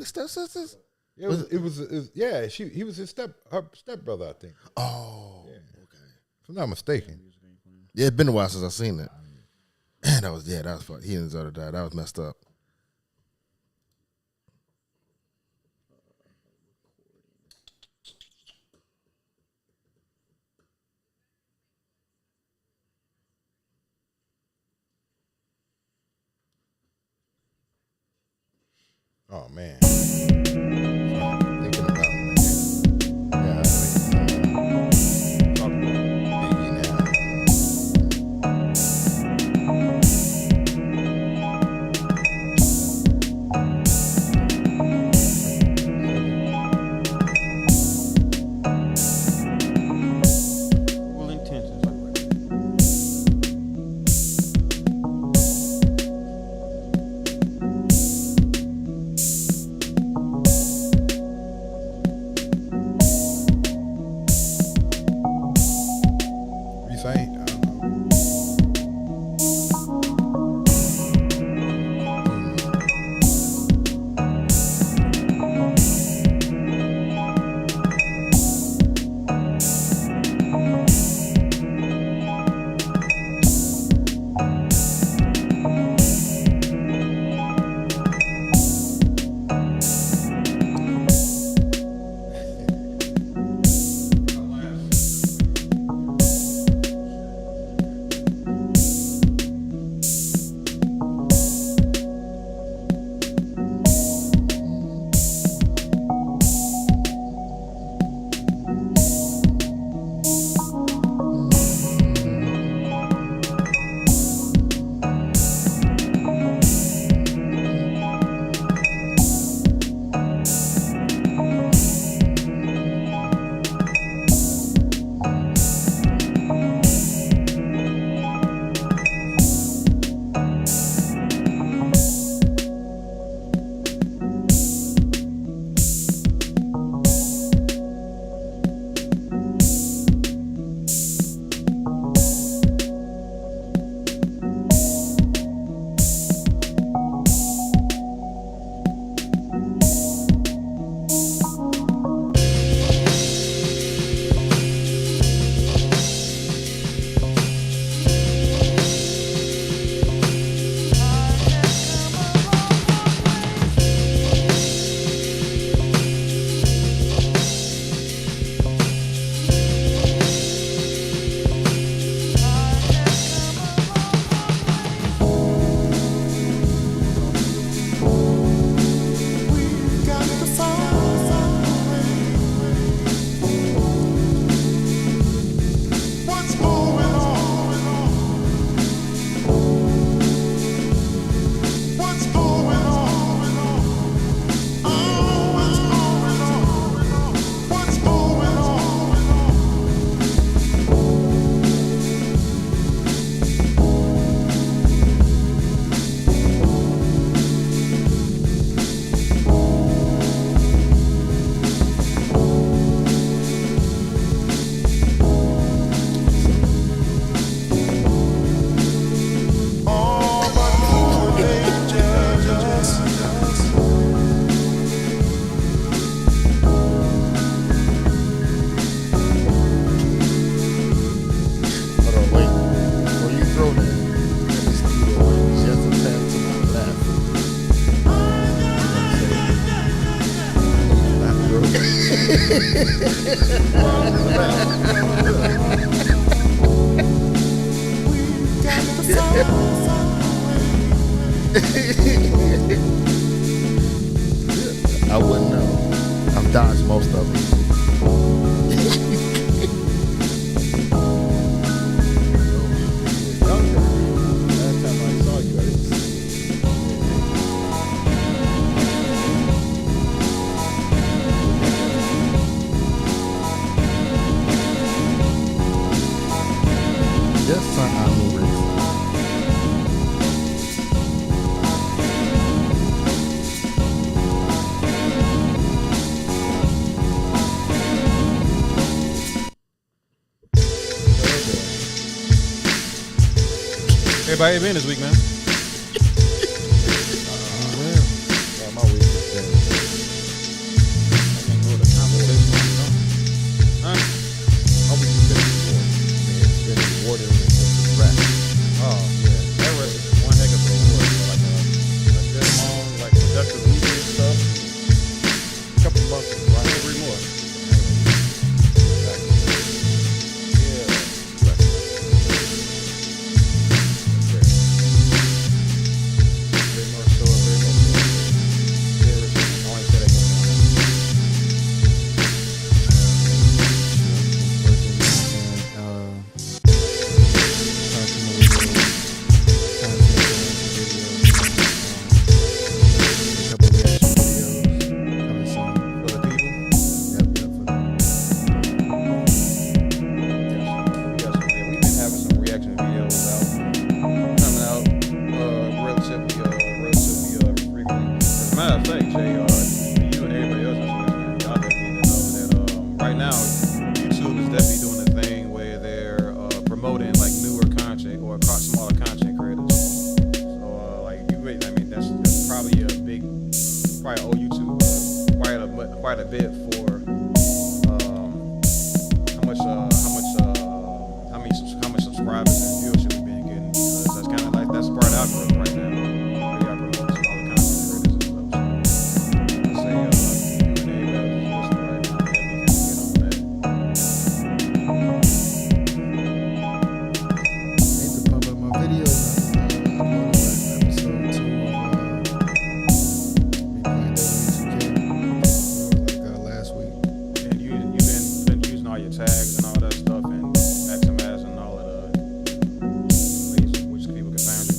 stepsisters? It was yeah. He was her stepbrother, I think. Oh, Yeah. okay. If I'm not mistaken. Yeah, it's been a while since I've seen it. That was fun. He and his other died. That was messed up. Oh man. Thinking about it, man. Yeah, talk about Biggie now. Full intentions. Reese, I don't know. I wouldn't know. I've dodged most of it. Last time I saw you, I didn't see you. Just something I knew recently. Everybody been this week, man? Yeah, my week has been right now, YouTube is definitely doing a thing where they're promoting like newer content or smaller content creators. So like you, I mean, that's probably a big, probably owe YouTube quite a bit for how much subscribers and viewership we've been getting. Because that's kind of like that's part of the algorithm right now. Where y'all promote smaller content creators and stuff. So, say Hate to pump up my videos. I uploaded episode 2 of last week. and you've been using all your tags and all that stuff and maximizing all of the ways in which people can find you.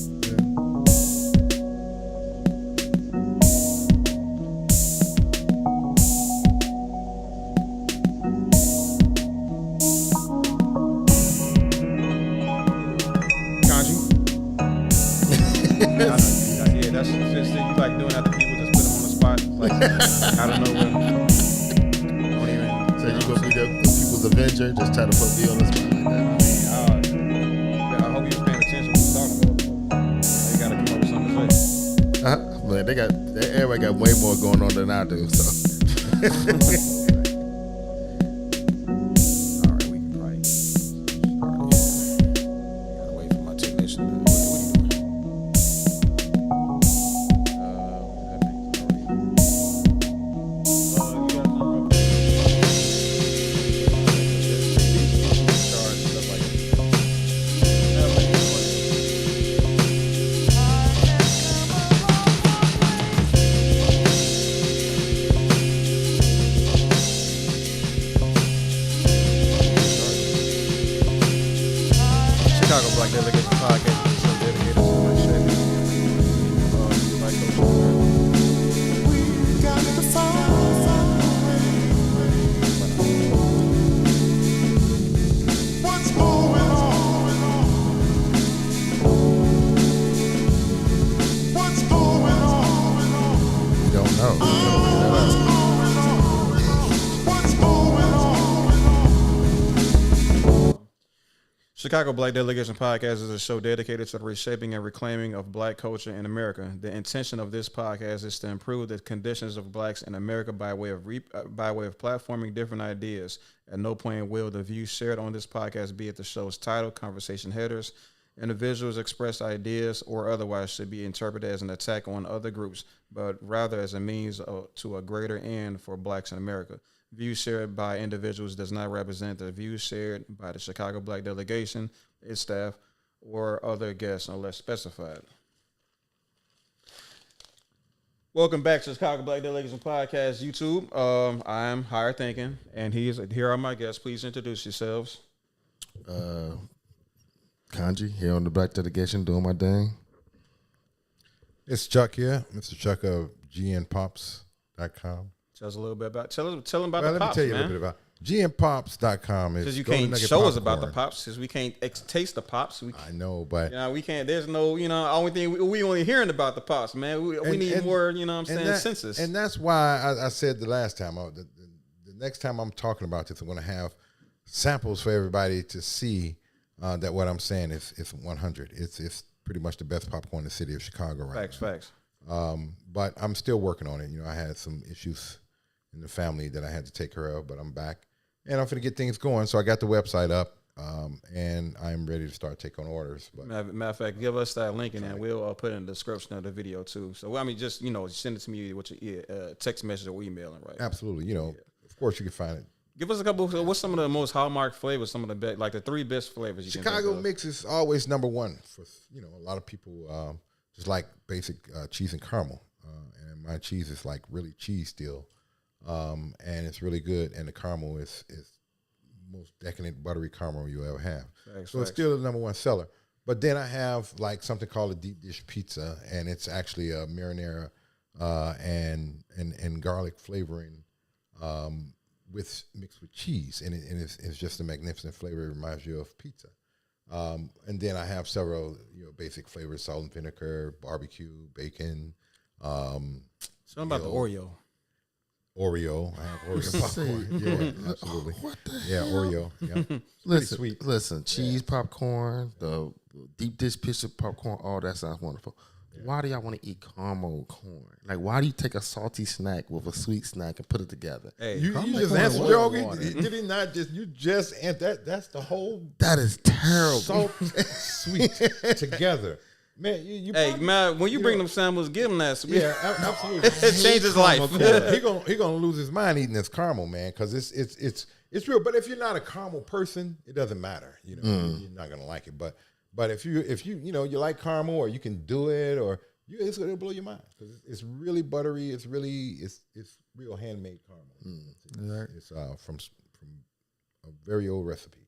Kanji? Yeah, that's just you like doing that to people, just put them on the spot, like out of nowhere. Don't even. So you gonna be the people's Avenger? Just try to put me on the spot like that. I hope you was paying attention to what we was talking about. You gotta come up with something to say. Man, everybody got way more going on than I do. So All right, we can probably get started here. Gotta wait for my technician to what are you doing? That thing's already. You got something? Start stuff like that. Chicago Black Delegation Podcast is so dedicated to my shaping black culture. What's going on? What's going on? you don't know. What's going on? Chicago Black Delegation Podcast is a show dedicated to the reshaping and reclaiming of black culture in America. The intention of this podcast is to improve the conditions of blacks in America by way of platforming different ideas. At no point will the views shared on this podcast, be it the show's title, conversation headers, individuals' expressed ideas, or otherwise, should be interpreted as an attack on other groups, but rather as a means to a greater end for blacks in America. Views shared by individuals does not represent the views shared by the Chicago Black Delegation, its staff, or other guests unless specified. Welcome back to Chicago Black Delegation Podcast YouTube. I'm Higher Thinking, and here are my guests. Please introduce yourselves. Kanji here on the Black Delegation doing my thing. It's Chuck here, Mr. Chuck of gnpops.com. Tell us a little bit about. Tell them about Well, the let me pops, tell you a man. little bit about gnpops.com. Because you can't show us about the pops, because we can't taste the pops. I know, but We can't. There's no, only thing we only hearing about the pops, man. We need more, census. And that's why I said the last time, the next time I'm talking about this, I'm going to have samples for everybody to see that what I'm saying is 100. It's pretty much the best popcorn in the city of Chicago right now. Facts. But I'm still working on it. I had some issues in the family that I had to take care of, but I'm back. And I'm going to get things going. So I got the website up, and I'm ready to start taking orders. But Matter of fact, give us that link, and then we'll put it in the description of the video, too. So, just, send it to me with your text message or emailing, right? absolutely. Of course you can find it. Give us a couple. What's some of the most hallmark flavors? Some of the best, like the 3 best flavors you can think Chicago of? mix is always number one for, a lot of people just like basic cheese and caramel. And my cheese is like really cheese still. And it's really good. And the caramel is most decadent buttery caramel you'll ever have. So it's still the number one seller. But then I have like something called a deep dish pizza, and it's actually a marinara and garlic flavoring mixed with cheese, and it's just a magnificent flavor. It reminds you of pizza. And then I have several basic flavors: salt and vinegar, barbecue, bacon. Something about the Oreo. Oreo. I have Oreo popcorn. Yeah, absolutely. What the Yeah, hell? Oreo. Yeah. Listen, sweet. listen. Cheese popcorn, the deep dish pizza popcorn, all that sounds wonderful. Why do y'all want to eat caramel corn? Like, why do you take a salty snack with a sweet snack and put it together? Hey, You just answered Yogi. Did he not just? You just and that's the whole That is terrible. salt sweet together. Man, you hey, probably- man, when you bring them samples, give them that sweet. Yeah, absolutely. It changes life. he gonna lose his mind eating this caramel, man, because it's real. But if you're not a caramel person, it doesn't matter. You know, you're not gonna like it. But if you you like caramel, or you can do it, or it's gonna blow your mind because it's really buttery. It's real handmade caramel. It's from a very old recipe.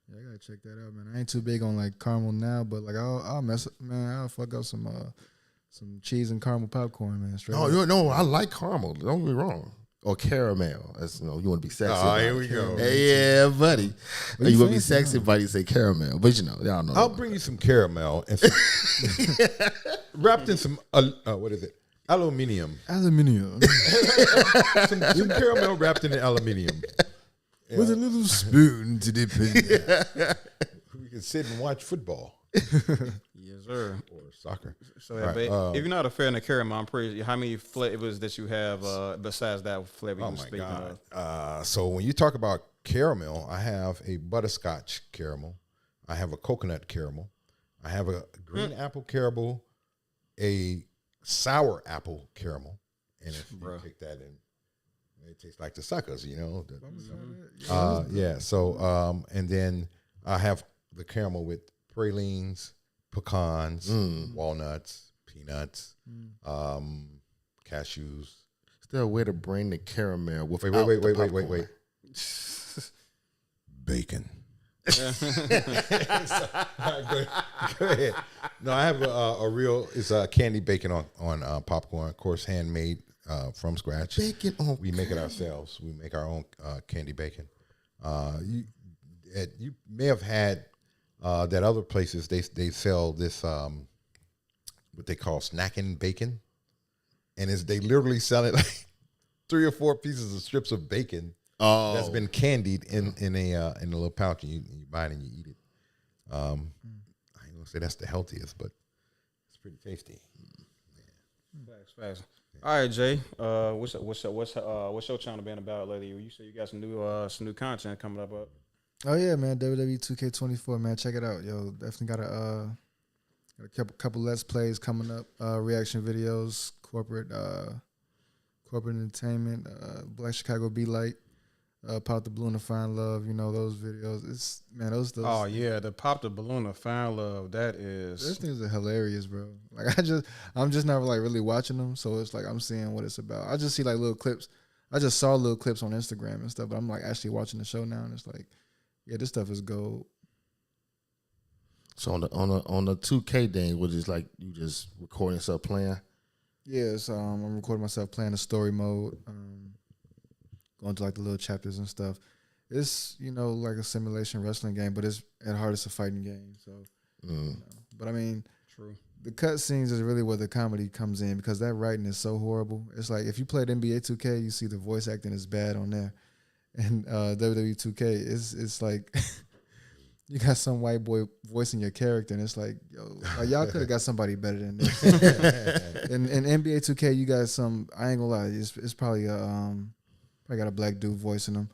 Yeah, I gotta check that out, man. I ain't too big on like caramel now, but like I'll mess up, man. I'll fuck up some cheese and caramel popcorn, man. Straight up. No, I like caramel. Don't get me wrong. Or caramel, as you know, you want to be sexy. Oh, about here it. we go. Hey, yeah, buddy. you You want to be fancy, sexy, buddy? Say caramel, but y'all know. I'll bring you some caramel and wrapped in some what is it? Aluminium. Aluminium Some caramel wrapped in aluminium. with a little spoon to dip in. We can sit and watch football Yes, sir. or soccer. So, All right, if you're not a fan of caramel, I'm pretty. How many flavors that you have besides that flavor? Oh you my speaking God! Of? So when you talk about caramel, I have a butterscotch caramel. I have a coconut caramel. I have a green apple caramel, a sour apple caramel, and if you take that in, it tastes like the suckers, you know. Yeah. So and then I have the caramel with pralines, pecans, walnuts, peanuts, cashews. Still a way to bring the caramel with Wait. Bacon. Go ahead. No, I have a real. It's a candy bacon on popcorn, of course, handmade from scratch. Bacon on. We make it ourselves. We make our own candy bacon. You may have had that other places they sell this what they call snacking bacon, and they literally sell it like 3 or 4 pieces of strips of bacon. Oh, That's been candied in a little pouch, and you buy it and you eat it. I ain't gonna say that's the healthiest, but it's pretty tasty. Facts. All right, Jay. What's your channel been about lately? You said you got some new content coming up. Oh yeah, man. WWE 2K24, man. Check it out, yo. Definitely got a couple Let's Plays coming up. Reaction videos, corporate entertainment, Black Chicago Be Light. Pop the Balloon to Find Love, you know, those videos. It's man, those Oh yeah, the Pop the Balloon to Find Love. That is. those things are hilarious, bro. Like I'm just not like really watching them, so it's like I'm seeing what it's about. I just see like little clips. I just saw little clips on Instagram and stuff, but I'm like actually watching the show now, and it's like, yeah, this stuff is gold. so on the 2K thing, which is like you just recording yourself playing. Yeah, so I'm recording myself playing the story mode, going to like the little chapters and stuff. It's, you know, like a simulation wrestling game, but it's at heart it's a fighting game. So, you know. But I mean, True. The cut scenes is really where the comedy comes in because that writing is so horrible. It's like if you played NBA 2K, you see the voice acting is bad on there, and WWE 2K it's like you got some white boy voicing your character, and it's like, yo, like y'all could have got somebody better than this. in NBA 2K, you got some. I ain't gonna lie, it's probably got a black dude voicing them,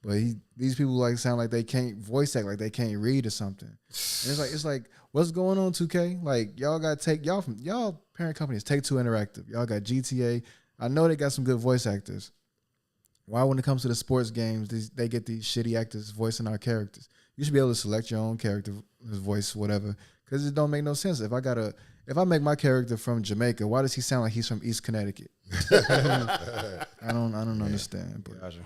but these people like sound like they can't voice act, like they can't read or something. And it's like what's going on 2K? Like y'all got y'all parent companies Take-Two Interactive. Y'all got GTA. I know they got some good voice actors. Why when it comes to the sports games, they get these shitty actors voicing our characters? You should be able to select your own character, his voice, whatever, because it don't make no sense. If I make my character from Jamaica, why does he sound like he's from East Connecticut? I don't understand. But. Gotcha.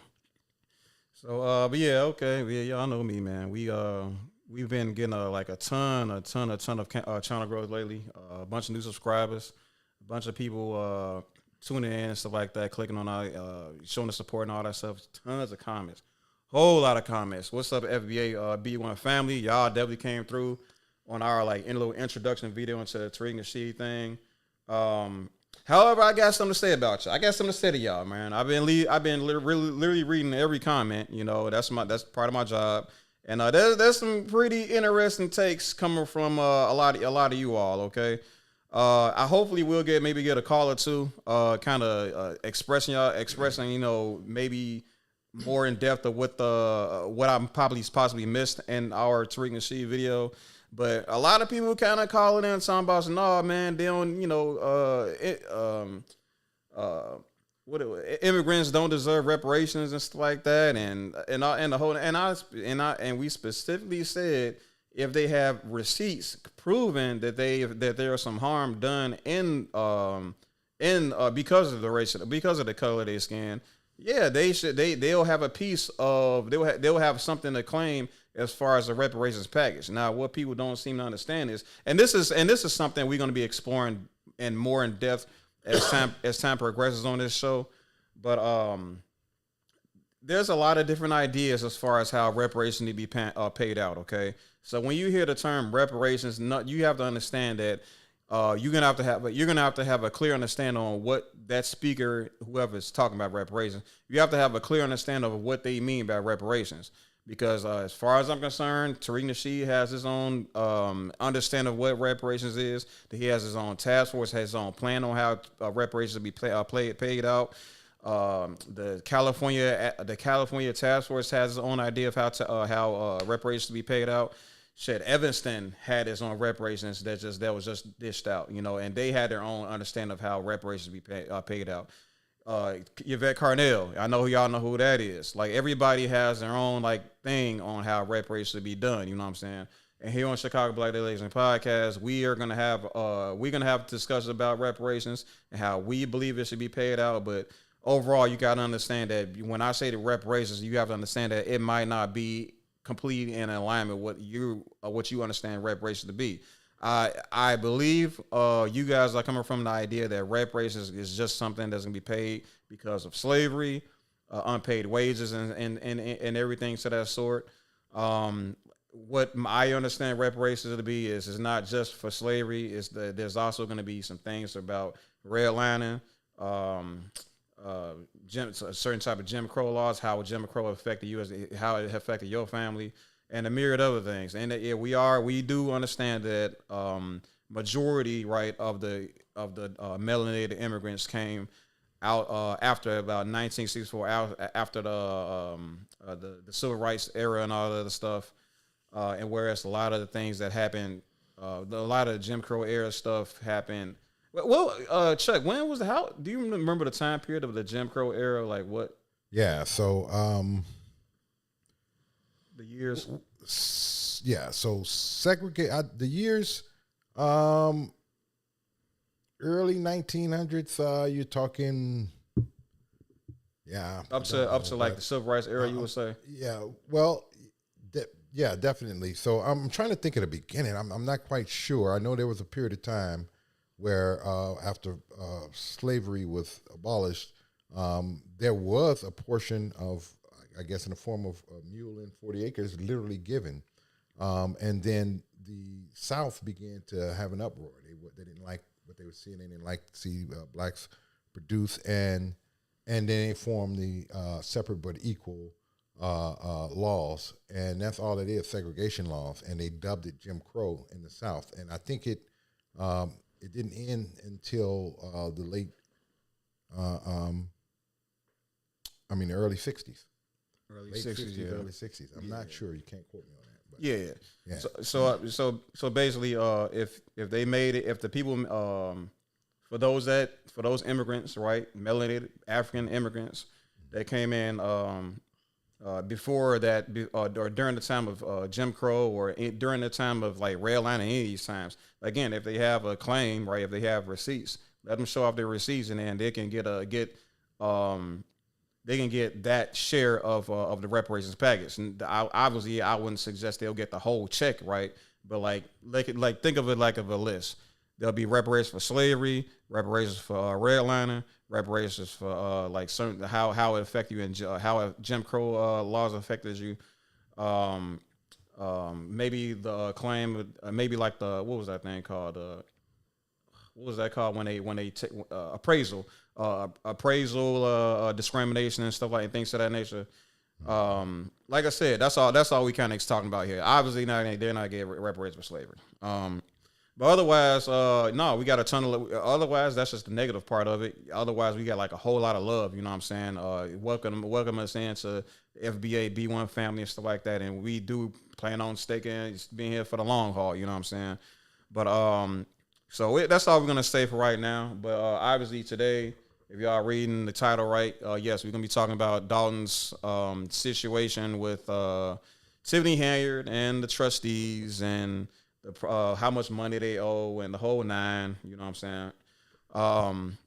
So, but yeah, okay, yeah, y'all know me, man. We've been getting a ton of channel growth lately. A bunch of new subscribers, a bunch of people tuning in and stuff like that, clicking on our, showing the support and all that stuff. Tons of comments, whole lot of comments. What's up, FBA B1 family? Y'all definitely came through on our like little introduction video into the Tariq Nasheed thing. However, I got something to say about y'all. I got something to say to y'all, man. I've been literally reading every comment. You know, that's part of my job. And there's some pretty interesting takes coming from a lot of you all. Okay, I hopefully will get a call or two, kind of expressing maybe more in depth of what I'm possibly missed in our Tariq Nasheed video. But a lot of people kind of calling in talking about, no, man, they don't, immigrants don't deserve reparations and stuff like that, and we specifically said if they have receipts proving that there is some harm done in because of the race, because of the color of their skin, yeah, they'll have a piece of they'll have something to claim as far as the reparations package. Now, what people don't seem to understand is, and this is something we're going to be exploring in more in depth as time progresses on this show. But there's a lot of different ideas as far as how reparations need to be paid out. Okay, so when you hear the term reparations, you have to understand that you're gonna have to have a clear understanding on what that speaker, whoever is talking about reparations, you have to have a clear understanding of what they mean by reparations. Because as far as I'm concerned, Tariq Nasheed has his own understanding of what reparations is. That he has his own task force, has his own plan on how reparations will be paid out. The California task force has its own idea of how reparations to be paid out. Shit, Evanston had his own reparations that was just dished out, and they had their own understanding of how reparations be paid out. Yvette Carnell, I know y'all know who that is. Like, everybody has their own thing on how reparations should be done. You know what I'm saying? And here on Chicago Black Legends Podcast, we're gonna have discussions about reparations and how we believe it should be paid out. But overall, you gotta understand that when I say the reparations, you have to understand that it might not be completely in alignment with what you understand reparations to be. I believe you guys are coming from the idea that reparations is just something that's gonna be paid because of slavery, unpaid wages, and everything to that sort. What I understand reparations to be is not just for slavery. Is that there's also going to be some things about redlining, a certain type of Jim Crow laws, how Jim Crow affected you, how it affected your family, and a myriad other things. And we do understand that majority, right, of the melanated immigrants came out after about 1964, after the civil rights era and all that other stuff. And whereas a lot of the things that happened, a lot of the Jim Crow era stuff happened. Well, Chuck, do you remember the time period of the Jim Crow era? Like what? Yeah. So, the years. Yeah. So segregate the years, early 1900s. You're talking, yeah, up to like the civil rights era. You would say. Yeah. Well. Yeah, definitely. So I'm trying to think of the beginning. I'm not quite sure. I know there was a period of time where after slavery was abolished, there was a portion of, I guess, in the form of a mule and 40 acres literally given. And then the South began to have an uproar. They didn't like what they were seeing. They didn't like to see blacks produce. And then they formed the separate but equal laws, and that's all it is, segregation laws, and they dubbed it Jim Crow in the South. And I think it didn't end until the late, the early 60s. Early Late 60s, yeah. Early 60s. I'm not sure. You can't quote me on that. But Yeah. So basically, if they made it, if the people, for those immigrants, right, melanated African immigrants that came in, before that, or during the time of Jim Crow, or during the time of like redlining, any of these times, again, if they have a claim, right, if they have receipts, let them show off their receipts, and then they can get that share of the reparations package. And obviously, I wouldn't suggest they'll get the whole check, right, but think of it like of a list. There'll be reparations for slavery, reparations for redlining, reparations for like certain how it affected you, and how Jim Crow laws affected you. Maybe the claim, maybe like what was that thing called? what was that called when they take appraisal discrimination and stuff like things of that nature. Like I said, that's all we kind of talking about here. Obviously, they're not getting reparations for slavery. But otherwise, no, we got a ton of. Otherwise, that's just the negative part of it. Otherwise, we got like a whole lot of love. You know what I'm saying? Welcome us into the FBA B1 family and stuff like that. And we do plan on being here for the long haul. You know what I'm saying? But that's all we're gonna say for right now. But obviously today, if y'all reading the title right, yes, we're gonna be talking about Dalton's situation with Tiffany Henyard and the trustees and how much money they owe and the whole nine. You know what I'm saying?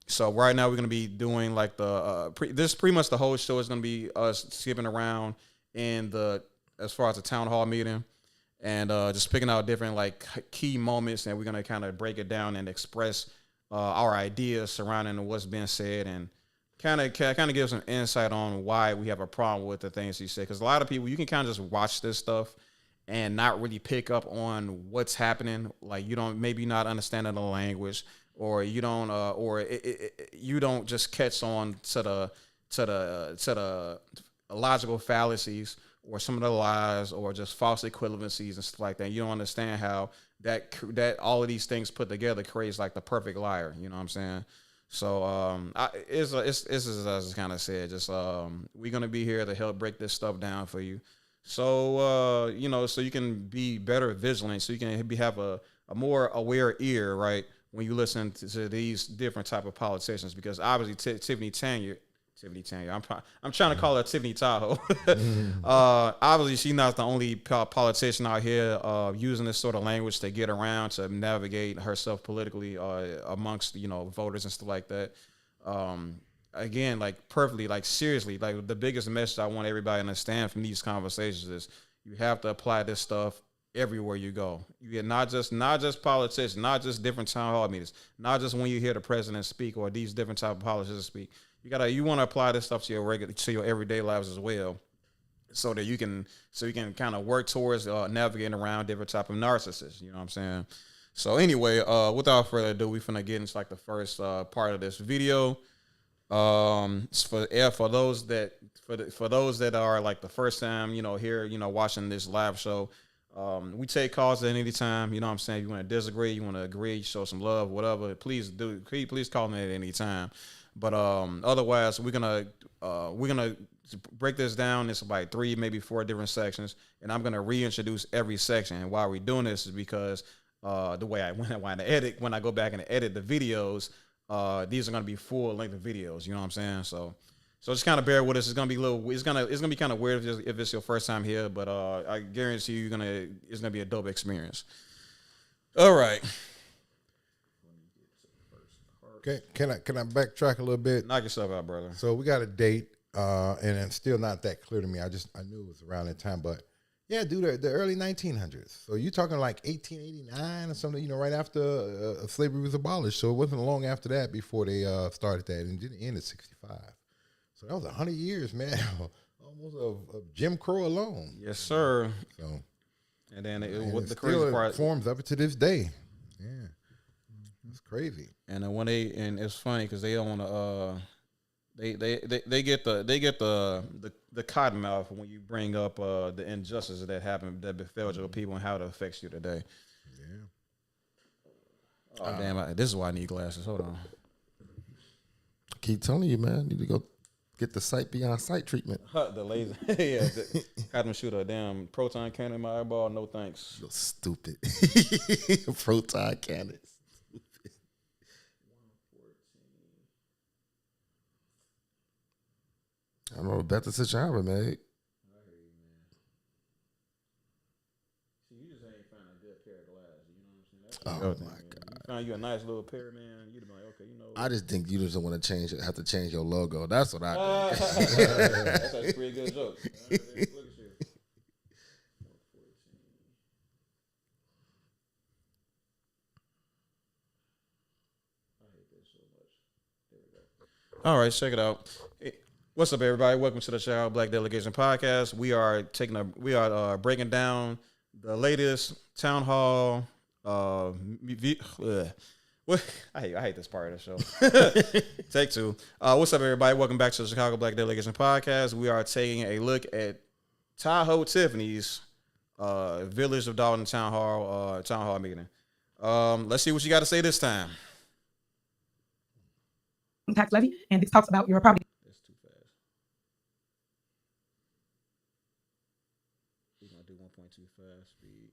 So right now we're gonna be doing like this pretty much the whole show is gonna be us skipping around as far as the town hall meeting and just picking out different like key moments, and we're gonna kind of break it down and express our ideas surrounding what's been said and kind of give some insight on why we have a problem with the things he said. Because a lot of people, you can kind of just watch this stuff and not really pick up on what's happening. Like you don't maybe not understanding the language, or you don't you don't just catch on to the logical fallacies or some of the lies or just false equivalencies and stuff like that. You don't understand how that all of these things put together creates like the perfect liar. You know what I'm saying? So it's as I kind of said, just we're gonna be here to help break this stuff down for you. So so you can be better vigilant, so you can have a more aware ear, right, when you listen to these different type of politicians. Because obviously Tiffany Henyard, I'm trying to call her Tiffany Tahoe. Obviously, she's not the only politician out here using this sort of language to get around, to navigate herself politically amongst voters and stuff like that. Again, like perfectly, like seriously, like the biggest message I want everybody to understand from these conversations is you have to apply this stuff everywhere you go. You get not just politicians, not just different town hall meetings, not just when you hear the president speak or these different type of politicians speak. You want to apply this stuff to your everyday lives as well, so that you can kind of work towards navigating around different type of narcissists. You know what I'm saying? So anyway, without further ado, we finna get into like the first part of this video. For those that are like the first time here watching this live show, we take calls at any time. You know what I'm saying? You want to disagree, you want to agree, show some love, whatever. Please call me at any time. But otherwise, we're gonna break this down. It's like 3, maybe 4 different sections, and I'm gonna reintroduce every section. And why we're doing this is because the way when I go back and edit the videos, these are gonna be full length videos. You know what I'm saying? So just kind of bear with us. It's gonna be it's gonna be kind of weird if it's your first time here, but I guarantee you it's gonna be a dope experience. All right. Okay, can I backtrack a little bit? Knock yourself out, brother. So we got a date, and it's still not that clear to me. I knew it was around that time, but yeah, dude, the early 1900s. So you talking like 1889 or something? Right after slavery was abolished. So it wasn't long after that before they started that, and it didn't end at 65. So that was 100 years, man, almost of Jim Crow alone. Yes, sir. So, and then what the crazy part forms of it to this day. Yeah. It's crazy. And then it's funny because they don't want to they get the cotton mouth when you bring up the injustices that befell your people and how it affects you today. Yeah. Oh damn! This is why I need glasses. Hold on. I keep telling you, man. Need to go get the sight beyond sight treatment. The laser. Yeah. Had them shoot a damn proton cannon in my eyeball. No thanks. You're stupid. Proton cannons. I don't know, bet the situation ever made. I hear you, man. See, you just ain't find a good pair of glasses. You know what I'm saying? Oh my God! You find you a nice little pair, man. You'd be like, okay, I just think you just don't want to have to change your logo. That's what I think. That's a pretty good joke. Look at you. I hate this so much. There we go. All right, check it out. What's up, everybody? Welcome to the Child Black Delegation Podcast. We are breaking down the latest town hall. What? I hate this part of the show. Take two. What's up, everybody? Welcome back to the Chicago Black Delegation Podcast. We are taking a look at Tahoe Tiffany's Village of Dalton Town Hall meeting. Let's see what you got to say this time. Tax levy, and this talks about your property. That's too fast. We're gonna do 1.2 fast speed.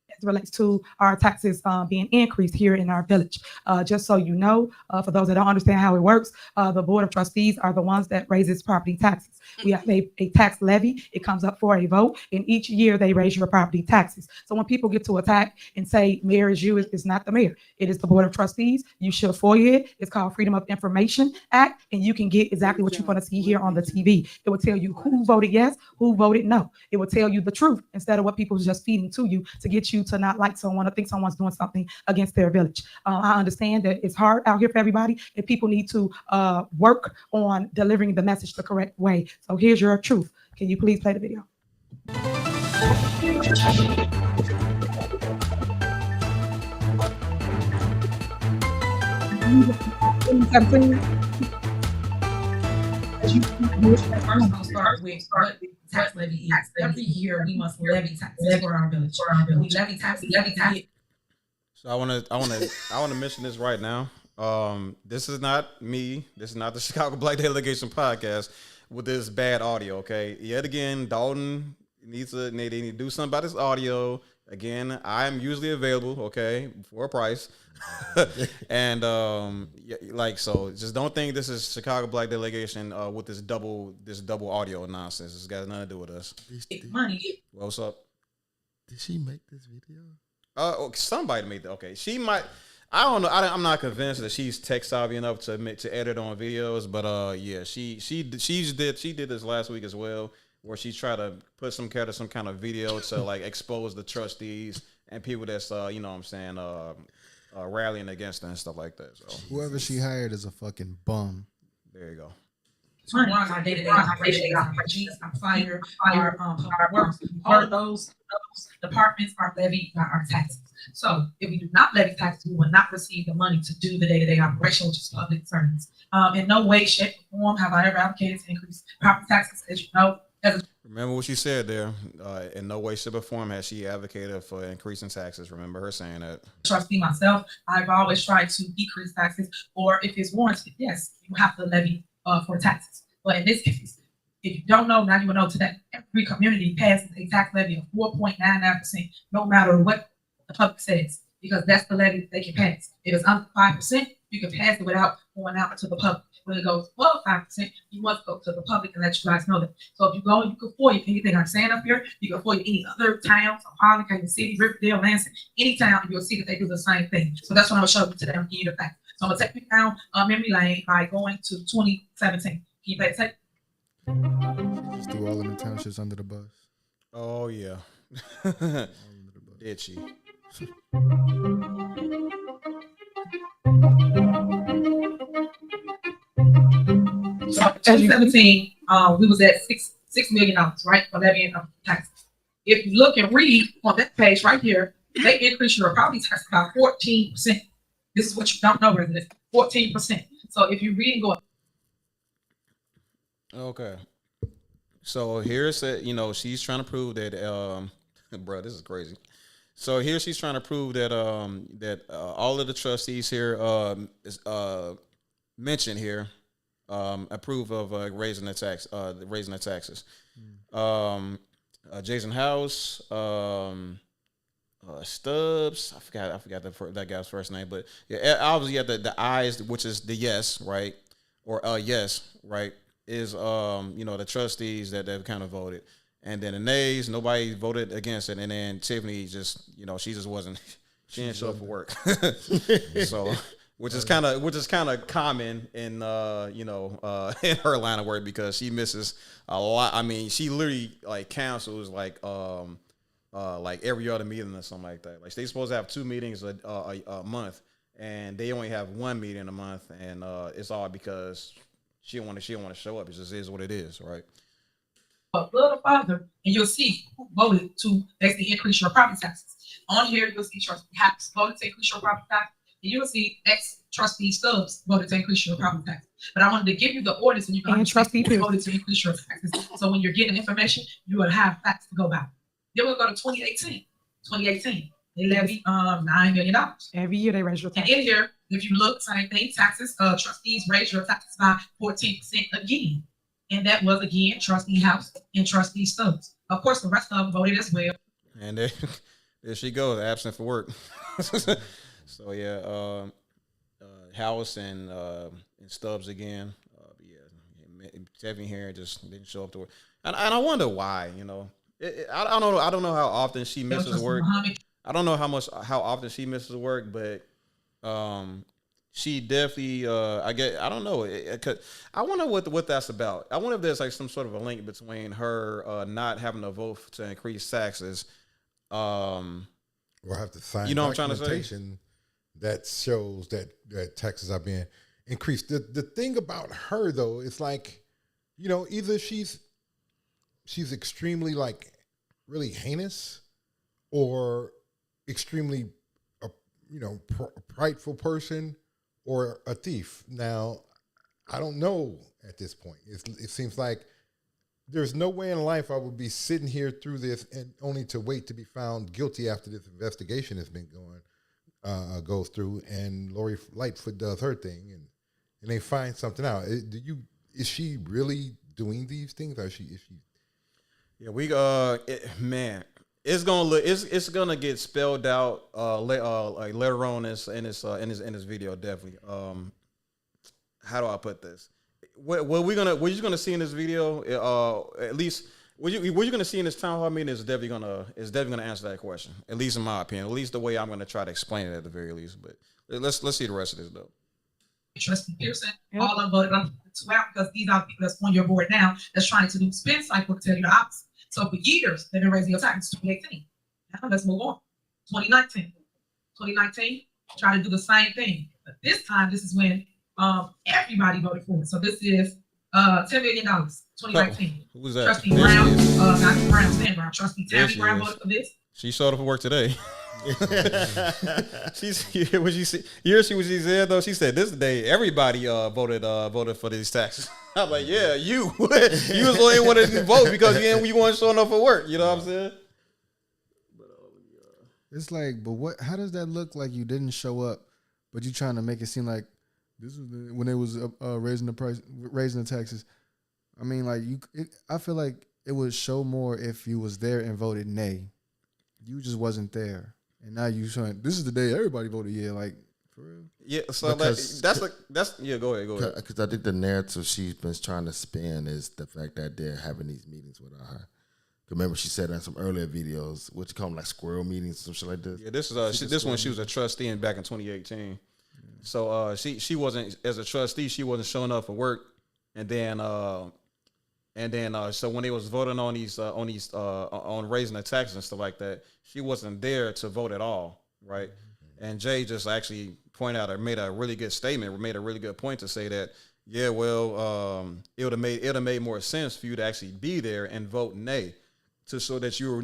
As it relates to our taxes being increased here in our village. Just so you know, for those that don't understand how it works, the Board of Trustees are the ones that raises property taxes. We have a tax levy. It comes up for a vote, and each year they raise your property taxes. So when people get to attack and say mayor is you, it's not the mayor. It is the Board of Trustees. You should FOIA it. It's called Freedom of Information Act, and you can get exactly what you're going to see here on the TV. It will tell you who voted yes, who voted no. It will tell you the truth instead of what people just feeding to you to get you to not like someone or think someone's doing something against their village. I understand that it's hard out here for everybody, and people need to work on delivering the message the correct way. So here's your truth. Can you please play the video? First, I'll start with what tax levy is. Every year, we must levy taxes for our village. We levy taxes. So I want to mention this right now. This is not me. This is not the Chicago Black Delegation Podcast with this bad audio. Okay, yet again, Dalton needs to do something about this audio. Again, I'm usually available. Okay, for a price. And so just don't think this is Chicago Black Delegation with this double audio nonsense. It's got nothing to do with us. Money. What's up? Did she make this video? Somebody made that. Okay, she might. I don't know. I'm not convinced that she's tech savvy enough to edit on videos. But yeah, she did this last week as well, where she tried to put some kind of video to like expose the trustees and people that's you know what I'm saying rallying against her and stuff like that. So Whoever she hired is a fucking bum. there you go. Run our day-to-day operations, our police, our fire, our public works. All of those departments are levied by our taxes. So if we do not levy taxes, we will not receive the money to do the day-to-day operation, which is public service. In no way, shape, or form have I ever advocated to increase property taxes. As you know, Remember what she said there. In no way, shape, or form has she advocated for increasing taxes. Remember her saying that. trustee myself, I've always tried to decrease taxes, or if it's warranted, yes, you have to levy for taxes. But in this case, if you don't know, now you will know today. Every community passes a tax levy of 4.99%, no matter what the public says, because that's the levy they can pass. If it's under 5%, you can pass it without going out to the public. When it goes above 5%, you must go to the public and let you guys know that. So if you go, you can FOIA anything I'm saying up here. You can FOIA any other towns, Harvey, Kansas City, Riverdale, Lansing, any town, and you'll see that they do the same thing. So that's what I'm gonna show you today. I'm giving you the facts. So I'm gonna take you down memory lane by going to 2017. Can you play the tape? Just threw all of the townships under the bus. Oh yeah. All under the bus. Did she? So in 2017, we was at $6 million, right, for levying taxes. If you look and read on that page right here, they increase your property tax by 14%. This is what you don't know, residents, 14%. So if you read and go, Okay. So here's she's trying to prove that bro, this is crazy. So here she's trying to prove that all of the trustees here mentioned here approve of raising the taxes. Jason House, Stubbs, I forgot that guy's first name, but yeah, obviously you have the ayes, which is the yes, right, or yes, right, is the trustees that they've kind of voted, and then the nays, nobody voted against it, and then Tiffany just she just wasn't, she didn't show up for work, so. Which is kind of common in in her line of work, because she misses a lot. I mean, she literally cancels like every other meeting or something like that. Like they're supposed to have 2 meetings a month, and they only have 1 meeting a month, and it's all because she don't want to show up. It just is what it is, right? a little further, and you'll see who voted to basically increase your property taxes. On here, you'll see trustee Haps voted to increase your property tax, and you'll see ex-trustee Stubbs voted to increase your property tax. But I wanted to give you the orders, and you can And understand trustee who Pierce. voted to increase your taxes. So when you're getting information, you will have facts to go by. Then we'll go to 2018. 2018, they levied $9 million. Every year they raise your And tax. in here, if you look, same thing, taxes, trustees raised your taxes by 14% again. And that was again trustee House and trustee Stubbs. Of course, the rest of them voted as well. And there she goes, absent for work. So yeah, House and Stubbs again. Yeah, Tiffany Henyard just didn't show up to work, and I wonder why. You know, I don't know how often she misses work. I don't know how often she misses work, but she definitely I don't know. I wonder what that's about. I wonder if there's like some sort of a link between her not having to vote to increase taxes. Or have to sign You know what I'm trying to say? documentation that shows that taxes are being increased. The thing about her though, it's like, you know, either she's extremely like really heinous or extremely prideful person or a thief. Now, I don't know at this point. It seems like there's no way in life I would be sitting here through this and only to wait to be found guilty after this investigation has been goes through, and Lori Lightfoot does her thing, and they find something out. Is she really doing these things? Or is she? Yeah, man, it's gonna get spelled out like later on in this video, definitely. How do I put this? What you're gonna see in this video, at least what you're gonna see in this town hall meeting is definitely gonna answer that question. At least in my opinion, at least the way I'm gonna try to explain it at the very least. But let's see the rest of this though. Trustee Pearson, all of them voted on two out because these are people that's on your board now that's trying to do spin cycle to tell you the opposite. So for years, they've been raising your taxes. 2018. Now let's move on. 2019, try to do the same thing. But this time, this is when everybody voted for it. So this is $10 million, 2019. Who was that? Trustee Brown, not Brown, Stan Brown. Trustee Tammy she Brown is. voted for this. She showed up for work today. When she said though, she said this day everybody voted for these taxes. I'm like, yeah, you was the only one that didn't vote because you weren't showing up for work. You know what I'm saying? It's like, but what? How does that look like you didn't show up, but you trying to make it seem like this is when they was raising the taxes? I mean, like I feel like it would show more if you was there and voted nay. You just wasn't there, and now you showing this is the day everybody voted yeah. Like for real? Yeah. So Because- that's yeah. Go ahead. Because I think the narrative she's been trying to spin is the fact that they're having these meetings without her. Remember, she said in some earlier videos, what you call them, like squirrel meetings, some shit like this. Yeah, this is this one. She was a trustee back in 2018. So she wasn't, as a trustee, she wasn't showing up for work, and then so when they was voting on on raising the taxes and stuff like that, she wasn't there to vote at all, right? And Jay just actually pointed out or made a really good statement, made a really good point to say that, yeah, well, it would have made more sense for you to actually be there and vote nay, to show that you were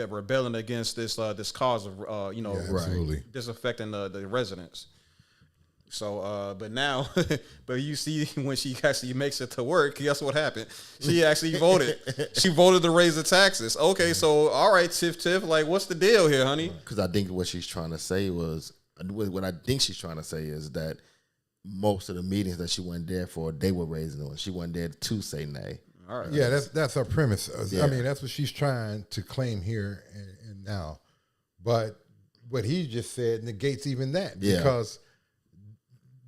rebelling against this cause of Absolutely. disaffecting the residents. So, but now, but you see, when she actually makes it to work, guess what happened? She actually voted. She voted to raise the taxes. Okay, so all right, Tiff, like, what's the deal here, honey? Because I think what she's trying to say was, what I think she's trying to say is that most of the meetings that she wasn't there for, they were raising them. She wasn't there to say nay. All right. Yeah, that's her premise. Yeah. I mean, that's what she's trying to claim here and now. But what he just said negates even that. Yeah. Because,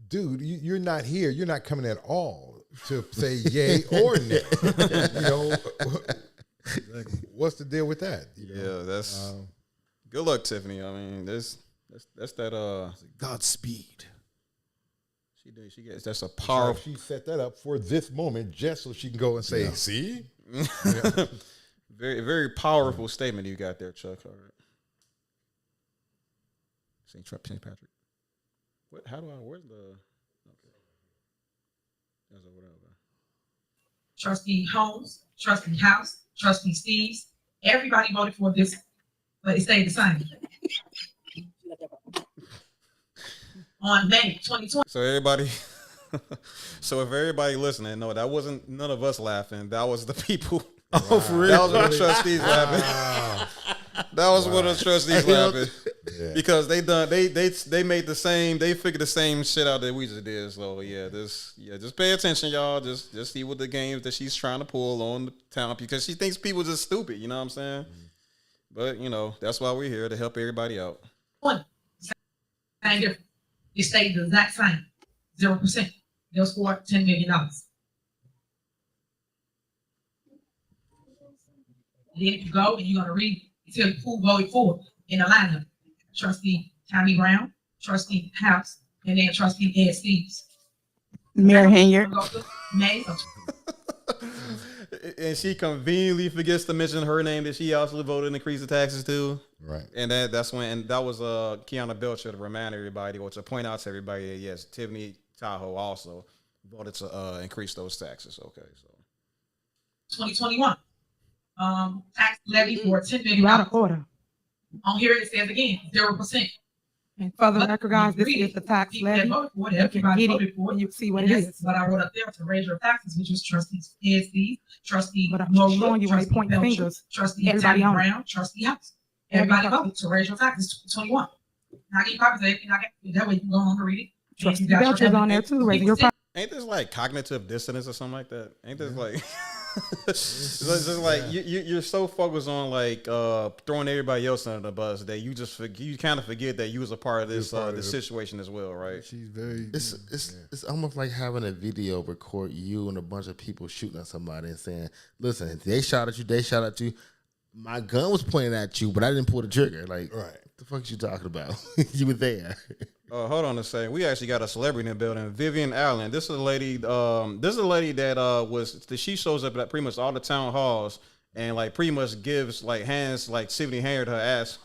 dude, you're not here. You're not coming at all to say yay or nay. What's the deal with that? Yeah, that's good luck, Tiffany. I mean, that's that Godspeed. she gets that's a powerful. She set that up for this moment just so she can go and say, see? Very, very powerful statement you got there, Chuck. All right. St. Patrick. Where's the? Okay. That's whatever. Trustee Holmes, Trustee House, Trustee Steves. Everybody voted for this, but it stayed the same. On May 2020. So everybody, so if everybody listening, no, that wasn't none of us laughing. That was the people. Oh, for real? That was one of the trustees laughing. That was one of the trustees laughing because they made the same. They figured the same shit out that we just did. So just pay attention, y'all. Just see what the games that she's trying to pull on the town because she thinks people just stupid. You know what I'm saying? But that's why we're here to help everybody out. Same difference. It stayed the exact same, 0%. They'll score $10 million. And then if you go and you're gonna read, tell you who voted for in the lineup: Trustee Tammy Brown, Trustee House, and then Trustee Ed Steves. Mayor Henyard. May. And she conveniently forgets to mention her name that she also voted to increase the taxes too. Right. And that was Kiana Belcher to remind everybody or to point out to everybody that yes, Tiffany Tahoe also voted to increase those taxes. Okay, so 2021. Tax levy for $10 million. Out of order. On here it says again, 0%. And for the record, guys, this is the tax levy. You can get it and you see what it is. But I wrote up there to raise your taxes, which was Trustee ESD, Trustee But I'm Norwood, showing you when they Trustee point the Belcher, fingers. Trustee Everybody Tammy on it. Brown, Trustee House. Everybody Everybody. voted to raise your taxes 2021. Now I get copies of everything I got. That way you can go on and read it. And Trustee you got your Belcher's on there evidence. too, raising your People ain't this like cognitive dissonance or something like that? Ain't this like it's just like you're so focused on like throwing everybody else under the bus that you just you kind of forget that you was a part of this this situation as well, right? She's very. It's almost like having a video record you and a bunch of people shooting at somebody and saying, "Listen, they shot at you. My gun was pointing at you, but I didn't pull the trigger." Like, Right. what the fuck is you talking about? You were there. Hold on a second. We actually got a celebrity in the building, Vivian Allen. This is a lady. This is a lady that she shows up at pretty much all the town halls and like pretty much gives like hands like Tiffany Henyard her ass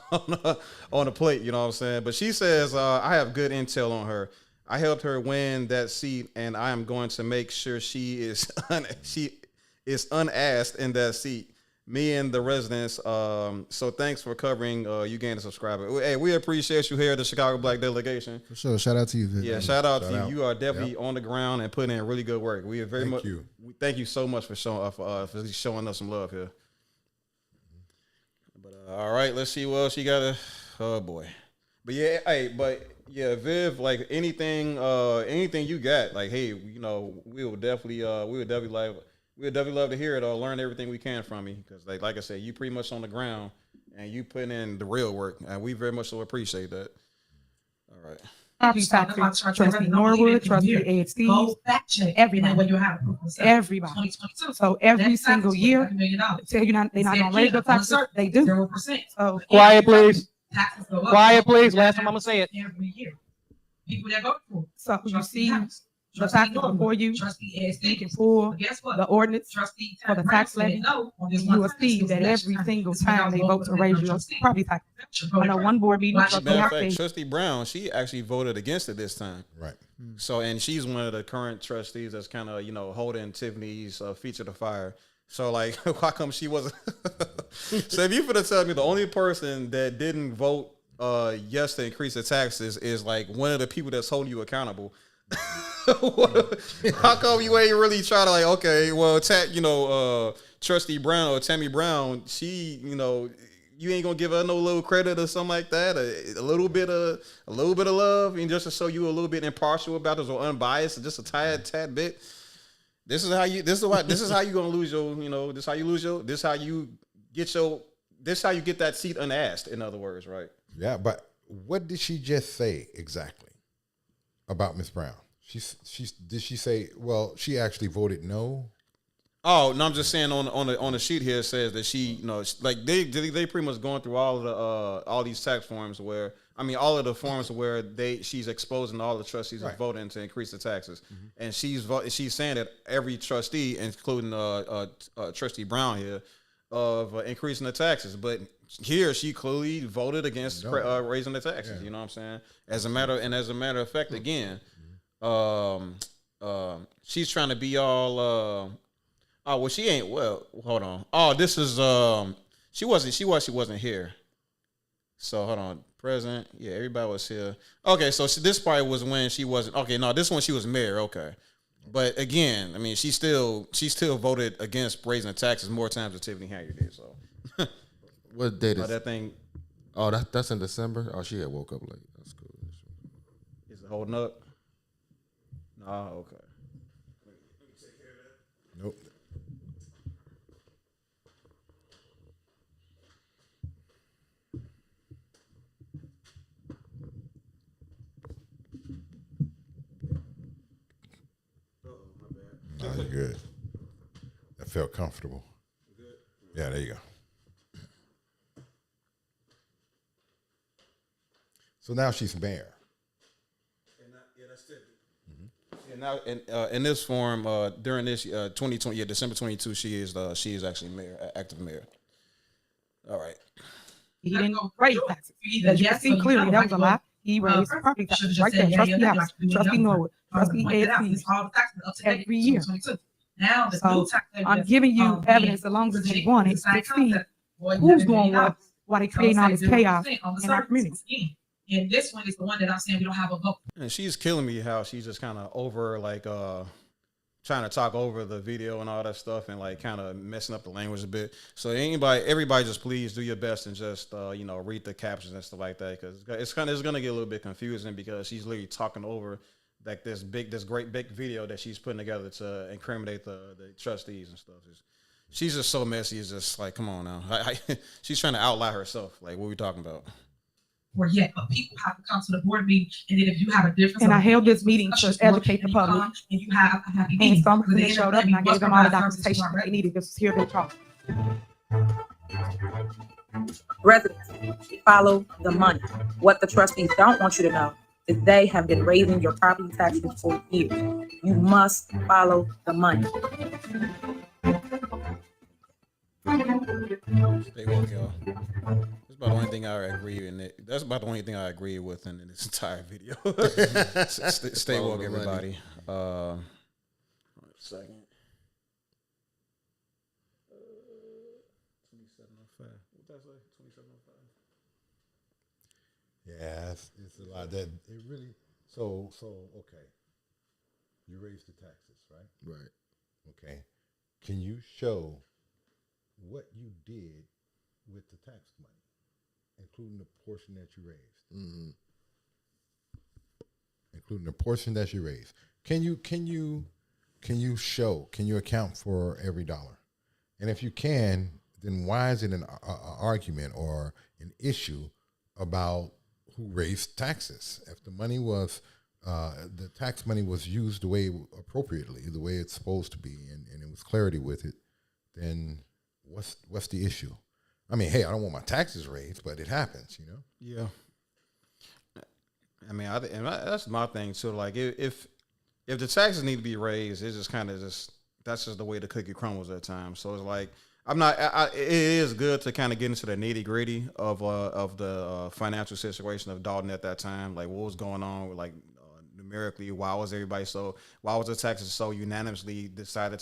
on the plate. You know what I'm saying? But she says I have good intel on her. I helped her win that seat, and I am going to make sure she is unasked in that seat. Me and the residents. So thanks for covering. You gained a subscriber. Hey, we appreciate you here at the Chicago Black Delegation. For sure. Shout out to you, Viv. Yeah, shout out to you. out. You are definitely on the ground and putting in really good work. We are very Thank much. you. Thank you so much for showing us some love here. But all right, let's see what else you got. Oh boy, but yeah, Viv, like anything you got, like hey, we would definitely love to hear it or learn everything we can from you because like I said, you pretty much on the ground and you put in the real work and we very much so appreciate that. All right. Property taxes, Trustee Norwood, Trustee Ed Go Steves, fact check. everybody. When you have everybody. 2022. So every That single tax was year, $1 million. tell you they're not gonna raise the taxes. They do. 0%. So Quiet, please. Taxes go up. Quiet, please. Last time I'm gonna say it. Every year. People that vote for. so you Trustee see House, the Trustee taxes Norwood, before you, Trustee Ed you can Steves. pull But guess what? the ordinance Trustee for the Tammy tax Brown said levy. no on this You one will tax. see It was that election every time. single This is when I time was they voting vote to for the raise no your trustee. property taxes. I Voted know for one board meeting, Watch Trustee your Matter of House, fact, Trustee Brown, she actually voted against it this time. Right. So, and she's one of the current trustees that's kind of, holding Tiffany's feet to the fire. So, like, how come she wasn't? So, if you finna tell me the only person that didn't vote yes to increase the taxes is like one of the people that's holding you accountable. How come you ain't really try to like, okay, well, Trustee Brown or Tammy Brown, she, you ain't gonna give her no little credit or something like that, a little bit of love, and just to show you a little bit impartial about this or unbiased, just a tad bit. This is how you gonna lose your, this how you get that seat unasked. In other words, right? Yeah, but what did she just say exactly about Miss Brown? Did she say? Well, she actually voted no. Oh no, I'm just saying on the sheet here it says that she, like they pretty much going through all of the all these tax forms where all of the forms where she's exposing all the trustees Right. of voting to increase the taxes, and she's saying that every trustee, including Trustee Brown here, of increasing the taxes, but here she clearly voted against raising the taxes. Yeah. You know what I'm saying? As a matter of fact, again, she's trying to be all. Oh well, she ain't. Well, hold on. Oh, this is she wasn't here. So hold on. Present. Yeah, everybody was here. Okay, so this part was when she wasn't. Okay, no, this one she was mayor. Okay, but again, I mean, she still voted against raising the taxes more times than Tiffany Henyard did. So What date is that thing? Oh, that's in December. Oh, she had woke up late. That's cool. Is it holding up? No. Okay. Nope. No, you're good. That felt comfortable. Yeah, there you go. So now she's mayor. Yeah, that's it. And now, in this form, during this 2020, December 22, she is actually mayor, active mayor. All right. He didn't raise taxes. As you can see clearly, that was a lie. He raised property taxes right there. Trustee House, Trustee Norwood, Trustee ASC, every year. Now, So I'm giving you evidence as long as you want it to see who's doing what, why they creating all this chaos in our community. And this one is the one that I'm saying we don't have a vote. And she's killing me how she's just kind of over like trying to talk over the video and all that stuff and like kind of messing up the language a bit. So everybody just please do your best and just read the captions and stuff like that, because it's gonna get a little bit confusing because she's literally talking over like this great big video that she's putting together to incriminate the trustees and stuff. She's just so messy. It's just like, come on now. She's trying to outlie herself. Like, what are we talking about? Or yet, but people have to come to the board meeting, and then if you have a difference, And I held this meeting to educate the public. and you have a happy And meeting. some Because they showed up and I gave them all the documentation that they needed to hear their talk. Residents, follow the money. What the trustees don't want you to know is they have been raising your property taxes for years. You must follow the money. Stay woke, y'all. That's about the only thing I agree in. That's about the only thing I agree with in this entire video. Stay woke, everybody. Second. 2705. What that say? 2705. Yeah, it's a lot. That it really. So okay. You raised the taxes, right? Right. Okay. Can you show what you did with the tax money, including the portion that you raised? Mm-hmm. Including the portion that you raised. Can you account for every dollar? And if you can, then why is it an argument or an issue about who raised taxes? If the money was the tax money was used the way appropriately, the way it's supposed to be, and it was clarity with it, then what's the issue? I mean, hey, I don't want my taxes raised, but it happens, you know? Yeah. I mean, that's my thing too. Like, if the taxes need to be raised, it's just kind of that's just the way the cookie crumbles at times. So it's like it is good to kind of get into the nitty gritty of the financial situation of Dalton at that time. Like, what was going on with numerically? Why was the taxes so unanimously decided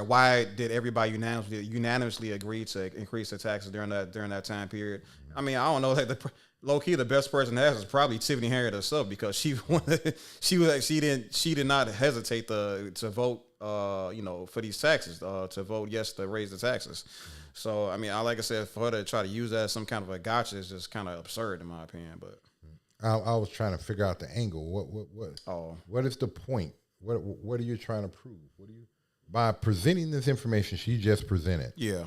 why did everybody unanimously agree to increase the taxes during that time period? I mean, I don't know. Like low key, the best person to ask is probably Tiffany Henyard herself, because she did not hesitate to vote for these taxes, to vote yes to raise the taxes. So I mean, like I said, for her to try to use that as some kind of a gotcha is just kind of absurd in my opinion. But I was trying to figure out the angle. What is the point? What are you trying to prove? By presenting this information she just presented? Yeah,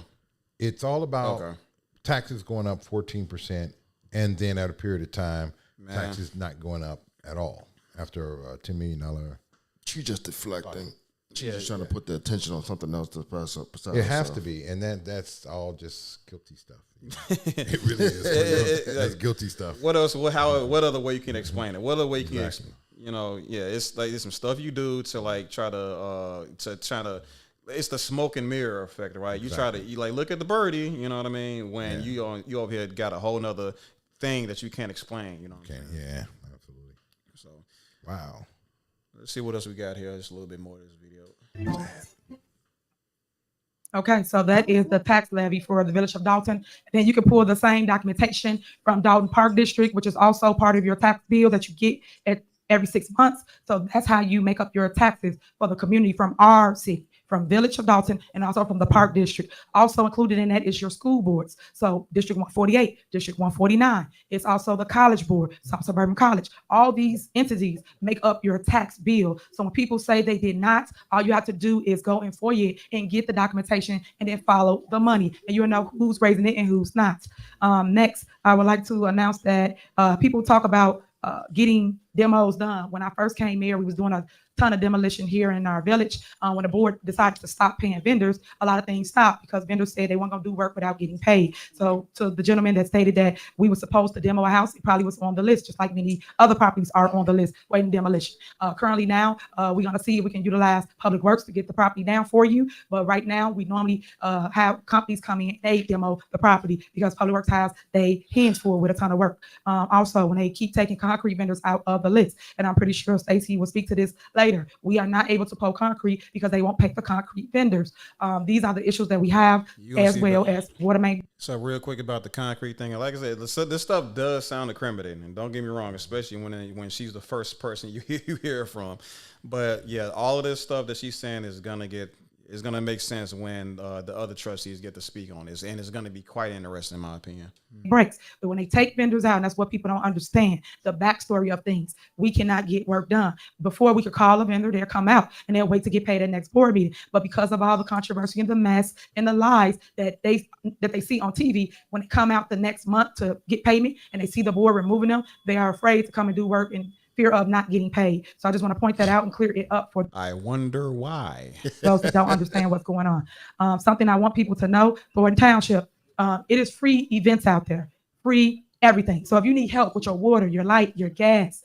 it's all about taxes going up 14%, and then at a period of time, taxes not going up at all after a $10 million. She just deflecting. She's just trying to put the attention on something else. It has to be, and that's all just guilty stuff. It really is. That's guilty stuff. What else? What other way you can explain it? What other way you can explain? It's like there's some stuff you do to like try to it's the smoke and mirror effect, right? You try to look at the birdie, you know what I mean? When you over here got a whole nother thing that you can't explain, you know. Yeah, absolutely. So wow. Let's see what else we got here. Just a little bit more of this video. Okay, so that is the tax levy for the village of Dalton. Then you can pull the same documentation from Dalton Park District, which is also part of your tax bill that you get at every 6 months. So that's how you make up your taxes for the community from our city, from Village of Dalton, and also from the Park District. Also included in that is your school boards. So District 148, District 149. It's also the College Board, South Suburban College. All these entities make up your tax bill. So when people say they did not, all you have to do is go in FOIA and get the documentation and then follow the money. And you'll know who's raising it and who's not. Next, I would like to announce that people talk about getting demos done. When I first came here, we was doing a ton of demolition here in our village. When the board decided to stop paying vendors, a lot of things stopped because vendors said they weren't going to do work without getting paid. So to the gentleman that stated that we were supposed to demo a house, it probably was on the list, just like many other properties are on the list waiting demolition. Currently now, we're going to see if we can utilize Public Works to get the property down for you. But right now, we normally have companies come in, they demo the property because Public Works has their hands full with a ton of work. Also, when they keep taking concrete vendors out of the list, and I'm pretty sure Stacy will speak to this later, we are not able to pour concrete because they won't pay for concrete vendors. These are the issues that we have, as well as water main. So real quick about the concrete thing, and like I said, this stuff does sound incriminating, and don't get me wrong, especially when she's the first person you hear from. But yeah, all of this stuff that she's saying is gonna make sense when the other trustees get to speak on this, and it's gonna be quite interesting in my opinion. Breaks, but when they take vendors out, and that's what people don't understand, the backstory of things, we cannot get work done. Before we could call a vendor, they'll come out and they'll wait to get paid at next board meeting. But because of all the controversy and the mess and the lies that they see on TV, when they come out the next month to get payment and they see the board removing them, they are afraid to come and do work and fear of not getting paid. So I just want to point that out and clear it up for I wonder why. those that don't understand what's going on. Something I want people to know, Thornton Township, it is free events out there, free everything. So if you need help with your water, your light, your gas,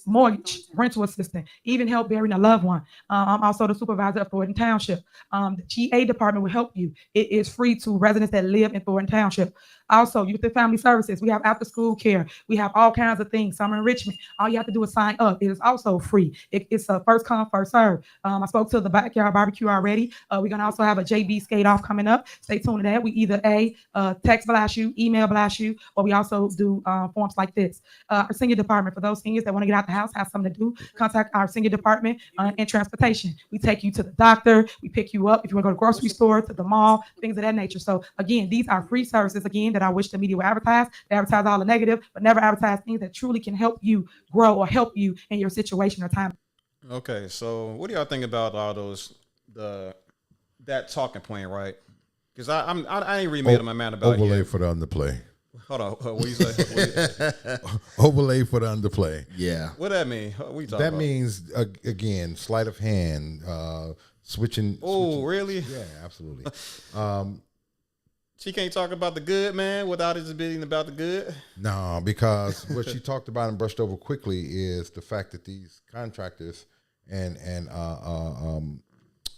mortgage, rental assistance, even help burying a loved one. I'm also the supervisor of Thornton Township. The GA department will help you. It is free to residents that live in Thornton Township. Also, youth and family services. We have after school care. We have all kinds of things. Summer enrichment. All you have to do is sign up. It is also free. It's a first come, first serve. I spoke to the backyard barbecue already. We're going to also have a JB skate off coming up. Stay tuned to that. We either text blast you, email blast you, or we also do forms like this. Our senior department, for those seniors that want to get out the house, have something to do, contact our senior department and transportation. We take you to the doctor. We pick you up if you want to go to the grocery store, to the mall, things of that nature. So again, these are free services, again, that I wish the media would advertise. They advertise all the negative, but never advertise things that truly can help you grow or help you in your situation or time. Okay, so what do y'all think about all those that talking point, right? Because I ain't really made up my mind about it overlay yet. for the underplay. Hold on, what you say? Overlay for the underplay. Yeah. What that mean? What we talking That about? means again, sleight of hand, switching. Oh, really? Yeah, absolutely. She can't talk about the good, man, without it just being about the good. No, because what she talked about and brushed over quickly is the fact that these contractors and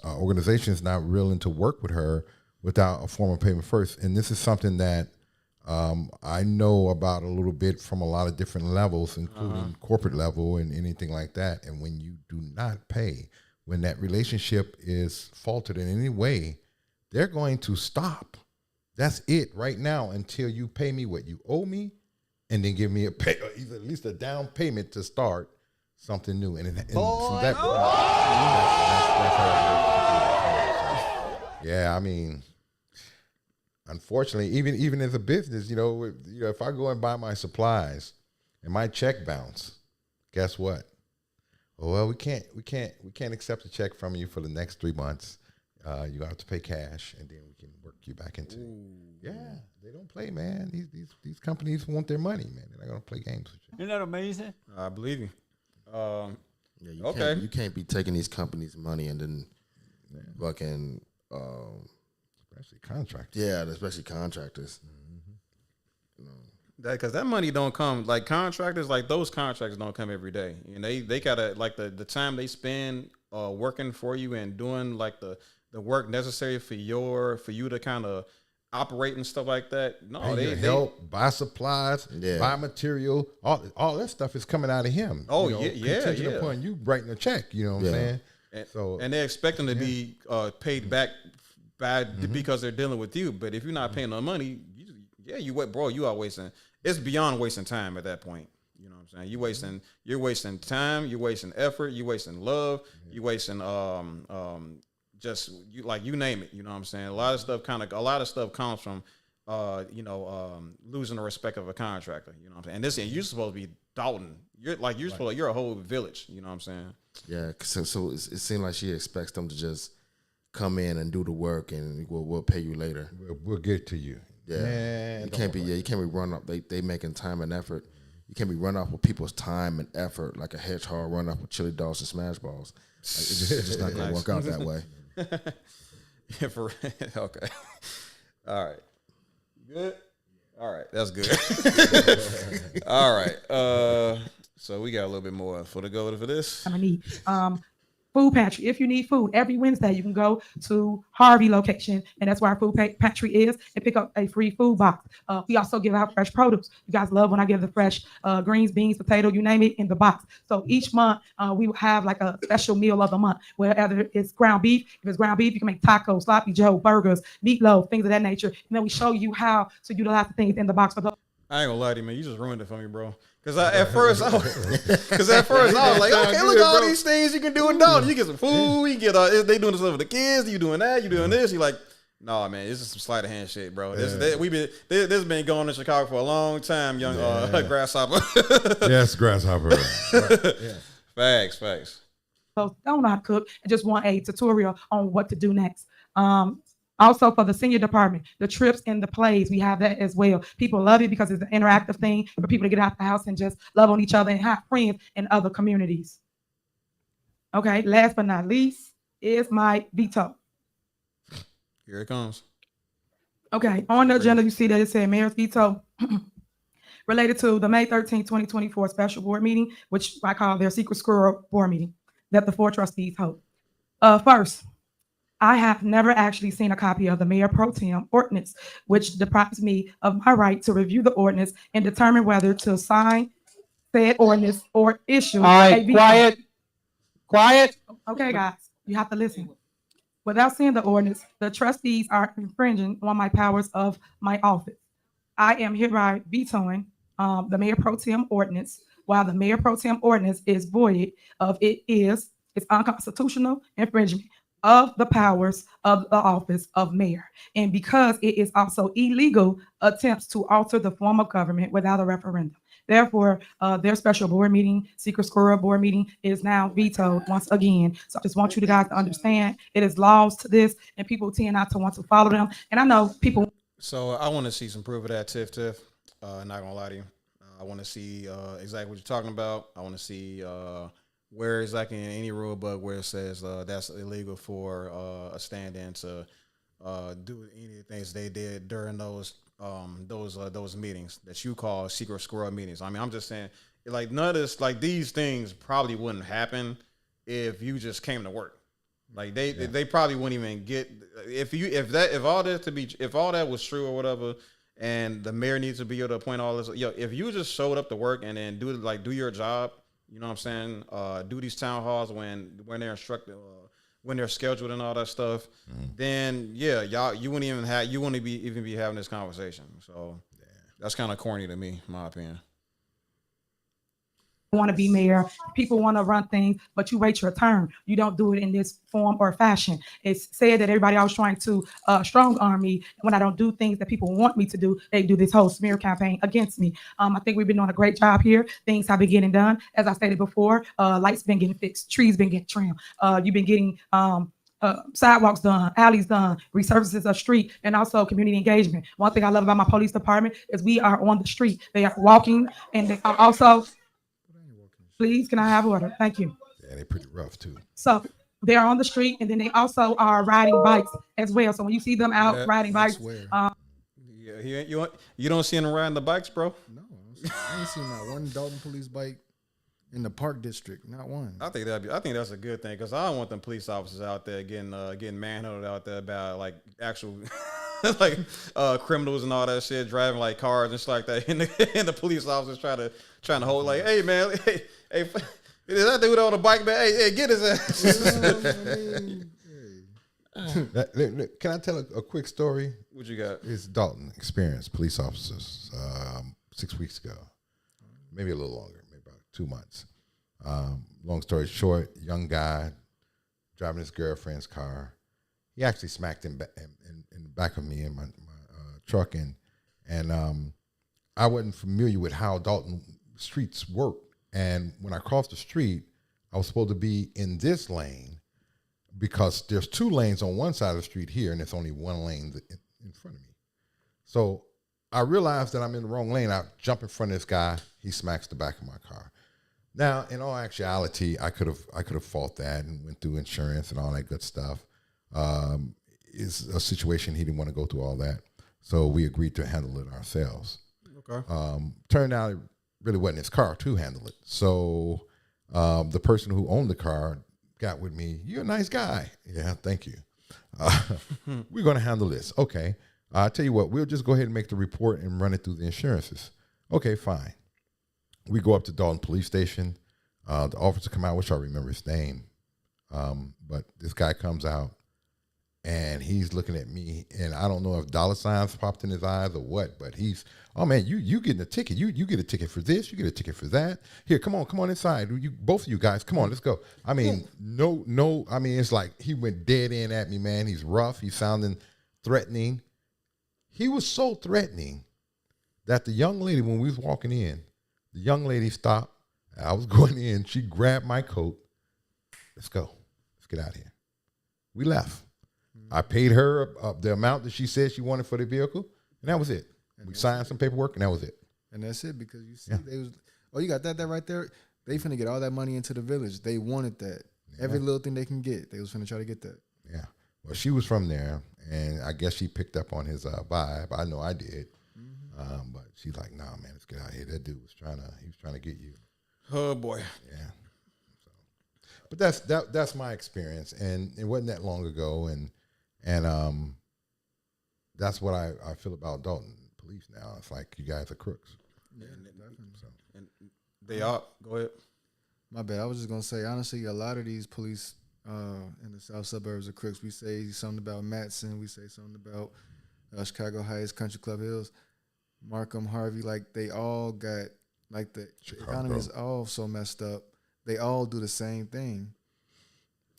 organizations not willing to work with her without a form of payment first. And this is something that I know about a little bit from a lot of different levels, including corporate level and anything like that. And when you do not pay, when that relationship is faltered in any way, they're going to stop. That's it right now until you pay me what you owe me, and then give me a pay, either at least a down payment to start something new. And from that point, that's how it works. Yeah, I mean, unfortunately, even as a business, you know, if I go and buy my supplies and my check bounce, guess what? Oh, well, we can't accept a check from you for the next 3 months. You have to pay cash, and then we can work you back into it. Yeah, they don't play, man. These companies want their money, man. They're not gonna play games with you. Isn't that amazing? I believe you. Yeah, you can't be taking these companies' money and then fucking Especially contractors. yeah, especially contractors. Because that money don't come, like contractors, like those contractors don't come every day. And they gotta, like the time they spend working for you and doing like the work necessary for you to kind of operate and stuff like that. No, They help buy supplies, buy material. All that stuff is coming out of him. Oh, contingent upon you writing a check. You know what I'm saying? And they expect them to be paid back because they're dealing with you. But if you're not paying no money, you are wasting. It's beyond wasting time at that point. You know what I'm saying? You're wasting time, you're wasting effort, you're wasting love, you're wasting you name it. You know what I'm saying? A lot of stuff comes from losing the respect of a contractor. You know what I'm saying? And you're supposed to be Dalton. You're a whole village. You know what I'm saying? Yeah. So it seems like she expects them to just come in and do the work, and we'll pay you later. We'll get to you. Yeah. Man, you can't be run up. They making time and effort. You can't be run off with people's time and effort like a hedgehog run off with chili dogs and smash balls. Like, it's just not gonna work out that way. Yeah, for okay. All right. Good. All right, that's good. All right. So we got a little bit more for this. I'm gonna need food pantry. If you need food, every Wednesday you can go to Harvey location, and that's where our food pantry is, and pick up a free food box. We also give out fresh produce. You guys love when I give the fresh greens, beans, potato, you name it, in the box. So each month we will have like a special meal of the month, whether it's ground beef. If it's ground beef, you can make tacos, sloppy joe, burgers, meatloaf, things of that nature. And then we show you how to utilize the things in the box for those. I ain't gonna lie to you, man. You just ruined it for me, bro. Because at first I was like, okay, look at all these things you can do in Dalton. You get some food, you get they doing this stuff with the kids, you doing that, you doing this. You like, no, man, this is some sleight of hand shit, bro. This has been going in Chicago for a long time, young grasshopper. Yes, grasshopper. Yeah. Facts. So don't know how to cook and just want a tutorial on what to do next. Also for the senior department, the trips and the plays, we have that as well. People love it because it's an interactive thing for people to get out the house and just love on each other and have friends in other communities. Okay, last but not least is my veto. Here it comes. Okay, on the agenda, you see that it said mayor's veto related to the May 13, 2024 special board meeting, which I call their secret squirrel board meeting that the 4 trustees hold. First, I have never actually seen a copy of the Mayor Pro Tem ordinance, which deprives me of my right to review the ordinance and determine whether to sign said ordinance or issue. All right, quiet. Okay, guys, you have to listen. Without seeing the ordinance, the trustees are infringing on my powers of my office. I am hereby vetoing the Mayor Pro Tem ordinance, while the Mayor Pro Tem ordinance is void of it's unconstitutional infringement of the powers of the office of mayor. And because it is also illegal attempts to alter the form of government without a referendum. Therefore, their special board meeting, secret squirrel board meeting, is now vetoed once again. So I just want you guys to understand it is laws to this, and people tend not to want to follow them. And I know people. So I want to see some proof of that, Tiff. Not gonna lie to you. I want to see exactly what you're talking about. I want to see where exactly in any rule book where it says that's illegal for a stand-in to do any of the things they did during those meetings that you call secret squirrel meetings. I mean, I'm just saying, like, none of this, like, these things probably wouldn't happen if you just came to work. Like they probably wouldn't even get if all that was true or whatever, and the mayor needs to be able to appoint all this. If you just showed up to work and then do your job. You know what I'm saying? Do these town halls when they're instructed, when they're scheduled and all that stuff. Then you wouldn't even be having this conversation. So that's kind of corny to me, in my opinion. Want to be mayor, people want to run things, but you wait your turn. You don't do it in this form or fashion. It's said that everybody always trying to strong arm me. When I don't do things that people want me to do, they do this whole smear campaign against me. I think we've been doing a great job here. Things have been getting done. As I stated before, lights been getting fixed, trees been getting trimmed. You've been getting sidewalks done, alleys done, resurfaces of street, and also community engagement. One thing I love about my police department is we are on the street. They are walking, and they are also. Please, can I have order? Thank you. Yeah, they're pretty rough too. So they're on the street, and then they also are riding bikes as well. So when you see them out riding bikes, you don't see them riding the bikes, bro. No, I ain't seen not one Dalton police bike in the Park District, not one. I think that's a good thing because I don't want them police officers out there getting manhandled out there about like actual like criminals and all that shit driving like cars and shit like that, and the police officers trying to hold like, hey man, hey, is that dude on the bike, man? Hey, get his ass. Can I tell a quick story? What you got? It's Dalton experience, police officers, 6 weeks ago, maybe a little longer, maybe about 2 months. Long story short, young guy driving his girlfriend's car. He actually smacked in the back of me in my truck, and I wasn't familiar with how Dalton streets work. And when I crossed the street, I was supposed to be in this lane because there's 2 lanes on one side of the street here, and there's only 1 lane in front of me. So I realized that I'm in the wrong lane. I jump in front of this guy. He smacks the back of my car. Now, in all actuality, I could have fought that and went through insurance and all that good stuff. It's a situation he didn't want to go through all that, so we agreed to handle it ourselves. Okay. Turned out it really wasn't his car to handle it. So the person who owned the car got with me. You're a nice guy. Yeah, thank you. We're going to handle this. Okay. I'll tell you what, we'll just go ahead and make the report and run it through the insurances. Okay, fine. We go up to Dalton Police Station. The officer come out, which I remember his name. But this guy comes out, and he's looking at me, and I don't know if dollar signs popped in his eyes or what, but he's, oh man, you getting a ticket. You get a ticket for this, you get a ticket for that. Here, come on inside. Both of you guys, come on, let's go. I mean, no, I mean, it's like he went dead in at me, man. He's rough, he's sounding threatening. He was so threatening that the young lady, when we was walking in, the young lady stopped. I was going in, she grabbed my coat. Let's go. Let's get out of here. We left. I paid her the amount that she said she wanted for the vehicle, and that was it. We signed some paperwork, and that was it. And that's it, because you see, they was, oh, you got that right there? They finna get all that money into the village. They wanted that. Yeah. Every little thing they can get, they was finna try to get that. Yeah. Well, she was from there, and I guess she picked up on his vibe. I know I did. Mm-hmm. But she's like, nah, man, let's get out of here. That dude was trying to get you. Oh, boy. Yeah. So, but that's my experience, and it wasn't that long ago, and that's what I feel about Dalton police now. It's like you guys are crooks. Yeah, definitely. So. And they are. Go ahead. My bad. I was just gonna say, honestly, a lot of these police in the south suburbs are crooks. We say something about Matson. We say something about Chicago Heights, Country Club Hills, Markham, Harvey. Like they all got like the economy is all so messed up. They all do the same thing.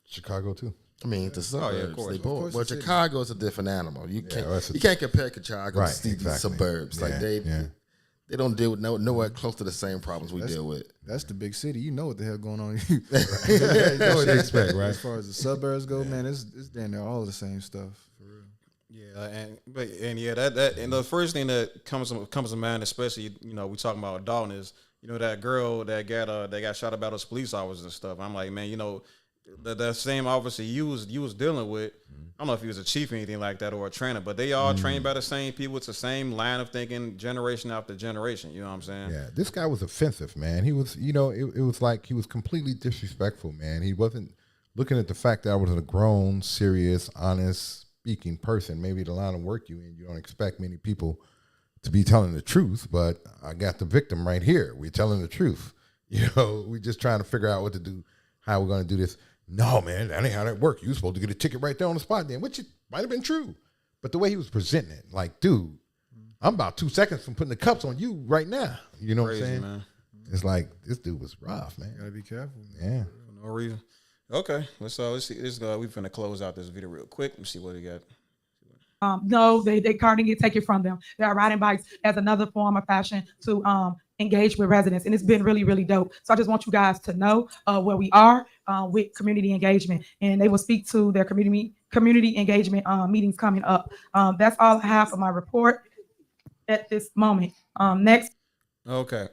Chicago too. I mean, the suburbs, of course. they both. Well, Chicago is a different animal. You Yeah, can't compare Chicago Right, to the exactly. suburbs. Like Yeah, they don't deal with nowhere close to the same problems we deal with. That's the big city. You know what the hell going on. You know what to expect, right? As far as the suburbs go, man, it's damn near all the same stuff for real. Yeah, that and the first thing that comes to mind, especially we talking about Dalton, is that girl that got shot about us police officers and stuff. I'm like, man, the same officer you was dealing with. I don't know if he was a chief or anything like that or a trainer, but they all trained by the same people. It's the same line of thinking, generation after generation. You know what I'm saying? Yeah, this guy was offensive, man. He was, it was like he was completely disrespectful, man. He wasn't looking at the fact that I was a grown, serious, honest speaking person. Maybe the line of work you don't expect many people to be telling the truth, but I got the victim right here. We're telling the truth. We're just trying to figure out what to do, how we're going to do this. No, man, that ain't how that works. You were supposed to get a ticket right there on the spot then, which might have been true. But the way he was presenting it, like, dude, I'm about 2 seconds from putting the cups on you right now. You know Crazy, what I'm saying? man. It's like, this dude was rough, man. Gotta be careful. Yeah. For no reason. Okay, let's see. We finna close out this video real quick. Let me see what we got. No, they car didn't get taken from them. They are riding bikes as another form of fashion to engage with residents, and it's been really, really dope. So I just want you guys to know where we are with community engagement, and they will speak to their community engagement meetings coming up. That's all I have for my report at this moment. Next. Okay.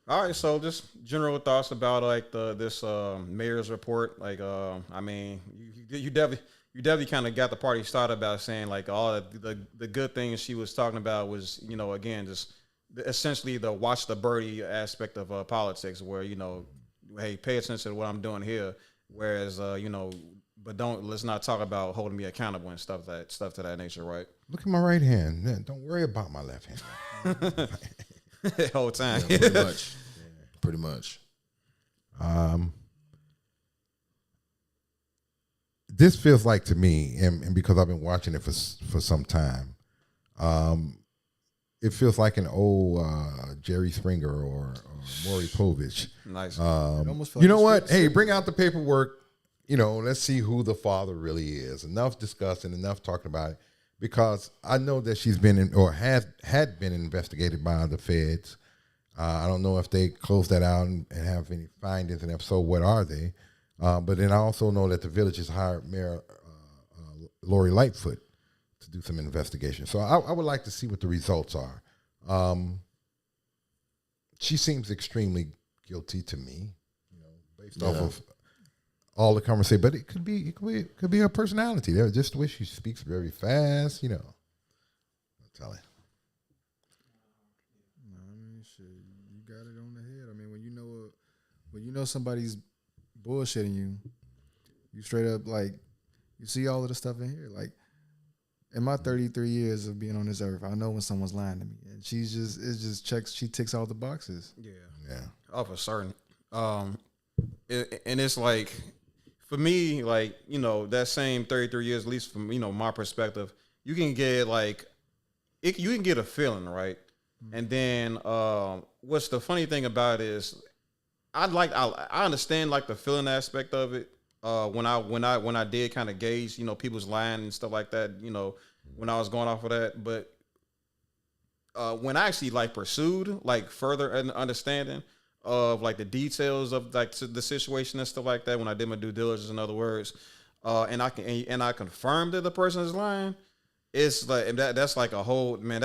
All right. So just general thoughts about like this mayor's report. Like, I mean, you definitely kind of got the party started about saying like all the good things she was talking about was, again, just essentially the watch the birdie aspect of politics where, hey, pay attention to what I'm doing here. Whereas, let's not talk about holding me accountable and stuff to that nature, right? Look at my right hand. Man, don't worry about my left hand. The whole time. Yeah, pretty much. Pretty much. This feels like to me, and because I've been watching it for some time, it feels like an old Jerry Springer or Maury Povich. Nice. You know what? Hey, bring out the paperwork. You know, let's see who the father really is. Enough discussing, enough talking about it, because I know that she's been had been investigated by the feds. I don't know if they closed that out and have any findings, and if so, what are they? But then I also know that the village has hired Mayor Lori Lightfoot to do some investigation. So I would like to see what the results are. She seems extremely guilty to me, you know, based off of all the conversation. But it could be her personality. Just the way she speaks very fast, you know. I'm telling you. I mean, shit, you got it on the head. I mean, when you know somebody's bullshitting you, you straight up like you see all of the stuff in here. Like in my 33 years of being on this earth, I know when someone's lying to me, and she ticks all the boxes. Yeah. Off a certain, and it's like for me, like, you know, that same 33 years, at least from, you know, my perspective, you can get like you can get a feeling, right? And then what's the funny thing about it is I understand like the feeling aspect of it. When I did kind of gauge, you know, people's lying and stuff like that, you know, when I was going off of that. But when I actually like pursued like further understanding of like the details of like the situation and stuff like that, when I did my due diligence, in other words, and I confirmed that the person is lying, it's like that's like a whole new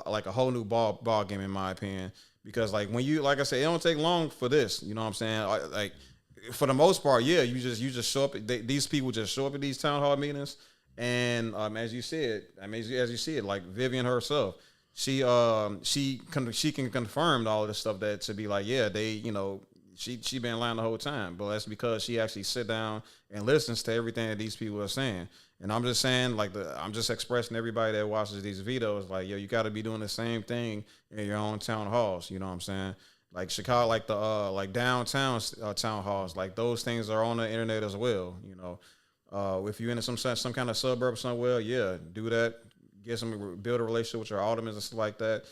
like a whole new ball game in my opinion. Because like when you, like I said, it don't take long for this. You know what I'm saying? Like for the most part, yeah, you just show up. These people just show up at these town hall meetings, and as you said, I mean, as you see it, like Vivian herself, she can confirm all of this stuff that to be like, yeah, they, you know, she been lying the whole time, but that's because she actually sit down and listens to everything that these people are saying. And I'm just saying, like, I'm just expressing everybody that watches these videos, like, yo, you got to be doing the same thing in your own town halls. You know what I'm saying? Like Chicago, like the like downtown town halls, like those things are on the internet as well. You know, if you're in some kind of suburb somewhere, yeah, do that. Build a relationship with your aldermen and stuff like that.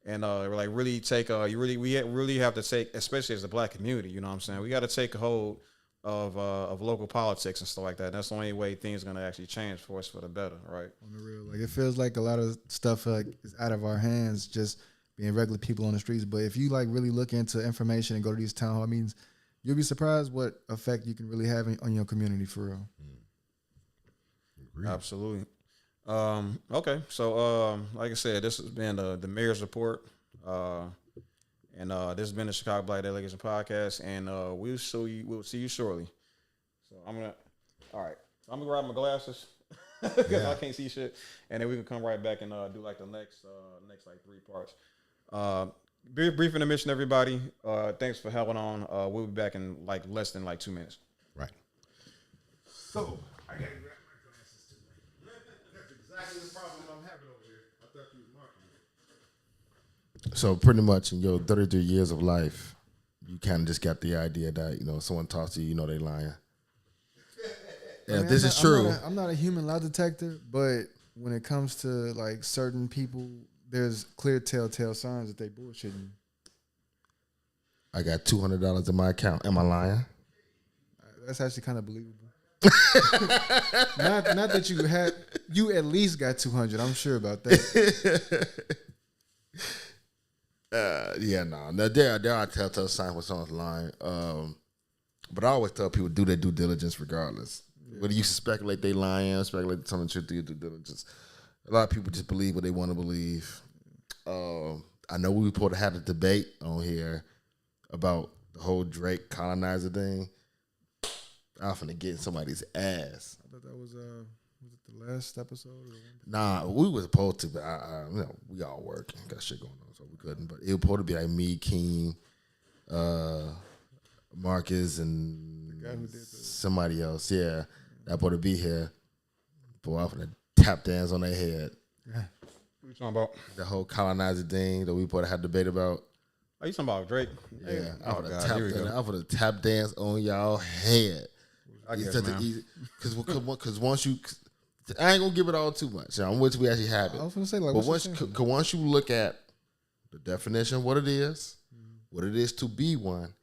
And like really take we really have to take, especially as the black community, you know what I'm saying? We got to take a hold of local politics and stuff like that. That's the only way things are gonna actually change for us for the better, right? On the real, like it feels like a lot of stuff like is out of our hands, just being regular people on the streets. But if you like really look into information and go to these town hall meetings, you'll be surprised what effect you can really have on your community for real. Absolutely. Okay, so like I said, this has been the mayor's report, and this has been the Chicago Black Delegation Podcast, and we'll see you shortly. So I'm gonna grab my glasses because I can't see shit, and then we can come right back and do like the next like 3 parts. Brief intermission, everybody. Thanks for having on. We'll be back in like less than like 2 minutes. Right. So I gotta grab my glasses too. That's exactly the problem I'm having over here. I thought you was marking it. So pretty much in your 33 years of life, you kind of just got the idea that, you know, someone talks to you, you know they lying. Yeah, this is true. I'm not a human lie detector, but when it comes to like certain people, there's clear telltale signs that they bullshitting. I got $200 in my account. Am I lying? That's actually kind of believable. not that you at least got 200. I'm sure about that. There are telltale signs when someone's lying. But I always tell people do their due diligence regardless. Yeah. Whether you speculate they lying, speculate telling the truth, do your due diligence. A lot of people just believe what they want to believe. I know we reported had a debate on here about the whole Drake colonizer thing. I'm finna get in somebody's ass. I thought that was it the last episode? Nah, we was supposed to, but you know, we all working, got shit going on, so we couldn't. But it was supposed to be like me, Keem, Marcus and guy who did the- somebody else. Yeah, that boy to be here. Boy, I'm gonna tap dance on their head. What you talking about? The whole colonizer thing that we both had debate about. Are you talking about Drake? Yeah, Oh, God, here we go. I'm gonna tap dance on y'all head. I guess, It's man. because once you, I ain't gonna give it all too much. I'm which we actually have it. I was gonna say like, But what's once you look at the definition, what it is to be one,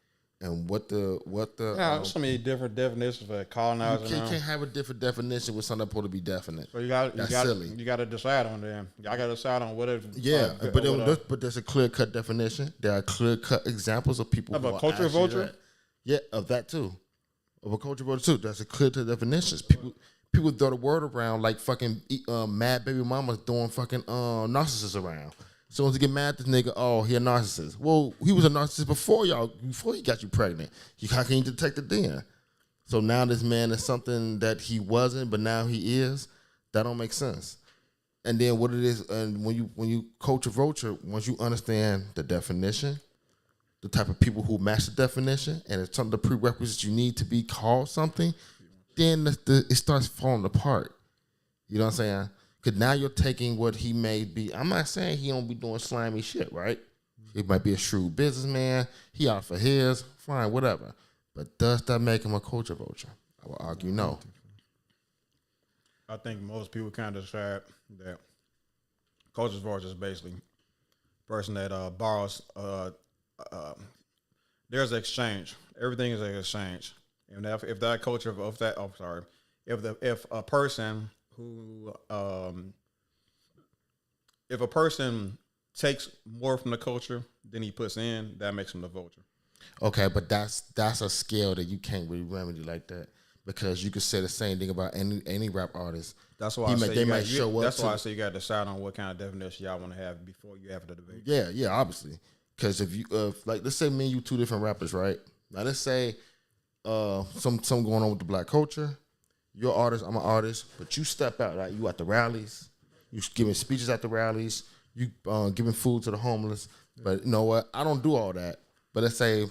and what the Yeah, there's so many different definitions for colonizer. you can't have a different definition with something that's supposed to be definite. So you got silly. you got to decide on them. Y'all got to decide on what it. Yeah, but there's a clear cut definition. There are clear cut examples of people Of who a are culture actually vulture? that. Yeah, of that too, of a culture vulture too. That's a clear cut definitions. People throw the word around like fucking mad baby mamas throwing fucking narcissists around. So once you get mad at this nigga, oh, he a narcissist. Well, he was a narcissist before he got you pregnant. How can you detect it then? So now this man is something that he wasn't, but now he is. That don't make sense. And then what it is, and when you culture vulture, once you understand the definition, the type of people who match the definition, and it's some of the prerequisites you need to be called something, then it starts falling apart. You know what I'm saying? Because now you're taking what he may be. I'm not saying he don't be doing slimy shit, right? He might be a shrewd businessman. He out for his, fine, whatever. But does that make him a culture vulture? I would argue no. I think most people kind of decide that culture vulture is basically a person that borrows. There's an exchange. Everything is an exchange. And if that culture of that, oh sorry, if a person who if a person takes more from the culture than he puts in, that makes him the vulture. Okay, but that's a scale that you can't really remedy like that, because you could say the same thing about any rap artist. That's why they might show up. That's why I say you got to decide on what kind of definition y'all want to have before you have the debate. Yeah, obviously. Because if you like, let's say me and you two different rappers, right? Now let's say some going on with the black culture. You're an artist, I'm an artist, but you step out, right? You at the rallies, you giving speeches at the rallies, you giving food to the homeless. But you know what? I don't do all that. But let's say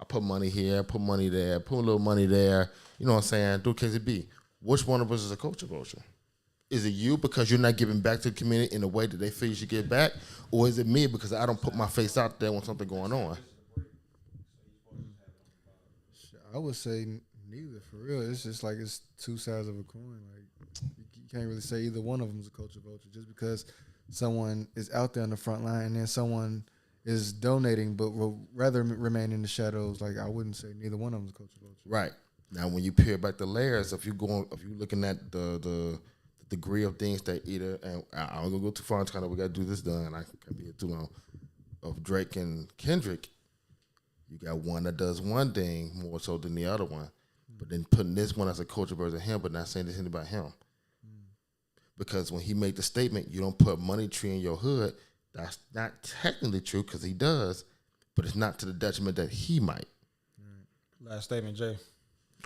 I put money here, put money there, put a little money there. You know what I'm saying? Do case it be. Which one of us is a culture vulture? Is it you because you're not giving back to the community in the way that they feel you should give back? Or is it me because I don't put my face out there when something going on? I would say neither, for real. It's just like it's two sides of a coin. Like you can't really say either one of them is a culture vulture just because someone is out there on the front line and then someone is donating but will rather remain in the shadows. Like I wouldn't say neither one of them is a culture vulture. Right. Now when you peel back the layers, if you're looking at the degree of things that either, and I don't gonna go too far into kind of we gotta do this done. I can't be here too long. Of Drake and Kendrick, you got one that does one thing more so than the other one, but then putting this one as a culture versus him, but not saying anything about him. Because when he made the statement, you don't put money tree in your hood, that's not technically true because he does, but it's not to the detriment that he might. Last statement, Jay.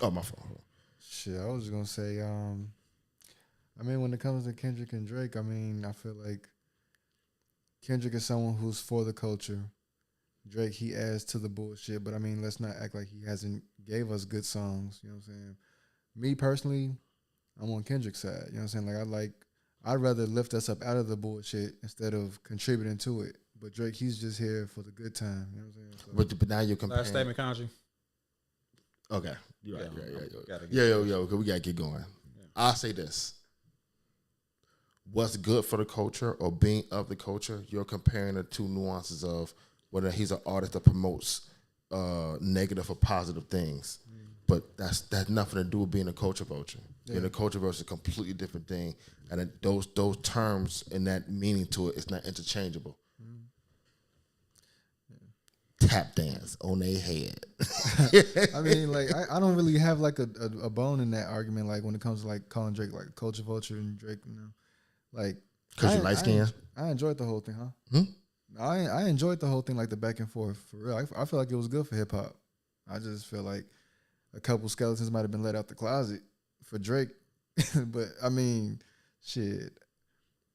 Oh, my fault. Shit, I was just gonna say, I mean, when it comes to Kendrick and Drake, I mean, I feel like Kendrick is someone who's for the culture. Drake, he adds to the bullshit, but I mean, let's not act like he hasn't gave us good songs. You know what I'm saying? Me personally, I'm on Kendrick's side. You know what I'm saying? Like I'd rather lift us up out of the bullshit instead of contributing to it. But Drake, he's just here for the good time. You know what I'm saying? So, But now you're comparing. Last statement, Kanji. Okay. You're right. Yeah, Yo, we gotta get going. Yeah. I'll say this. What's good for the culture or being of the culture, you're comparing the two nuances of whether he's an artist that promotes negative or positive things. But that's nothing to do with being a culture vulture. Yeah. Being a culture vulture is a completely different thing. And those terms and that meaning to it is not interchangeable. Tap dance on their head. I mean, like, I don't really have like a bone in that argument. Like when it comes to like calling Drake like culture vulture and Drake, you know, like because you light skin. I enjoyed the whole thing, huh? I enjoyed the whole thing, like the back and forth for real. I feel like it was good for hip hop. I just feel like a couple skeletons might have been let out the closet for Drake, but I mean, shit.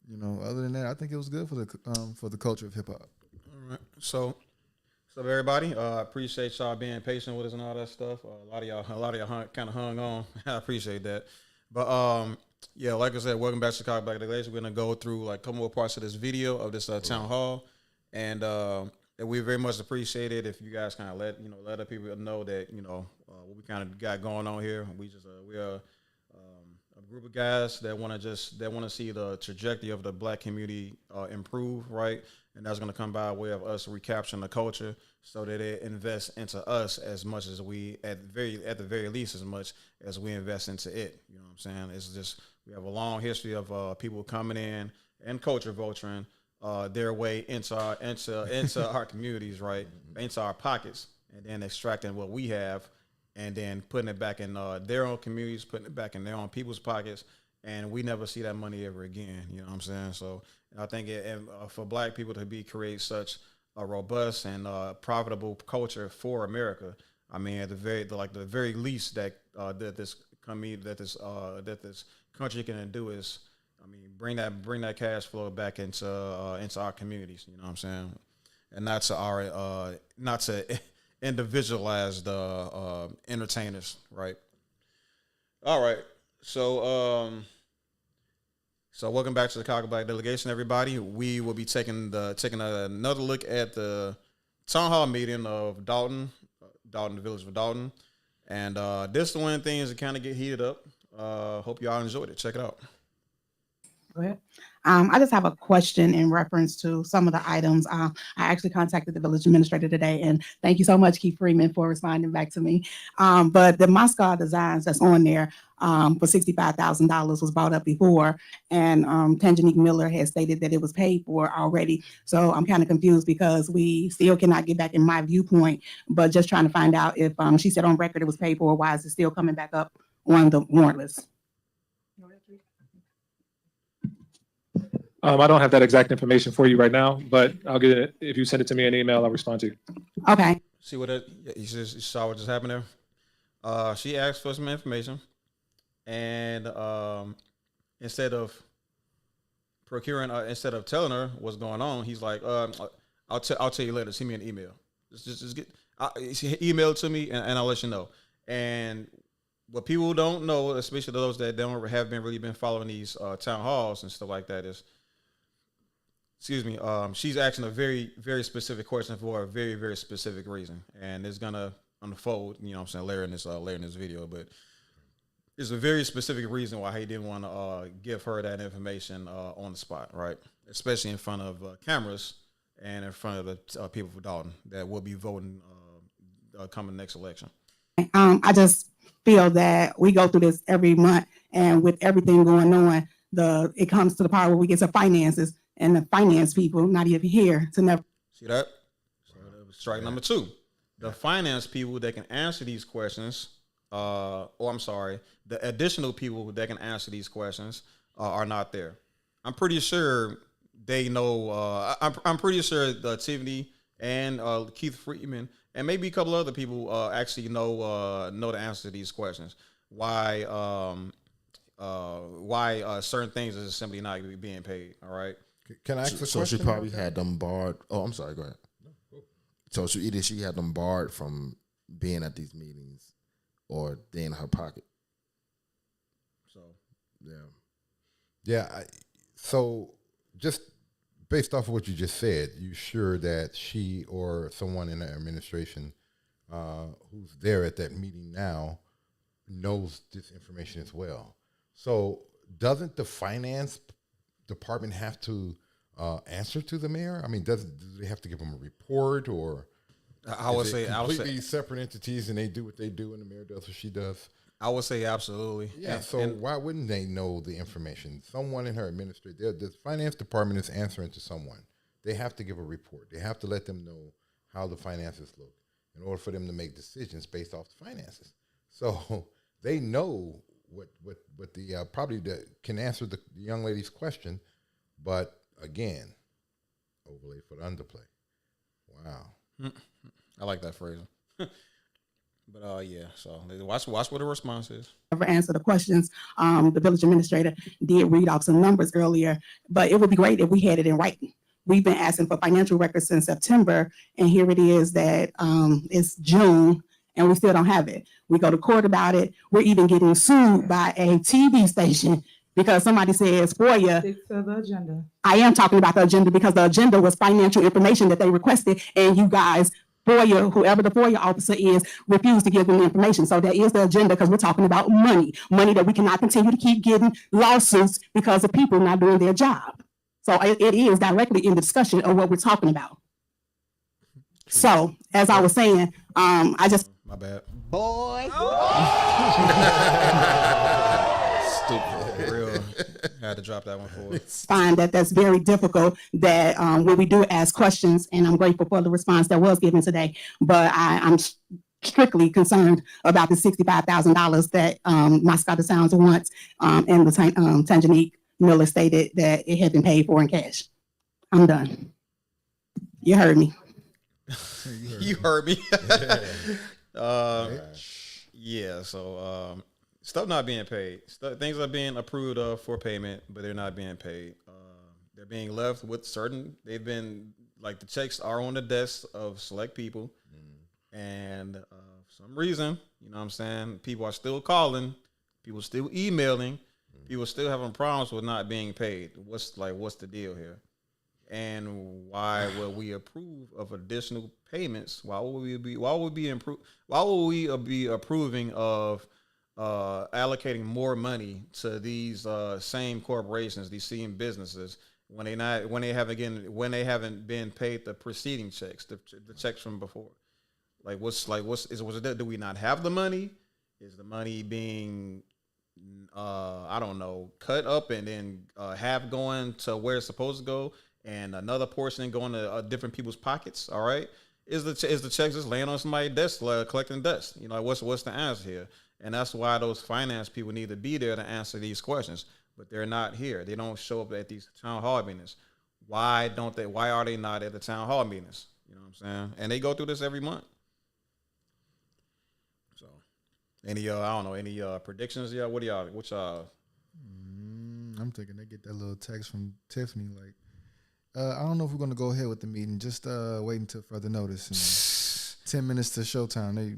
You know, other than that, I think it was good for the culture of hip hop. All right, so What's up, everybody? Appreciate y'all being patient with us and all that stuff. A lot of y'all kind of hung on. I appreciate that. But yeah, like I said, welcome back to Chicago Black Legislation. We're gonna go through like a couple more parts of this video of this town hall, and we very much appreciate it if you guys kind of let other people know that what we kind of got going on here. We are a group of guys that want to see the trajectory of the Black community improve, right? And that's going to come by way of us recapturing the culture so that it invests into us as much as we, at the very least, as much as we invest into it. You know what I'm saying? It's just, we have a long history of people coming in and culture vulturing their way into our communities, right? Into our pockets, and then extracting what we have and then putting it back in their own communities, putting it back in their own people's pockets. And we never see that money ever again. You know what I'm saying? So I think for Black people to create such a robust and profitable culture for America, I mean, at the very least that this country can do is, I mean, bring that cash flow back into our communities. You know what I'm saying? And not to individualized entertainers, right? All right. So welcome back to the Chicago Black Delegation, everybody. We will be taking another look at the town hall meeting of Dalton, the village of Dalton. And this is when things kind of get heated up. Hope y'all enjoyed it. Check it out. Go ahead. I just have a question in reference to some of the items. I actually contacted the village administrator today, and thank you so much, Keith Freeman, for responding back to me. But the Moscow designs that's on there for $65,000 was brought up before, and Tanjanique Miller has stated that it was paid for already. So I'm kind of confused because we still cannot get back in my viewpoint, but just trying to find out if she said on record it was paid for, why is it still coming back up on the warrant list? I don't have that exact information for you right now, but I'll get it. If you send it to me in an email, I'll respond to you. Okay. See what you saw what just happened there? She asked for some information, and instead of telling her what's going on, he's like, I'll tell you later. Send me an email. Just email it to me, and I'll let you know. And what people don't know, especially those that have really been following these town halls and stuff like that, is, she's asking a very, very specific question for a very, very specific reason, and it's gonna unfold. You know what I'm saying, later in this video, but there's a very specific reason why he didn't want to give her that information on the spot, right? Especially in front of cameras and in front of the people from Dalton that will be voting coming next election. I just feel that we go through this every month, and with everything going on, it comes to the part where we get to finances, and the finance people not even here to never see that. So that was strike number 2. The finance people that can answer these questions, the additional people that can answer these questions are not there. I'm pretty sure they know. I'm pretty sure Tiffany and Keith Freeman and maybe a couple other people actually know the answer to these questions. Why certain things is simply not being paid. All right. Can I ask a question? So she probably had them barred. Oh, I'm sorry. Go ahead. So she had them barred from being at these meetings, or they in her pocket. So yeah. So just based off of what you just said, you sure that she or someone in the administration who's there at that meeting now knows this information as well? So doesn't the finance department have to answer to the mayor? I mean, do they have to give them a report, or I would say completely separate entities and they do what they do and the mayor does what she does? I would say absolutely. Yeah. Why wouldn't they know the information? Someone in her administration, the finance department is answering to someone. They have to give a report. They have to let them know how the finances look in order for them to make decisions based off the finances. So they know what the probably can answer the young lady's question, but again, overlay for the underplay. Wow. I like that phrase. But yeah, so watch what the response is. Never answer the questions. The village administrator did read off some numbers earlier, but it would be great if we had it in writing. we've been asking for financial records since September, and here it is that it's June, and we still don't have it. We go to court about it. We're even getting sued by a TV station because somebody says FOIA. Stick to the agenda. I am talking about the agenda because the agenda was financial information that they requested, and you guys, FOIA, whoever the FOIA officer is, refused to give them the information. So that is the agenda because we're talking about money that we cannot continue to keep getting lawsuits because of people not doing their job. So it is directly in the discussion of what we're talking about. So as I was saying, I just My bad. Boy. Stupid. Real. Had to drop that one for find that that's very difficult that when we do ask questions, and I'm grateful for the response that was given today, but I'm strictly concerned about the $65,000 that Moscow Sounds wants, and the Tanganyika Miller stated that it had been paid for in cash. I'm done. You heard me. You heard me. Yeah, so stuff not being paid. Things are being approved of for payment, but they're not being paid. They're being left with they've been, like, the checks are on the desks of select people. And for some reason, you know what I'm saying, people are still calling, people still emailing, people still having problems with not being paid. What's the deal here? And why will we approve of additional payments? Why will we be approving of allocating more money to these same corporations, these same businesses, when they haven't been paid the preceding checks, the checks from before? Do we not have the money? Is the money being I don't know, cut up and then half going to where it's supposed to go, and another portion going to different people's pockets? All right, is the checks just laying on somebody's desk, collecting dust? You know, what's the answer here? And that's why those finance people need to be there to answer these questions, but they're not here. They don't show up at these town hall meetings. Why don't they? Why are they not at the town hall meetings? You know what I'm saying? And they go through this every month. So, any predictions? Yeah, what y'all? I'm thinking they get that little text from Tiffany like, I don't know if we're gonna go ahead with the meeting. Just wait until further notice. And 10 minutes to showtime, they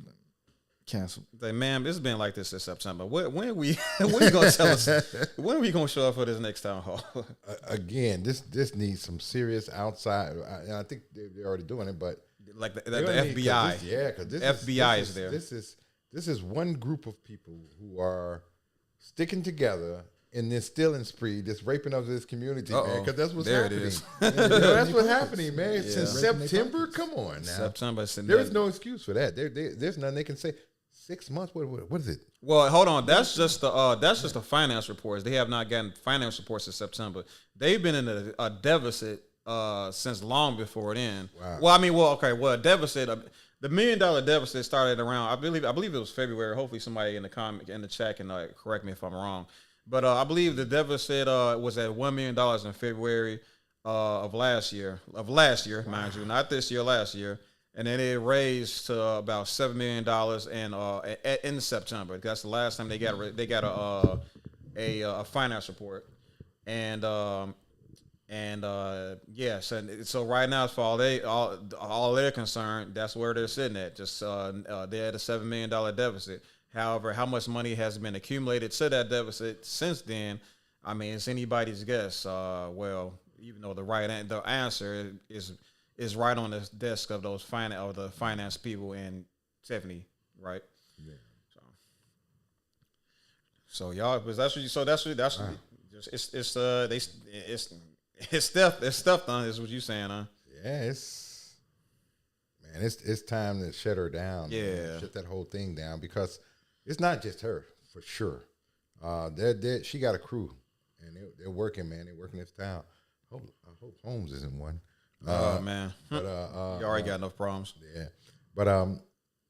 cancel. Like, ma'am, it's been like this since September. When we gonna tell us? When are we gonna show up for this next town hall? Again, this needs some serious outside. I think they're already doing it, but like the FBI. Because this FBI is there. This is one group of people who are sticking together in this stealing spree, this raping of this community, man. Because that's what's happening. It is. That's what's happening, man. Since September, come on now. September. There's no excuse for that. There's nothing they can say. 6 months. What is it? Well, hold on. That's just the finance reports. They have not gotten finance reports in September. They've been in a deficit since long before then. Wow. Well, a deficit. The $1 million deficit started around. I believe it was February. Hopefully, somebody in the chat can correct me if I'm wrong. But I believe the deficit was at $1 million in February of last year, mind you, not this year, last year. And then it raised to about $7 million in September. That's the last time they got a finance report. So right now, as far all they're concerned, that's where they're sitting at. Just they're at a $7 million deficit. However, how much money has been accumulated to that deficit since then? I mean, it's anybody's guess. Even though the answer is right on the desk of the finance people and Tiffany, right? Yeah. So y'all, that's it's stuff done. Is what you saying, huh? Yeah, it's time to shut her down. Yeah, man. Shut that whole thing down, because it's not just her, for sure. She got a crew, and they're working, man. They're working this town. I hope Holmes isn't one. Oh man, but you already got enough problems. Yeah, but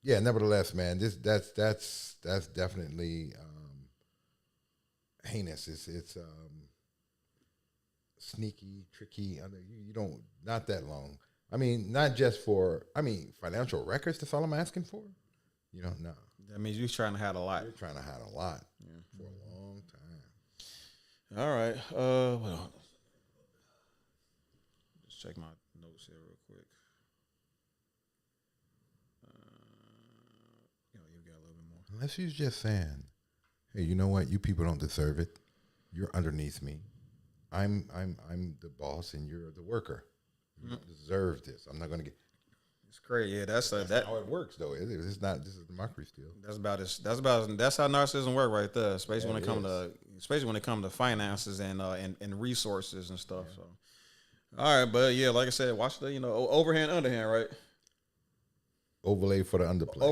nevertheless, man, that's definitely heinous. It's sneaky, tricky. You don't, not that long. I mean, not just for financial records. That's all I'm asking for. You know, no. That means you're trying to hide a lot. You're trying to hide a lot for a long time. All right. Just check my notes here real quick. You got a little bit more. Unless she's just saying, "Hey, you know what? You people don't deserve it. You're underneath me. I'm the boss, and you're the worker. You don't deserve this. I'm not going to get." It's crazy. Yeah, that's how it works, though. It's not. This is democracy still. That's how narcissism work right there. Especially when it comes to finances and resources and stuff. So, all right, but yeah, like I said, watch the overhand, underhand, right? Overlay for the underplay.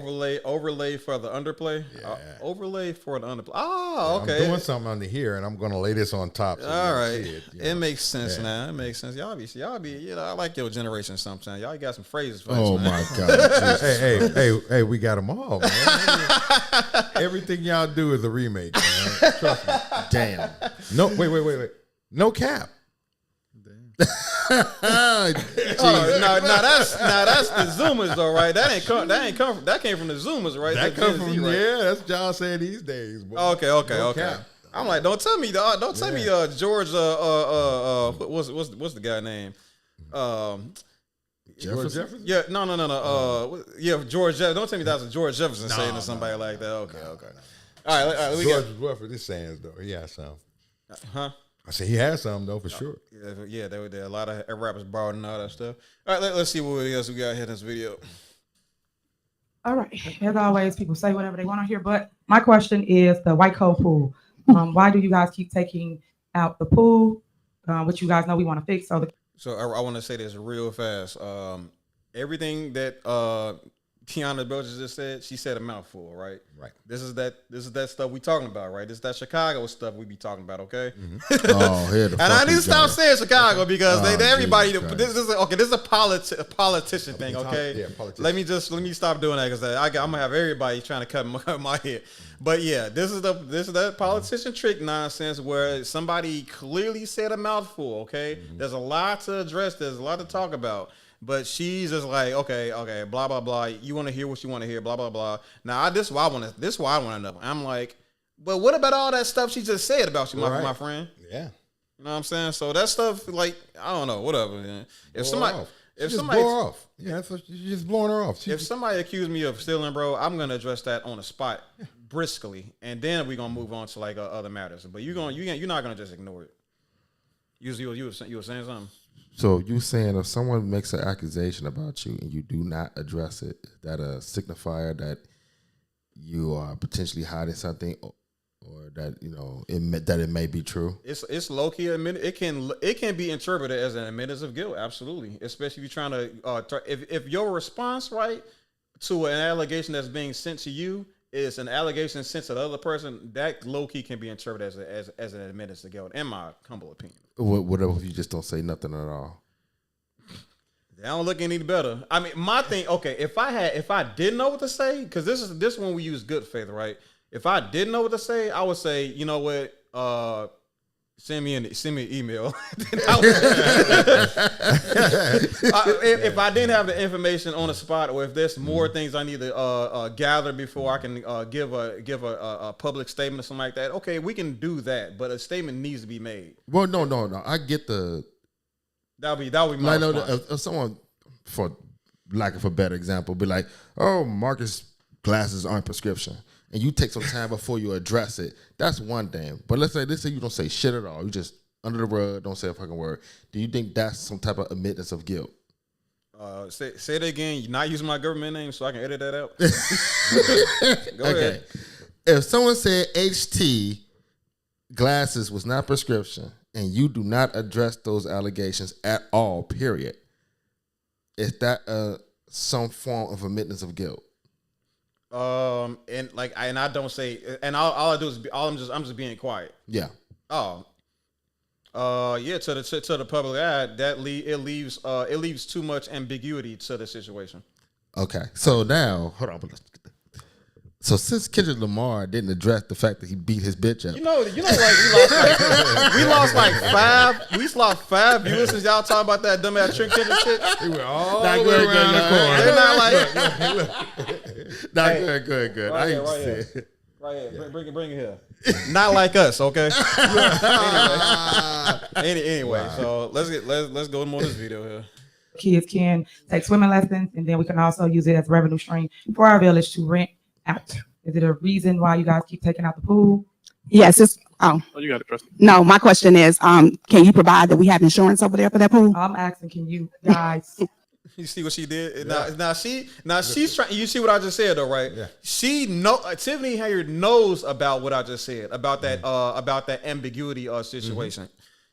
Overlay for the underplay. Yeah. Overlay for the underplay. Oh, okay. I'm doing something under here, and I'm going to lay this on top. So all right, see it makes sense now. It makes sense. Y'all be, I like your generation sometimes. Y'all got some phrases for Oh us, my man. God! hey, we got them all, man. Everything y'all do is a remake, man. Trust me. Damn. No, wait. No cap. Now that's the Zoomers though, right? That came from the Zoomers, right? That Gen come from Z, right? yeah. That's John saying these days. Boy. Okay. No cap. I'm like, don't tell me, George. What's the guy name? Jefferson? Yeah, no. Yeah, George Jefferson. Don't tell me that was George Jefferson saying to somebody like that. Okay. All right, we George got. well for this saying though. He has some. Huh? I said he has some though for sure. Yeah, there were a lot of rappers borrowed and all that stuff. All right, let's see what else we got here in this video. All right. As always, people say whatever they want to hear, but my question is the white coat pool. Why do you guys keep taking out the pool, which you guys know we want to fix? So I want to say this real fast. Everything that Tiana Belcher just said, she said a mouthful, right? Right. This is that stuff we talking about, right? This is that Chicago stuff we be talking about, okay? Oh, here the And I need to stop saying Chicago because everybody. Jesus This is a politician thing, okay? Yeah, politician. Let me stop doing that because I'm gonna have everybody trying to cut my head. But yeah, this is that politician trick nonsense where somebody clearly said a mouthful, okay? There's a lot to address. There's a lot to talk about. But she's just like, okay, blah blah blah. You want to hear what you want to hear, blah blah blah. Now this is why I want to know. I'm like, but what about all that stuff she just said about you, my friend? Yeah, you know what I'm saying. So that stuff, like, I don't know, whatever. Man. If somebody blow her off, yeah, you're just blowing her off. If somebody accused me of stealing, bro, I'm gonna address that on the spot, briskly, and then we're gonna move on to like other matters. But you're not gonna just ignore it. You were saying something. So you saying if someone makes an accusation about you and you do not address it, is that a signifier that you are potentially hiding something, or that that it may be true? It's low key admitted. It can be interpreted as an admittance of guilt. Absolutely, especially if you're trying to if your response right to an allegation that's being sent to you is an allegation sent to the other person, that low key can be interpreted as an admittance of guilt. In my humble opinion. What if you just don't say nothing at all? They don't look any better. I mean, my thing. Okay, if I didn't know what to say, because this one we use good faith, right? If I didn't know what to say, I would say, you know what, send me an email. If I didn't have the information on the spot, or if there's more things I need to gather before I can give a public statement or something like that, okay, we can do that. But a statement needs to be made. Well, no. I get the. That'll be my response. If someone, for lack of a better example, be like, "Oh, Marcus' glasses aren't prescription," and you take some time before you address it, that's one thing. But let's say you don't say shit at all. You just under the rug, don't say a fucking word. Do you think that's some type of admittance of guilt? Say it again. You're not using my government name, so I can edit that out. Go ahead. If someone said HT glasses was not prescription, and you do not address those allegations at all, period, is that some form of admittance of guilt? And I don't say, and all I do is I'm just being quiet. Yeah. Yeah, to the public eye, it leaves too much ambiguity to the situation. Okay, so now hold on. So since Kendrick Lamar didn't address the fact that he beat his bitch up, we lost five viewers since y'all talking about that dumbass trick Kendrick shit. He went all the way around the corner. They're not like. Good. Right, I ain't right say it. Right here. Bring it here. Not like us, okay? anyway, so let's go more of this video here. Kids can take swimming lessons, and then we can also use it as a revenue stream for our village to rent out. Is it a reason why you guys keep taking out the pool? Yes, it's, Oh, you got it, Trustee. no, my question is, can you provide that we have insurance over there for that pool? I'm asking, can you guys? You see what she did? Yeah. Now she's trying. You see what I just said though, right? Yeah. Tiffany Henyard knows about what I just said about that ambiguity situation.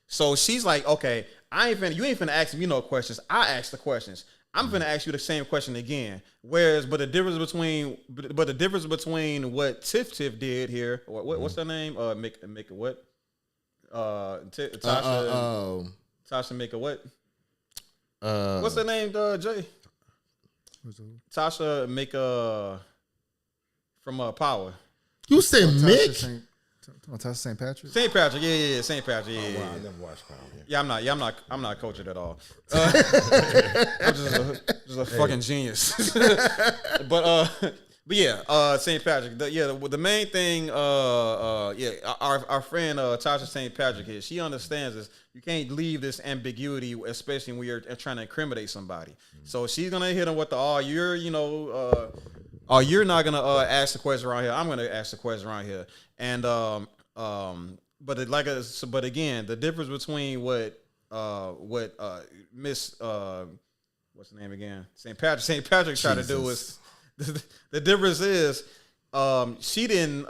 So she's like, okay, you ain't finna ask me no questions. I ask the questions. I'm finna ask you the same question again. But the difference between what Tiff did here, or what's her name? Make what? Tasha make a what? What's her name, Jay? Tasha make a from Power. You said Mick? Tasha St. Patrick? St. Patrick, yeah, St. Patrick, yeah. Oh, wow, yeah. I never watched Power. Yeah, I'm not coaching at all. I'm just a fucking genius. But yeah, St. Patrick. The main thing, our friend Tasha St. Patrick here, she understands this. You can't leave this ambiguity, especially when you're trying to incriminate somebody. So she's gonna hit him with the you're not gonna ask the question around here. I'm gonna ask the question around here. And but again, the difference between what Miss what's the name again? St. Patrick tried to do is the difference is she didn't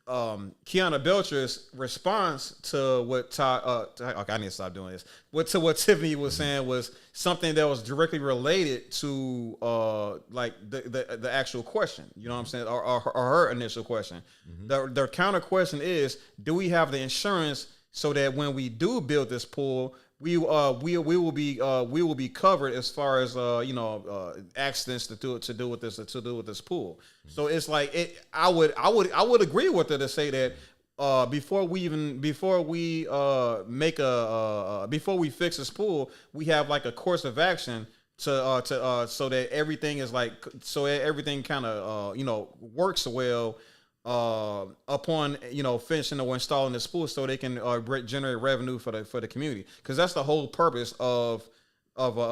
Kiana Belcher's response to what okay, I need to stop doing this. What Tiffany was saying was something that was directly related to like the actual question. You know what I'm saying? Or her initial question. Their counter question is, do we have the insurance so that when we do build this pool, we will be covered as far as accidents to do with this pool. So it's like I would agree with her to say that before we fix this pool, we have like a course of action to so that everything is everything kind of works well upon finishing or installing this pool, so they can generate revenue for the community, because that's the whole purpose of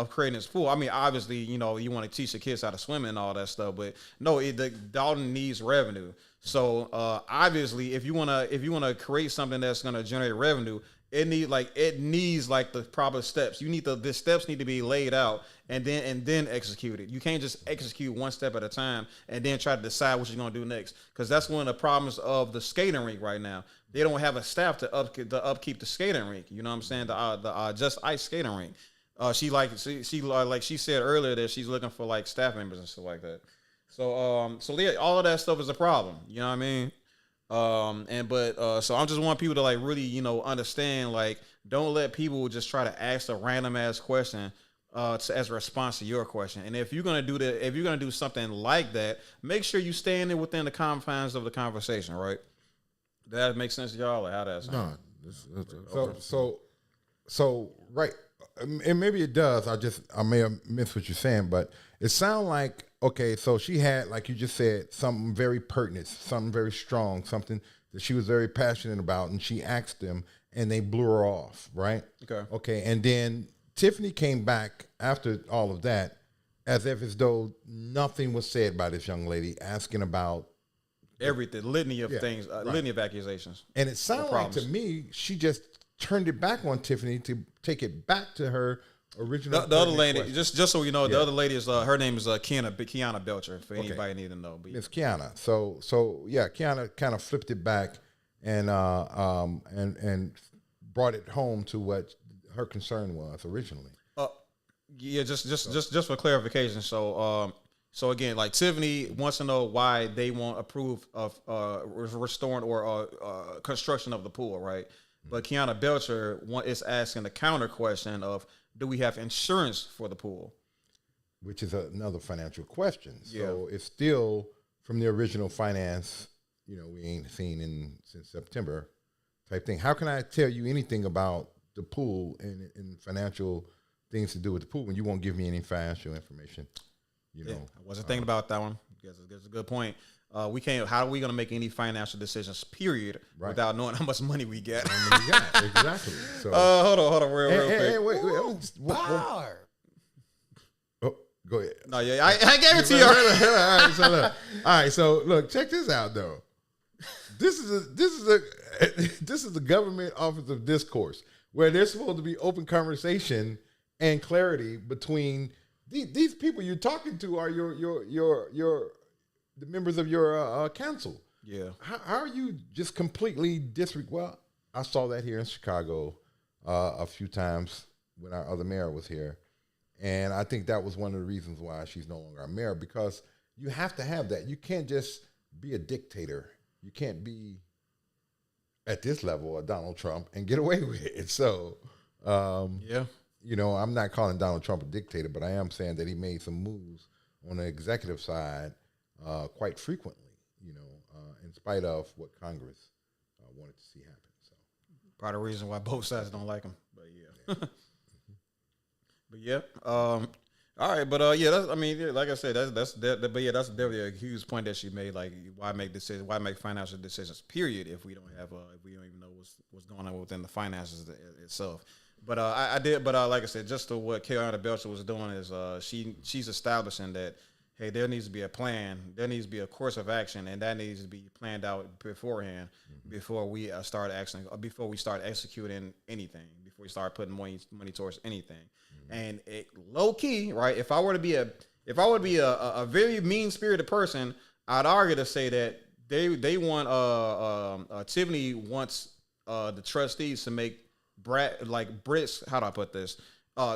creating this pool. I mean, obviously, you want to teach the kids how to swim and all that stuff, but no, the Dalton needs revenue. So obviously, if you wanna create something that's gonna generate revenue, it needs the proper steps. The steps need to be laid out and then executed. You can't just execute one step at a time and then try to decide what you're gonna do next, because that's one of the problems of the skating rink right now. They don't have a staff to upkeep the skating rink. You know what I'm saying? The Just Ice skating rink. She said earlier that she's looking for like staff members and stuff like that. So yeah, all of that stuff is a problem. You know what I mean? So I just want people to like really, understand, like, don't let people just try to ask a random ass question as a response to your question. And if you're gonna do something like that, make sure you stay in it within the confines of the conversation, right? Does that make sense to y'all? Or how that sound? No. So right, and maybe it does. I may have missed what you're saying, but it sounds like, okay, so she had, like you just said, something very pertinent, something very strong, something that she was very passionate about, and she asked them, and they blew her off, right? Okay, and then Tiffany came back after all of that, as though nothing was said by this young lady, asking about everything, litany of things, right. Litany of accusations. And it sounded like to me, she just turned it back on Tiffany to take it back to her original. The other lady, question. just so you know, the other lady is her name is Kiana Belcher. For anybody need to know, Miss Kiana. So yeah, Kiana kind of flipped it back and brought it home to what her concern was originally. Yeah, just for clarification. So again, like, Tiffany wants to know why they won't approve of restoring or construction of the pool, right? But Kiana Belcher is asking the counter question of, do we have insurance for the pool? Which is another financial question. Yeah. So it's still from the original finance, we ain't seen since September type thing. How can I tell you anything about the pool and financial things to do with the pool when you won't give me any financial information? I wasn't thinking about that one. That's a good point. we can't. How are we going to make any financial decisions? Period, Right. without knowing how much money we get. Exactly. So hold on, real quick. wait. Oh, go ahead. No, yeah, I gave it to you. All right, so look, check this out though. This is a government office of discourse where there's supposed to be open conversation and clarity between these people you're talking to are the members of your council. Yeah. How are you just completely Well, I saw that here in Chicago a few times when our other mayor was here. And I think that was one of the reasons why she's no longer our mayor, because you have to have that. You can't just be a dictator. You can't be at this level of Donald Trump and get away with it. So, Yeah. you know, I'm not calling Donald Trump a dictator, but I am saying that he made some moves on the executive side quite frequently, you know, in spite of what Congress wanted to see happen. So, Part of the reason why both sides don't like him. But yeah. But yeah. All right, but yeah, that's, I mean, yeah, like I said, that's definitely a huge point that she made. Like, why make decisions? Why make financial decisions? Period. If we don't even know what's going on within the finances itself. But like I said, just to what Carolina Belcher was doing is she's establishing that, hey, there needs to be a plan, there needs to be a course of action, and that needs to be planned out beforehand before we start executing anything, before we start putting money towards anything. And low key, right? If I were to be a very mean spirited person, I'd argue to say that they want Tiffany wants the trustees to make how do I put this?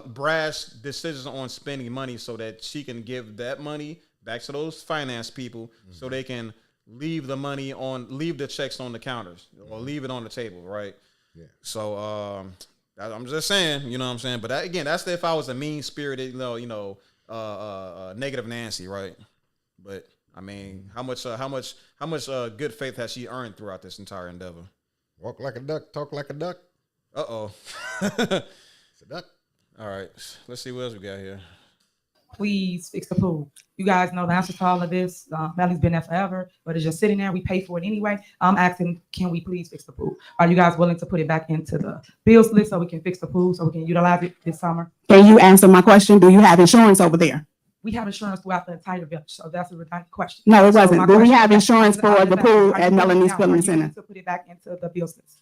Brash decisions on spending money so that she can give that money back to those finance people so they can leave the checks on the counters or leave it on the table, right? Yeah. So I'm just saying, you know what I'm saying? But that's if I was a mean-spirited, negative Nancy, right? But I mean, how much good faith has she earned throughout this entire endeavor? Walk like a duck, talk like a duck. Uh-oh. It's a duck. All right, let's see what else we got here. Please fix the pool. You guys know the answer to all of this. Melly's been there forever, but it's just sitting there. We pay for it anyway. I'm asking, can we please fix the pool? Are you guys willing to put it back into the bills list so we can fix the pool, so we can utilize it this summer? Can you answer my question? Do you have insurance over there? We have insurance throughout the entire village, so that's a redundant question. No, it wasn't. my Do we question have is, insurance for the pool are you at willing Melanie's now? Filming Are you Center? willing to put it back into the bills list?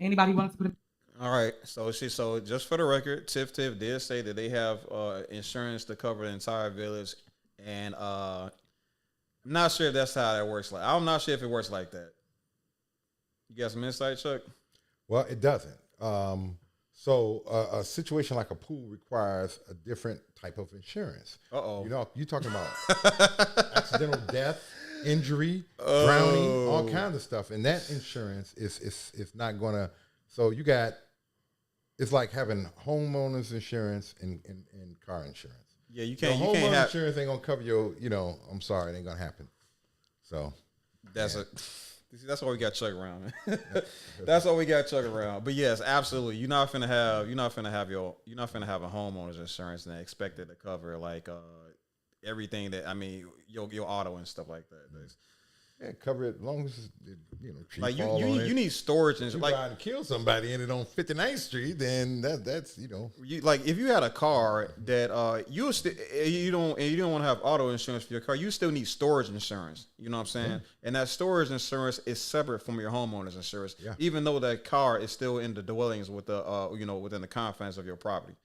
Anybody willing to put it? All right, so just for the record, Tiff did say that they have insurance to cover the entire village, and I'm not sure if that's how that works. I'm not sure if it works like that. You got some insight, Chuck? Well, it doesn't. So a situation like a pool requires a different type of insurance. Uh-oh. You know, you're talking about accidental death, injury, drowning, all kinds of stuff, and that insurance is not going to. So it's like having homeowners insurance and car insurance. Yeah, you can't. Homeowners You can't have insurance ain't gonna cover your. You know, I'm sorry, it ain't gonna happen. So that's why we got Chuck around, man. That's why we got Chuck around. But yes, absolutely. You're not finna have a homeowner's insurance and expect it to cover everything that your auto and stuff like that. Yeah, cover it as long as tree like fall on it. you need storage and you like trying to kill somebody and it on 59th Street, then that's like if you had a car that you don't want to have auto insurance for your car, you still need storage insurance. You know what I'm saying? Yeah. And that storage insurance is separate from your homeowner's insurance, Yeah. even though that car is still in the dwellings with the within the confines of your property.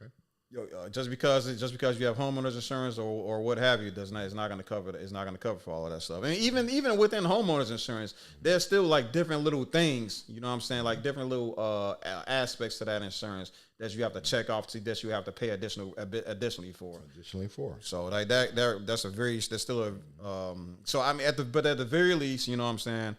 Okay. Just because you have homeowners insurance or what have you it's not going to cover for all of that stuff. And even within homeowners insurance, there's still like different little things, you know what I'm saying, like different little aspects to that insurance that you have to check off that you have to pay additionally for. So like that's still a so I mean at the very least, you know what I'm saying,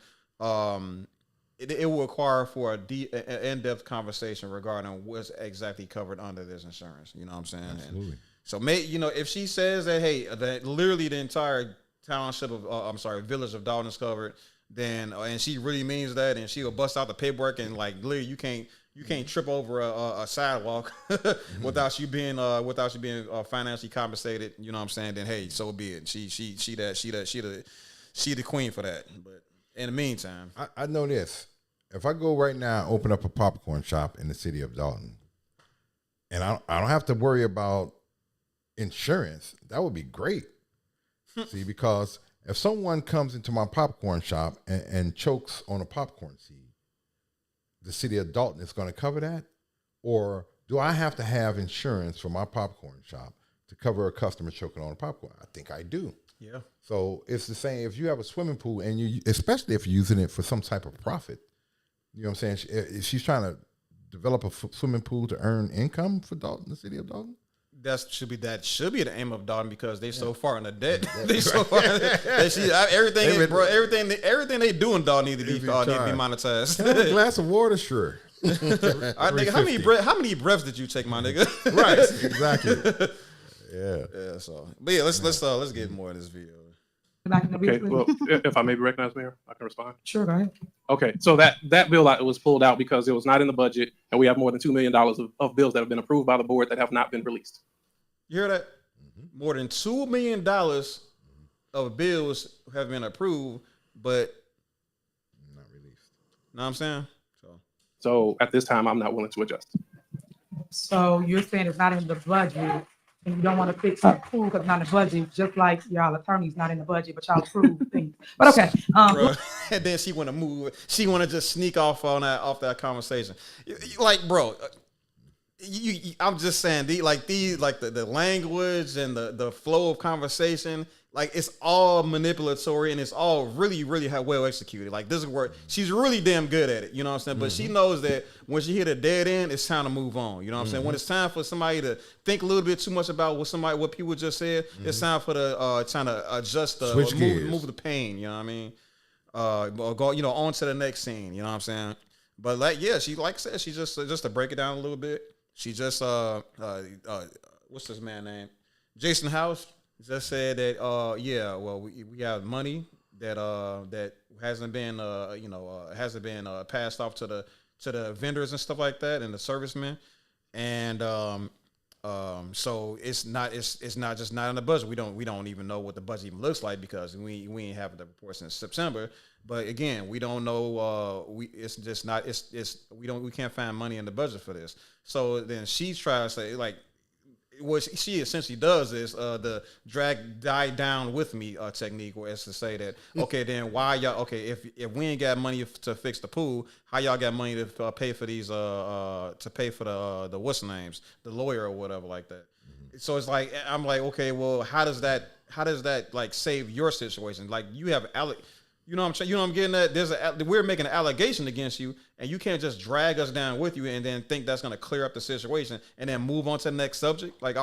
it will require for an in-depth conversation regarding what's exactly covered under this insurance. You know what I'm saying? Absolutely. And so, if she says that, hey, that literally the entire township village of Dalton is covered, then and she really means that, and she will bust out the paperwork and like, literally, you You can't trip over a sidewalk without you being financially compensated. You know what I'm saying? Then hey, so be it. She the queen for that. But in the meantime, I know this. If I go right now and open up a popcorn shop in the city of Dalton, and I don't have to worry about insurance, that would be great. See, because if someone comes into my popcorn shop and chokes on a popcorn seed, the city of Dalton is going to cover that? Or do I have to have insurance for my popcorn shop to cover a customer choking on a popcorn? I think I do. yeah. So it's the same. If you have a swimming pool and you, especially if you're using it for some type of profit, you know what I'm saying? She's trying to develop a swimming pool to earn income for Dalton, the city of Dalton. That should be the aim of Dalton because they so far in the debt. They so far. Everything they do in Dalton need to be monetized. Can I have a glass of water, sure. Nigga, how many breaths did you take, my nigga? Right, exactly. Yeah. So, but yeah, let's get more in this video. Okay, well, if I may be recognized, Mayor, I can respond. Sure, go ahead. Okay, so that bill was pulled out because it was not in the budget, and we have more than $2 million of bills that have been approved by the board that have not been released. You hear that? More than $2 million of bills have been approved, but Not released. know what I'm saying? So at this time, I'm not willing to adjust. So you're saying it's not in the budget and you don't want to fix the pool because it's not in the budget, just like y'all attorneys not in the budget, but y'all approve things. But okay. Bro, and then she want to move. She want to just sneak off that conversation. Like, bro, I'm just saying, the language and the flow of conversation, like it's all manipulatory and it's all really, really well executed. Like this is where she's really damn good at it. You know what I'm saying? But she knows that when she hit a dead end, it's time to move on. You know what I'm saying? When it's time for somebody to think a little bit too much about what people just said, it's time for the trying to adjust move the pain. You know what I mean? Or go on to the next scene. You know what I'm saying? But she like I said, she just to break it down a little bit. She just what's this man's name? Jason House just said that we have money that hasn't been passed off to the vendors and stuff like that and the servicemen, and so it's not just not in the budget. We don't even know what the budget even looks like because we ain't having the report since September. But again, we don't know. We can't find money in the budget for this. So then she's trying to say like, what she essentially does is the die down with me technique, where it's to say that okay, then why y'all if we ain't got money to fix the pool, how y'all got money to pay for these to pay for the what's names, the lawyer or whatever like that. So it's like I'm like, okay, well, how does that like save your situation? Like you have you know what I'm getting at? We're making an allegation against you, and you can't just drag us down with you and then think that's going to clear up the situation and then move on to the next subject. Like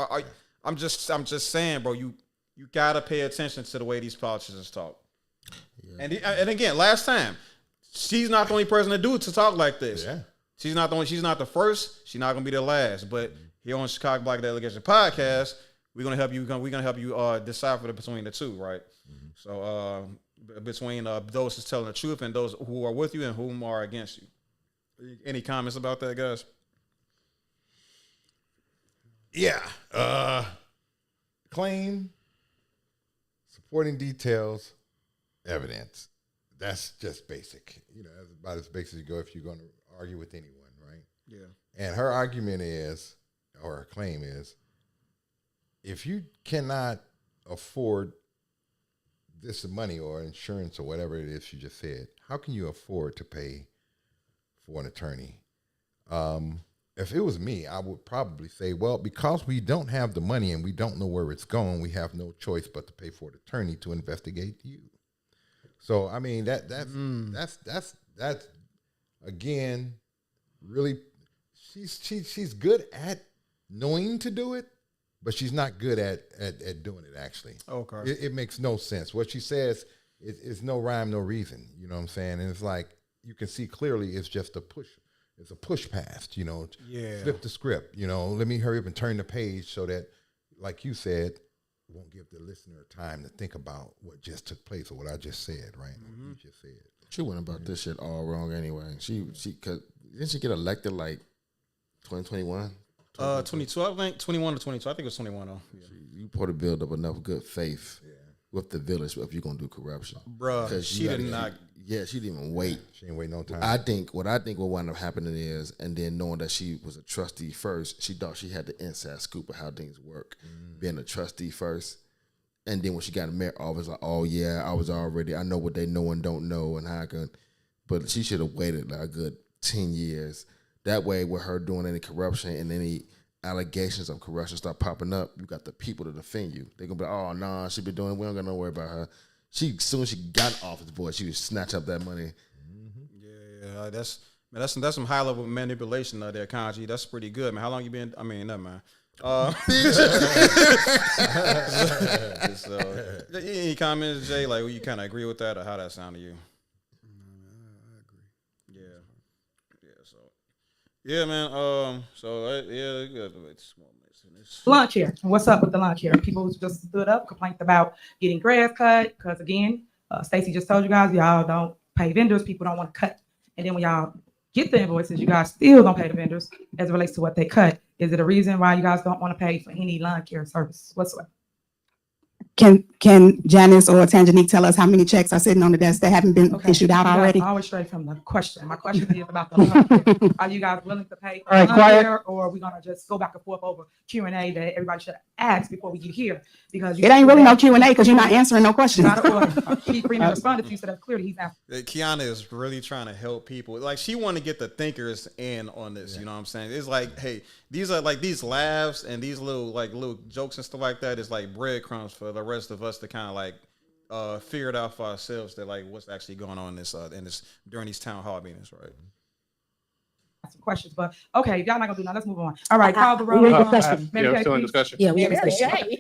I'm just saying, bro, you gotta pay attention to the way these politicians talk. Yeah. And again, last time, she's not the only person to talk like this. Yeah. She's not the first. She's not gonna be the last. But here on Chicago Black Delegation Podcast, we're gonna help you decipher between the two, right? Mm-hmm. So between those who's telling the truth and those who are with you and whom are against you. Any comments about that, guys? Yeah. Claim, supporting details, evidence. That's just basic. That's about as basic as you go if you're going to argue with anyone, right? Yeah. And her argument is, or her claim is, if you cannot afford this money or insurance or whatever it is she just said, how can you afford to pay for an attorney? If it was me, I would probably say, well, because we don't have the money and we don't know where it's going, we have no choice but to pay for an attorney to investigate you. So I mean that's again really she's good at knowing to do it, but she's not good at doing it actually. Okay. It makes no sense. What she says is no rhyme, no reason. You know what I'm saying? And it's like you can see clearly it's just a push. It's a push past, Yeah. Flip the script, let me hurry up and turn the page so that, like you said, it won't give the listener time to think about what just took place or what I just said, right? What you just said. She went about this shit all wrong anyway. She cause Didn't she get elected like 2021? 2012, I think 21 to 22. I think it was 21. Yeah. You supposed to build up enough good faith with the village if you're gonna do corruption, bruh. Because she did not. Yeah, she didn't even wait. She didn't wait no time. I think what will wind up happening is, and then knowing that she was a trustee first, she thought she had the inside scoop of how things work, being a trustee first, and then when she got in the mayor office, like, oh yeah, I know what they know and don't know, and how I can. But she should have waited like a good 10 years. That way, with her doing any corruption and any allegations of corruption start popping up, you got the people to defend you. They're gonna be like, oh nah, she been doing. We don't got no worry about her. As soon as she got in office, boy, she would snatch up that money. Yeah, that's some high level manipulation there, Kanji. That's pretty good, man. How long you been? I mean, never mind. So, any comments, Jay? Like, you kind of agree with that, or how that sound to you? I agree. Yeah, man. Lunch here. What's up with the lunch here? People just stood up, complained about getting grass cut because again, Stacey just told you guys y'all don't pay vendors. People don't want to cut, and then when y'all get the invoices, you guys still don't pay the vendors as it relates to what they cut. Is it a reason why you guys don't want to pay for any lawn care service whatsoever? Can Janice or Tangenique tell us how many checks are sitting on the desk that haven't been issued out already? Always straight from the question. My question is about the lawn care. Are you guys willing to pay for All right, lawn quiet. care, or are we gonna just go back and forth over Q&A that everybody should ask before we get here? Because It ain't really no Q&A because you're not answering no questions. Keith Freeman responded to you, so that's clearly he's answering. Kiana is really trying to help people. Like, she want to get the thinkers in on this. You know what I'm saying? It's like, hey, these are like these laughs and these little jokes and stuff like that is like breadcrumbs for the rest of us to kind of like figure it out for ourselves, that like what's actually going on in this during these town hall meetings, right? Some questions, but okay, if y'all not gonna do nothing, let's move on. All right, call the roll. We're still in discussion. Yeah, we Yeah, have a discussion.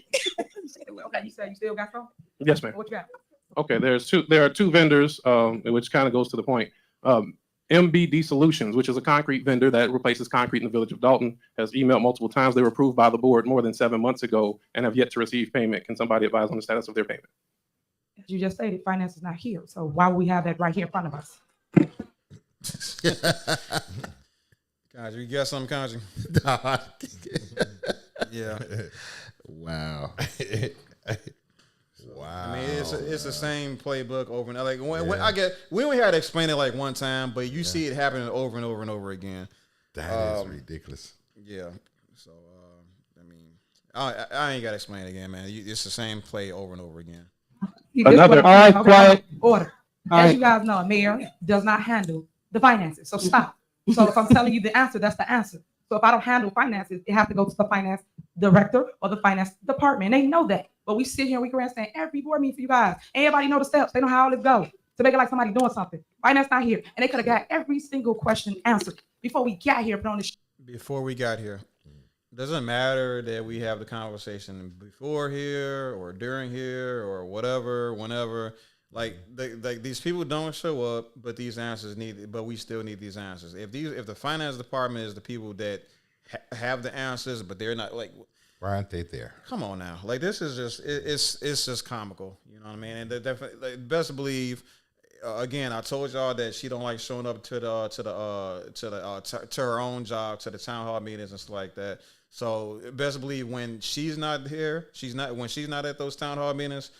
Okay, you said you still got some? Yes, ma'am. What you got? Okay, there are two vendors, which kind of goes to the point. MBD Solutions, which is a concrete vendor that replaces concrete in the village of Dalton, has emailed multiple times. They were approved by the board more than 7 months ago and have yet to receive payment. Can somebody advise on the status of their payment? As you just stated, finance is not here, so why would we have that right here in front of us? Kanji, you got something, Kanji? Yeah. Wow. Wow. I mean, it's the same playbook over and over. Like when I get, we only had to explain it like one time, but you see it happening over and over and over again. That is ridiculous. Yeah. So I mean, I ain't got to explain it again, man. It's the same play over and over again. See, this is what I'm All right, saying. quiet. Order. All As right. you guys know, a mayor does not handle the finances, so stop. So if I'm telling you the answer, that's the answer. So if I don't handle finances, it has to go to the finance director or the finance department. They know that. But we sit here and we can stand every board meeting for you guys. Everybody know the steps. They know how all this goes. To make it like somebody doing something. Finance not here. And they could have got every single question answered before we got here. Put on the Before we got here, doesn't matter that we have the conversation before here or during here or whatever, whenever. Like these people don't show up, but these answers but we still need these answers. If the finance department is the people that have the answers, but they're not, like, Why aren't they there? come on now, like, this is just it's just comical, you know what I mean? And definitely, like, best believe. Again, I told y'all that she don't like showing up to her own job, to the town hall meetings and stuff like that. So best believe when she's not here, when she's not at those town hall meetings,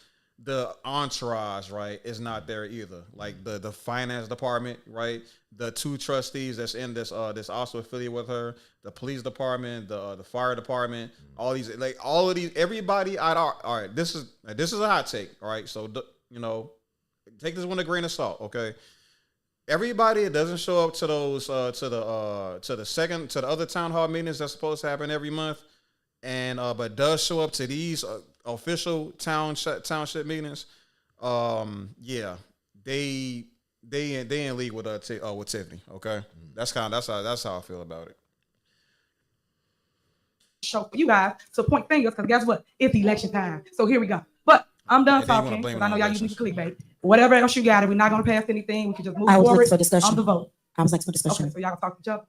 the entourage, right, is not there either. Like the finance department, right, the two trustees that's in this also affiliated with her, the police department, the fire department, all of these, everybody. All right, this is a hot take, all right. So take this one with a grain of salt, okay? Everybody that doesn't show up to those to the other town hall meetings that's supposed to happen every month, and but does show up to these official township meetings, yeah, they in league with Tiffany, okay? That's how I feel about it. show for you guys to point fingers, because guess what? It's election time. So here we go. But I'm done talking because I know y'all using clickbait. Whatever else you got, we're not going to pass anything. We can just move forward on the vote. I was like, for discussion. Okay, so y'all can talk to each other.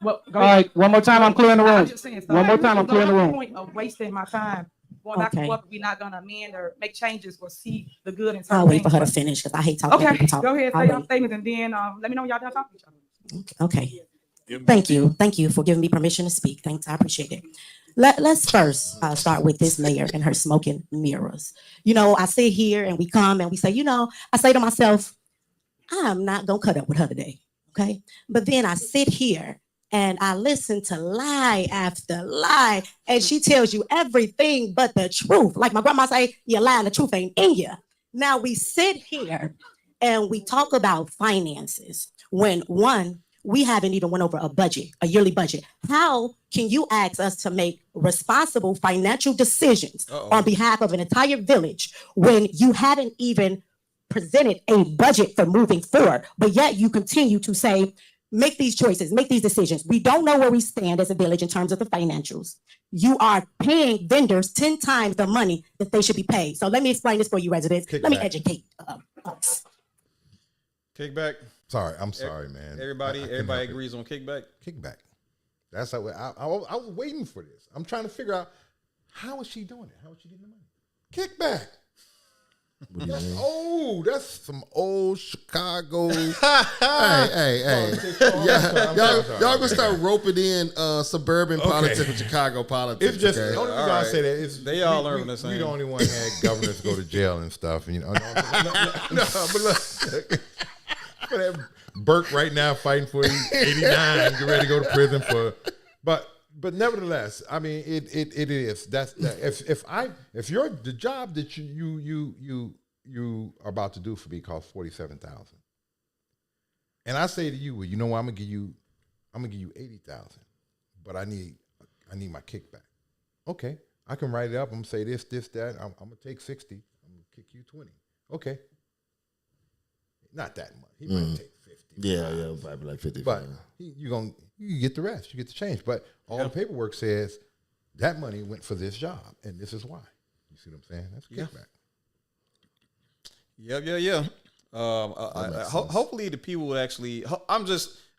Well, go All ahead. right, one more time, I'm clearing the room. I'm just saying, so One more time, I'm clearing the no room. point of wasting my time going back and Okay. forth. We're not going to amend or make changes or see the good in I'll certain wait for her to things. finish because I hate talking. Okay, People talk. go ahead, I'll say y'all wait. statements, and then let me know when y'all done talking to each other. Okay. Thank you. Thank you for giving me permission to speak. Thanks. I appreciate it. Let's first start with this mayor and her smoking mirrors. You know, I sit here and we come and we say, you know, I say to myself, I'm not going to cut up with her today. Okay. But then I sit here and I listen to lie after lie, and she tells you everything but the truth. Like my grandma say, you're lying, the truth ain't in you. Now we sit here and we talk about finances when one, we haven't even went over a budget, a yearly budget. How can you ask us to make responsible financial decisions on behalf of an entire village when you haven't even presented a budget for moving forward, but yet you continue to say, make these choices, make these decisions. We don't know where we stand as a village in terms of the financials. You are paying vendors 10 times the money that they should be paid. So let me explain this for you residents. Let me educate us. Kickback. Sorry, I'm sorry, man. Everybody agrees on kickback. Kickback. That's how I was waiting for this. I'm trying to figure out how is she doing it? How is she getting the money? Kickback. That's some old Chicago. Hey. Y'all gonna start roping in suburban politics with Chicago politics. It's just the only reason I say that is they all learn the same. We the only one had governors go to jail and stuff. You know, no, but look, for that Burke right now fighting for 89, get ready to go to prison for, but nevertheless, I mean, it is. That's if you're the job that you are about to do for me costs $47,000, and I say to you, well, you know what, I'm gonna give you $80,000, but I need my kickback. Okay, I can write it up. I'm gonna say this, that. I'm gonna take 60. I'm gonna kick you 20. Okay, not that much. He might take 50. Yeah, probably like 50. But you get the rest. You get the change. But all the paperwork says that money went for this job, and this is why. You see what I'm saying? That's kickback. Yeah. Hopefully the people would actually.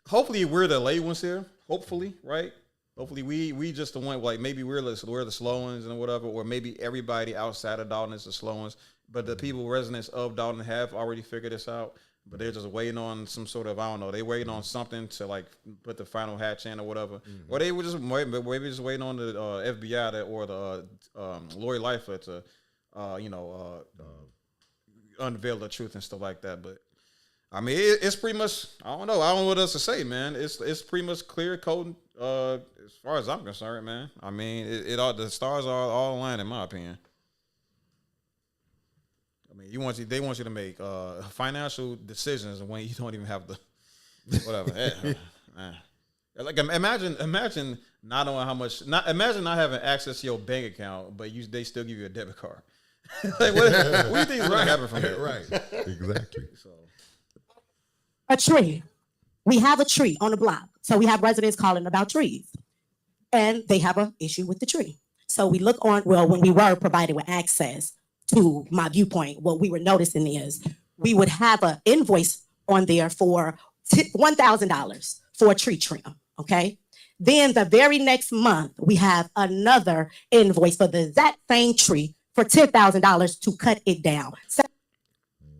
Hopefully we're the late ones here. Hopefully, right? Hopefully we just the one, like maybe we're the slow ones and whatever, or maybe everybody outside of Dalton is the slow ones. But the people, residents of Dalton, have already figured this out. But they're just waiting on some sort of, I don't know, they waiting on something to like put the final hatch in or whatever. Or they were just maybe just waiting on the FBI or the Lori Lightfoot to, unveil the truth and stuff like that. But I mean, it's pretty much, I don't know what else to say, man. It's pretty much clear code as far as I'm concerned, man. I mean, it all, the stars are all aligned in my opinion. I mean, they want you to make financial decisions when you don't even have the whatever. Like imagine not knowing how much. Imagine not having access to your bank account, but they still give you a debit card. Like what do you think is going to happen from that? Right. Exactly. So. A tree. We have a tree on the block, so we have residents calling about trees, and they have an issue with the tree. So we look on. Well, when we were provided with access to my viewpoint, what we were noticing is we would have an invoice on there for $1,000 for a tree trim, okay? Then the very next month, we have another invoice for that same tree for $10,000 to cut it down. So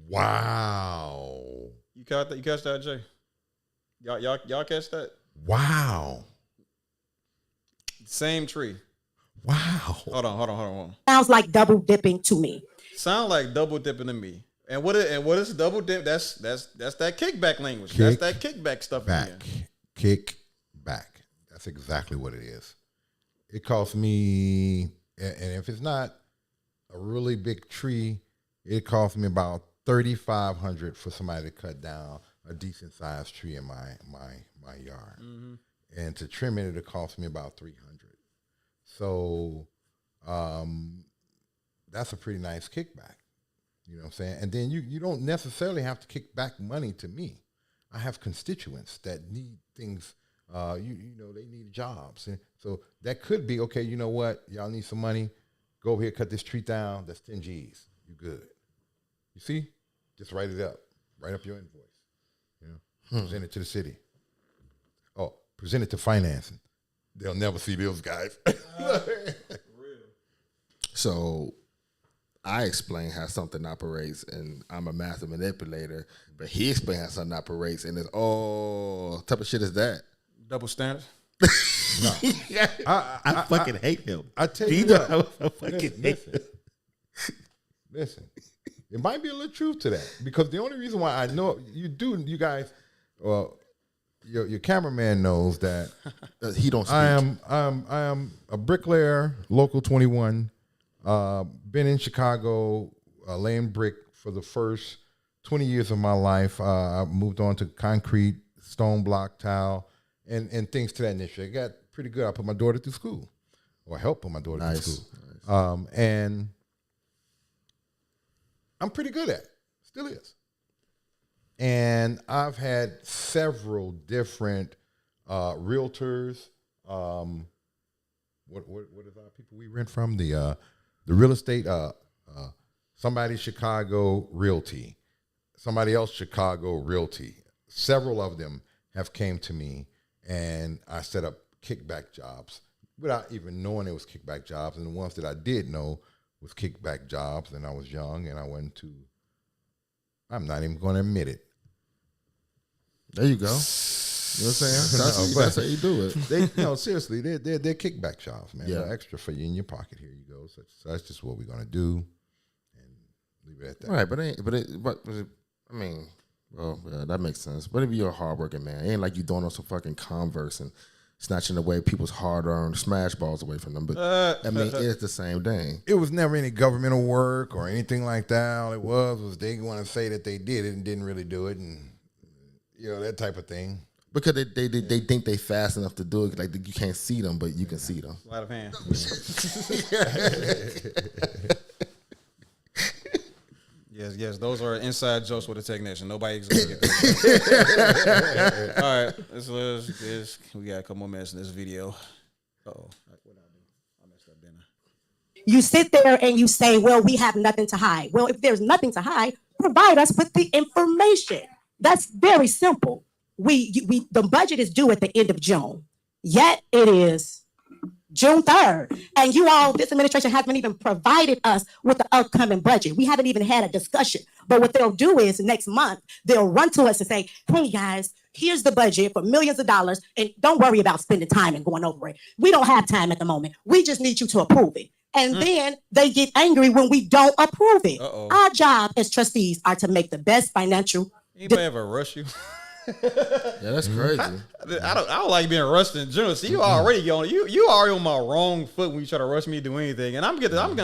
wow. You catch that, Jay? Y'all catch that? Wow. Same tree. Wow. Hold on. Sounds like double dipping to me. Sound like double dipping to me. And what is double dip? That's that kickback language. That's that kickback stuff. Kickback. That's exactly what it is. It costs me, and if it's not a really big tree, it costs me about $3,500 for somebody to cut down a decent sized tree in my yard, and to trim it, it costs me about $300. So that's a pretty nice kickback. You know what I'm saying? And then you don't necessarily have to kick back money to me. I have constituents that need things, they need jobs. And so that could be, okay, you know what? Y'all need some money. Go over here, cut this tree down. That's 10 G's. You good. You see? Just write it up. Write up your invoice. Present it to the city. Oh, present it to financing. They'll never see those guys. So I explain how something operates, and I'm a master manipulator. But he explains how something operates, and it's what type of shit is that? Double standard. No. I fucking hate him. I tell He you know what, I fucking hate him. Listen, it might be a little truth to that because the only reason why I know you guys, well, your cameraman knows that he don't speak. I am a bricklayer, local 21. Been in Chicago, laying brick for the first 20 years of my life. I moved on to concrete, stone block, tile, and things to that nature. I got pretty good. I put my daughter through school, or helped put my daughter through school. Nice. And I'm pretty good at it. Still is. And I've had several different realtors. What is our people we rent from? The real estate, somebody Chicago Realty, somebody else Chicago Realty. Several of them have came to me, and I set up kickback jobs without even knowing it was kickback jobs. And the ones that I did know was kickback jobs, and I was young, and I went to, I'm not even going to admit it. There you go. You know what I'm saying? That's how you do it. No, seriously, they're kickback jobs, man. Yeah. They're extra for you in your pocket. Here you go. So that's just what we're gonna do, and leave it at that. Right, but I mean, well, yeah, that makes sense. But if you're a hardworking man, it ain't like you doing on some fucking Converse and snatching away people's hard-earned smash balls away from them. But I mean, it's the same thing. It was never any governmental work or anything like that. All it was they want to say that they did it and didn't really do it, and that type of thing. Because they think they fast enough to do it. Like you can't see them, but you can see them. Sleight of hand. Yes, those are inside jokes with a technician. Nobody's gonna get that. All right, let's we got a couple more minutes in this video. Uh-oh. What I do? I messed up dinner. You sit there and you say, well, we have nothing to hide. Well, if there's nothing to hide, provide us with the information. That's very simple. The budget is due at the end of June. Yet it is June 3rd. And this administration hasn't even provided us with the upcoming budget. We haven't even had a discussion. But what they'll do is next month, they'll run to us and say, hey guys, here's the budget for millions of dollars. And don't worry about spending time and going over it. We don't have time at the moment. We just need you to approve it. And then they get angry when we don't approve it. Our job as trustees are to make the best financial. Anybody ever rush you? Yeah, that's crazy. I don't like being rushed in general. See, you already on my wrong foot when you try to rush me to do anything. And I'm gonna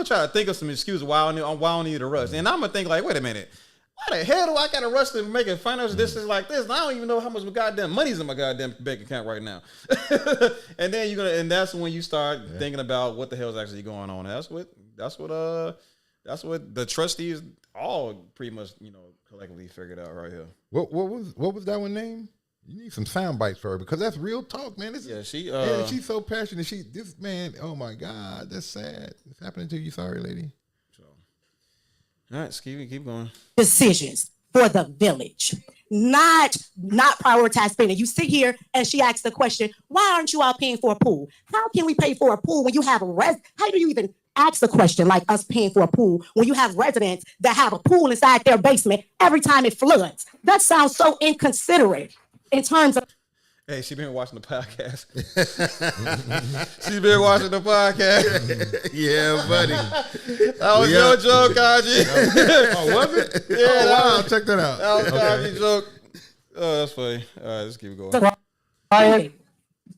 try to think of some excuse why I need to rush. And I'm gonna think like, wait a minute, why the hell do I gotta rush to make a financial decision like this? And I don't even know how much goddamn money's in my goddamn bank account right now. And then that's when you start thinking about what the hell is actually going on. That's what the trustees all pretty much collectively figured out right here. What was that one name? You need some sound bites for her because that's real talk, man. She's so passionate. This man, oh my God, that's sad. It's happening to you. Sorry, lady. So, all right, keep going. Decisions for the village, not prioritize spending. You sit here and she asks the question, why aren't you all paying for a pool? How can we pay for a pool when you have how do you even ask the question like us paying for a pool when you have residents that have a pool inside their basement every time it floods? That sounds so inconsiderate in terms of. Hey, she been watching the podcast. She's been watching the podcast. Yeah, buddy. That was your joke, Kaji. Oh, was it? Yeah, wow. Check that out. That was Kaji's joke. Oh, that's funny. All right, let's keep going.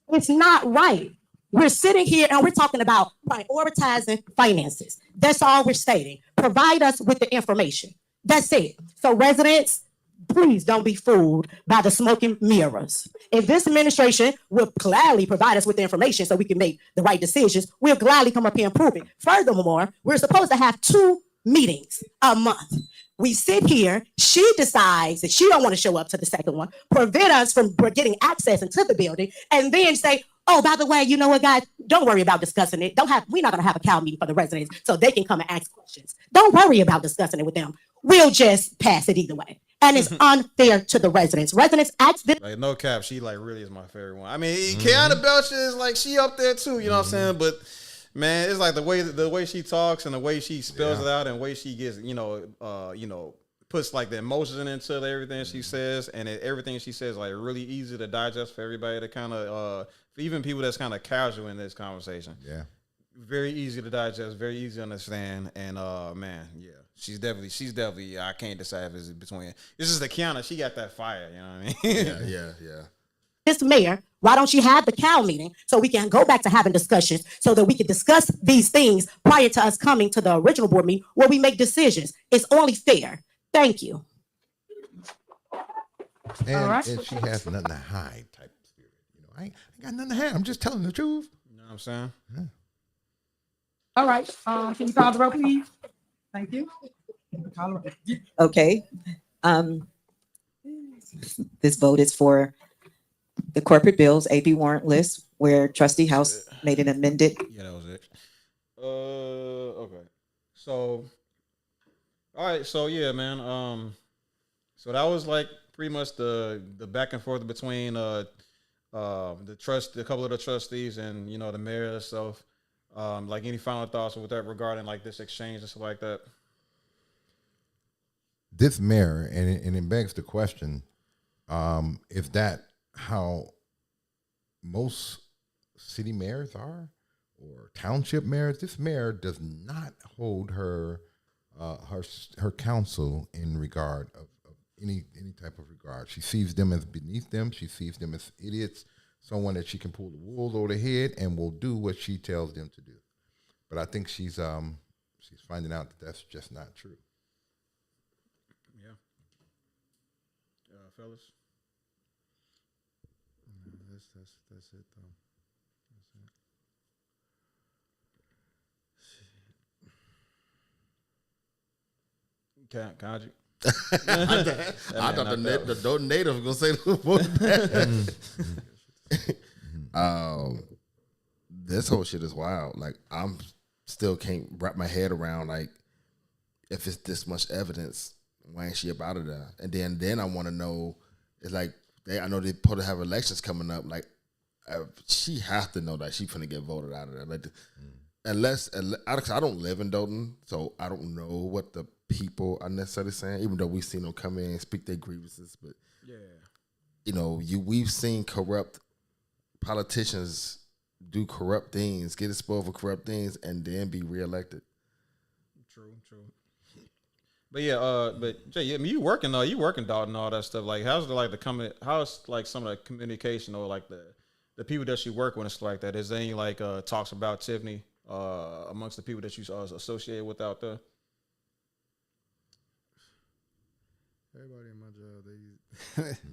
It's not right. We're sitting here and we're talking about prioritizing finances. That's all we're stating. Provide us with the information. That's it. So residents, please don't be fooled by the smoke and mirrors. If this administration will gladly provide us with the information so we can make the right decisions, we'll gladly come up here and prove it. Furthermore, we're supposed to have 2 meetings a month. We sit here, she decides that she don't want to show up to the second one, prevent us from getting access into the building, and then say, oh, by the way, you know what, guys? Don't worry about discussing it. We're not going to have a cow meeting for the residents so they can come and ask questions. Don't worry about discussing it with them. We'll just pass it either way. And it's unfair to the residents. Residents ask this. Like, no cap, she really is my favorite one. I mean, Kiana Belcher is she up there too, you know what I'm saying? But Man, it's like the way she talks and the way she spells it out and the way she gets, puts like the emotion into everything she says, and everything she says like really easy to digest for everybody to kind of, for even people that's kind of casual in this conversation. Yeah. Very easy to digest, very easy to understand, and man, yeah, she's definitely. I can't decide if it's between. This is the Kiana. She got that fire. You know what I mean? Yeah. This mayor, why don't you have the cow meeting so we can go back to having discussions so that we can discuss these things prior to us coming to the original board meeting where we make decisions? It's only fair. Thank you. And, All right. and she has nothing to hide type of spirit. I ain't got nothing to hide. I'm just telling the truth. You know what I'm saying? Yeah. All right. Can you call the roll, please? Thank you. Call the roll. Okay. This vote is for the corporate bills, AB warrant list, where Trustee House made an amended. Yeah, that was it. Okay. So, all right. So yeah, man. So that was like pretty much the back and forth between a couple of the trustees and the mayor herself. Like any final thoughts with that regarding like this exchange and stuff like that? This mayor, and it begs the question, is that how most city mayors are, or township mayors? This mayor does not hold her council in regard of any type of regard. She sees them as beneath them. She sees them as idiots, someone that she can pull the wool over their head and will do what she tells them to do. But I think she's finding out that that's just not true. Yeah. Fellas. That's it though. That's it. Kaji. I thought the Dolton native was gonna say more than that. This whole shit is wild. Like I'm still can't wrap my head around like if it's this much evidence, why ain't she about it there? And then I want to know. It's like I know they probably have elections coming up. Like she has to know that she's gonna get voted out of there. Like unless I don't live in Dolton, so I don't know what the people are necessarily saying. Even though we've seen them come in and speak their grievances, but we've seen corrupt politicians do corrupt things, get exposed for corrupt things, and then be reelected. True. But yeah, but Jay, I mean, you working Dalton and all that stuff. Like, how's some of the communication or like the people that you work with and stuff like that? Is there any like talks about Tiffany amongst the people that you associate with out there? Everybody in my job,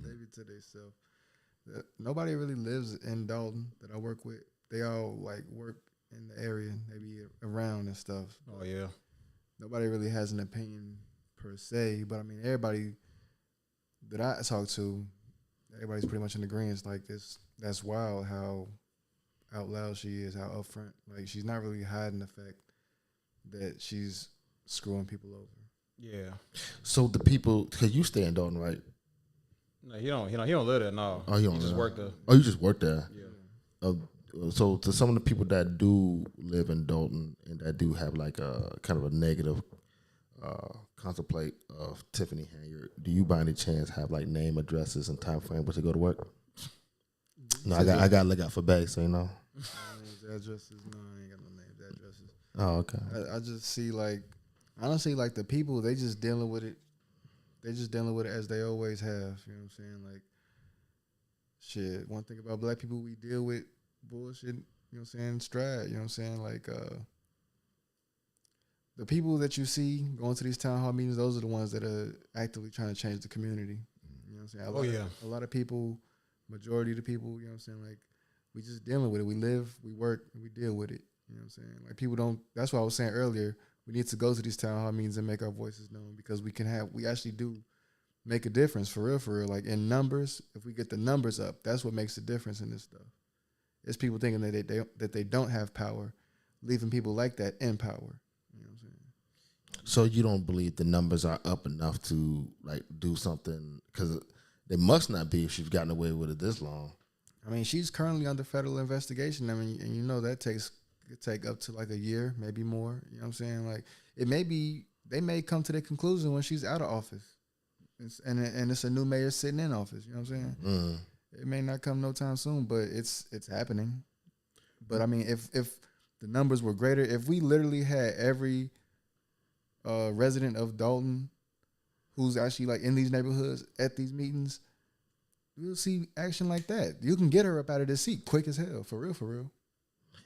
they be to themselves. Nobody really lives in Dalton that I work with. They all like work in the area. They be around and stuff. Oh yeah. Nobody really has an opinion per se, but I mean everybody that I talk to, everybody's pretty much in agreement. Like that's wild how out loud she is, how upfront. Like she's not really hiding the fact that she's screwing people over. Yeah. So the people, because you stay in Dalton, right? No, he don't live there. No. Oh, you just work there. Oh, you just work there. Yeah. So to some of the people that do live in Dalton and that do have like a kind of a negative contemplate of Tiffany Henyard, do you by any chance have like name, addresses, and time frame where to go to work? No, I got to look out for Bay, so you know. Names, addresses, no, I ain't got no names, addresses. Oh, okay. I just see like, honestly, like the people, they just dealing with it. They just dealing with it as they always have. You know what I'm saying? Like, shit. One thing about black people, we deal with bullshit. You know what I'm saying? Stride. You know what I'm saying? Like, the people that you see going to these town hall meetings, those are the ones that are actively trying to change the community. You know what I'm saying? A lot of people, majority of the people, you know what I'm saying? Like, we just dealing with it. We live, we work, and we deal with it. You know what I'm saying? Like, people don't. That's what I was saying earlier. We need to go to these town hall meetings and make our voices known because we actually do make a difference for real. Like in numbers, if we get the numbers up, that's what makes the difference in this stuff. It's people thinking that they don't have power, leaving people like that in power. You know what I'm saying? So you don't believe the numbers are up enough to like do something because they must not be if she's gotten away with it this long. I mean, she's currently under federal investigation. I mean, and you know that takes could take up to like a year, maybe more. You know what I'm saying? Like they may come to the conclusion when she's out of office, and it's a new mayor sitting in office. You know what I'm saying? It may not come no time soon, but it's happening. But I mean, if the numbers were greater, if we literally had every resident of Dalton who's actually like in these neighborhoods at these meetings, we'll see action like that. You can get her up out of this seat quick as hell, for real, for real.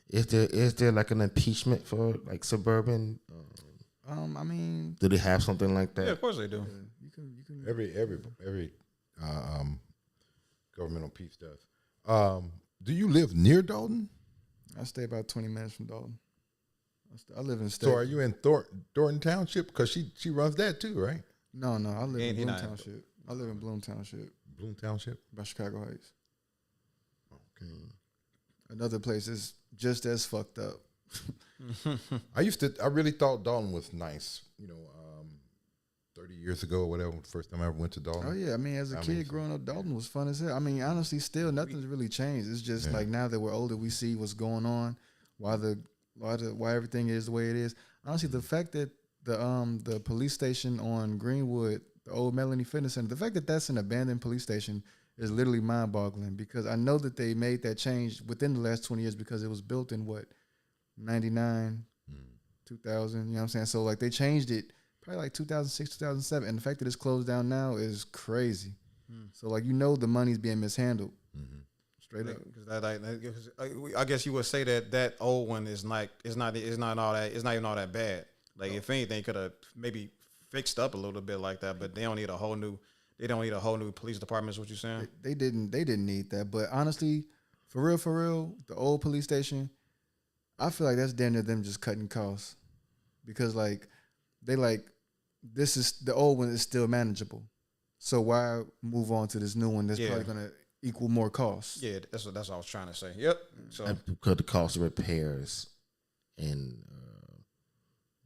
Is there like an impeachment for like suburban? I mean, Do they have something like that? Yeah, of course they do. you can. Every governmental piece does. Do you live near Dalton? I stay about 20 minutes from Dalton. I live in State. So are you in Thornton Township? Because she runs that too, right? No, I live in He Bloom not- Township. I live in Bloom Township Bloom Township. by Chicago Heights. Okay. Another place is just as fucked up. I really thought Dalton was nice. 30 years ago or whatever, the first time I ever went to Dalton. Oh yeah, I mean, as a kid growing up, Dalton was fun as hell. I mean, honestly, still nothing's really changed. It's just like now that we're older, we see what's going on, why everything is the way it is. Honestly, the fact that the police station on Greenwood, the old Melanie Fitness Center, the fact that that's an abandoned police station is literally mind-boggling, because I know that they made that change within the last 20 years because it was built in 99, 2000. You know what I'm saying? So like they changed it. Probably like 2006, 2007. And the fact that it's closed down now is crazy. So, like, the money's being mishandled. Straight up. Because I guess you would say that old one is not even all that bad. Like, if anything, could have maybe fixed up a little bit like that, but they don't need a whole new police department, is what you're saying? They didn't need that. But honestly, for real, the old police station, I feel like that's damn near them just cutting costs. Because, like, this is the old one is still manageable, so why move on to this new one that's probably going to equal more costs? Yeah, that's what I was trying to say. Yep. So And because the cost of repairs and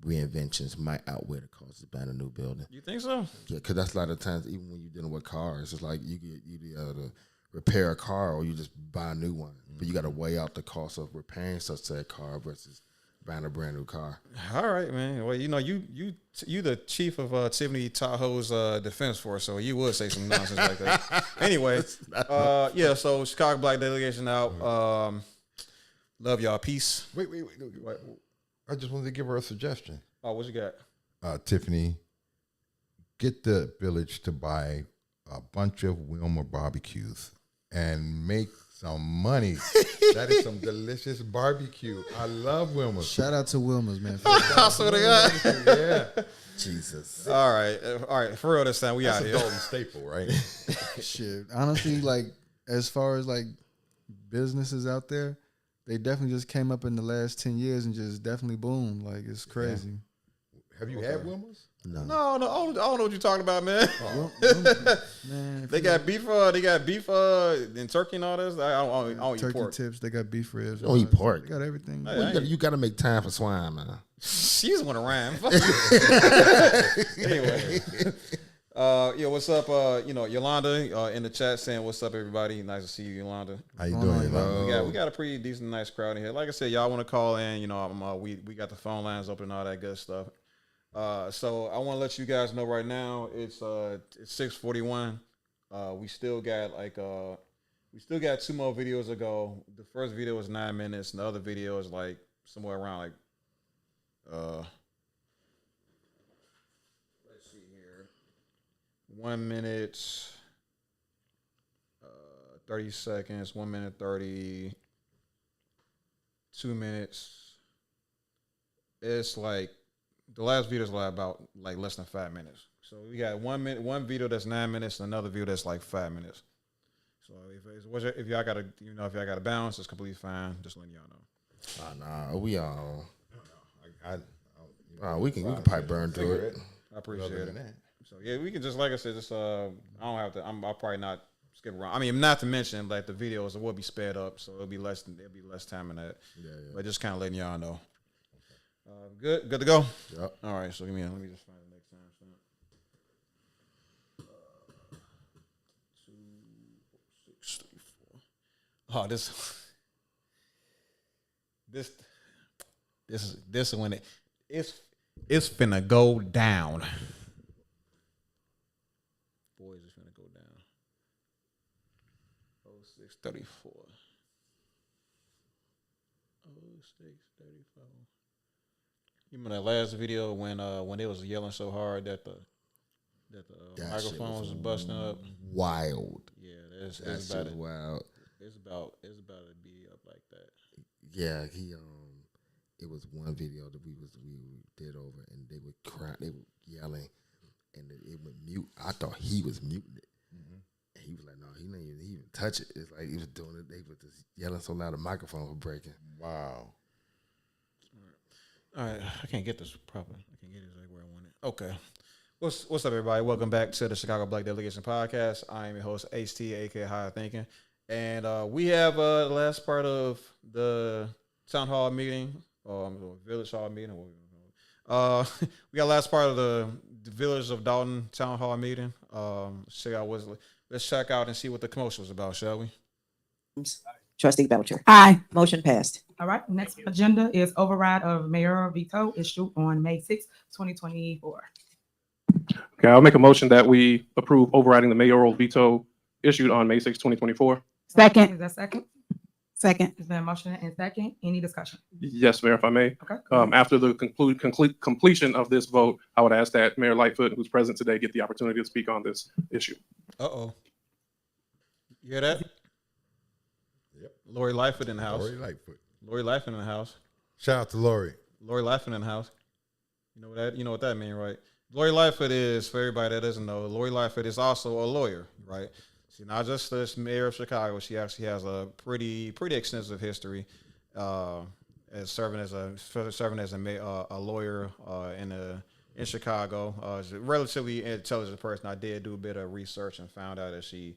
reinventions might outweigh the cost of buying a new building. You think so? Yeah, because that's a lot of times, even when you're dealing with cars, it's like you to repair a car or you just buy a new one, but you got to weigh out the cost of repairing such a car versus buying a brand new car. All right, man. Well, you the chief of Tiffany Tahoe's defense force, so you would say some nonsense like that. Anyway, yeah. So Chicago Black delegation out. Love y'all. Peace. Wait. I just wanted to give her a suggestion. Oh, what you got? Tiffany, get the village to buy a bunch of Wilmer barbecues and make some money. That is some delicious barbecue. I love Wilmer's. Shout out to Wilmer's, man. I swear to God. Yeah. Jesus. All right. For real this time, we That's out a here. Dalton staple, right? Shit. Honestly, like, as far as like businesses out there, they definitely just came up in the last 10 years and just definitely boomed. Like, it's crazy. Have you had Wilmer's? No. No, I don't know what you're talking about, man. Man, They got beef and turkey and all this. I don't eat turkey pork. tips. They got beef ribs. You don't eat pork. They got everything. Well, you got to make time for swine, man. She's one to rhyme. Anyway, yeah, what's up? Yolanda in the chat saying, "What's up, everybody? Nice to see you, Yolanda." How you doing, Yolanda? We got a pretty decent, nice crowd in here. Like I said, y'all want to call in? We got the phone lines open and all that good stuff. So I want to let you guys know right now it's 6:41. We still got two more videos to go. The first video was 9 minutes, and the other video is like somewhere around let's see here, 1 minute 30 seconds, 1 minute 30, 2 minutes. It's like the last video is like about like less than 5 minutes. So we got 1 minute, one video that's 9 minutes, and another video that's like 5 minutes. So if y'all got to balance, it's completely fine. Just letting y'all know. Nah, we all. We can probably burn through it. I appreciate it. So yeah, we can just, like I said, just I don't have to. I'll probably not skip around. I mean, not to mention like the videos will be sped up, so there'll be less time in that. Yeah. But just kind of letting y'all know. Good to go. Yep. All right. So let me just find the next time. 2, 6, 3, 4. Oh, this This is when it's finna go down. Boys, it's finna go down. 0634. 0634. You remember that last video when they was yelling so hard that the microphone was busting up? Wild. Yeah, it's That about shit it. wild. It's about to be up like that. Yeah, it was one video that we did over, and they would cry, they were yelling, and it would mute. I thought he was muting it, and he was like, "No, he didn't even touch it." It's like he was doing it. They were just yelling so loud, the microphone was breaking. Wow. All right, I can't get this proper. I can't get it like where I want it. Okay. What's up, everybody? Welcome back to the Chicago Black Delegation Podcast. I am your host, HT, aka Higher Thinking. And we have the last part of the town hall meeting, or village hall meeting. We got last part of the village of Dalton town hall meeting. Let's check out and see what the commotion was about, shall we? Trustee Belcher. Aye. Motion passed. All right, next agenda is override of mayoral veto issued on May 6, 2024. Okay, I'll make a motion that we approve overriding the mayoral veto issued on May 6, 2024. Second. Is that second? Second. Is there a motion and second? Any discussion? Yes, Mayor, if I may. Okay. After the completion of this vote, I would ask that Mayor Lightfoot, who's present today, get the opportunity to speak on this issue. Uh-oh. You hear that? Yep. Lori Lightfoot in the house. Lori Lightfoot. Lori Lightfoot in the house. Shout out to Lori. Lori Lightfoot in the house. You know what that means, right? Lori Lightfoot is, for everybody that doesn't know, Lori Lightfoot is also a lawyer, right? She's not just the mayor of Chicago. She actually has a pretty extensive history as serving as a lawyer in Chicago. She's a relatively intelligent person. I did do a bit of research and found out that she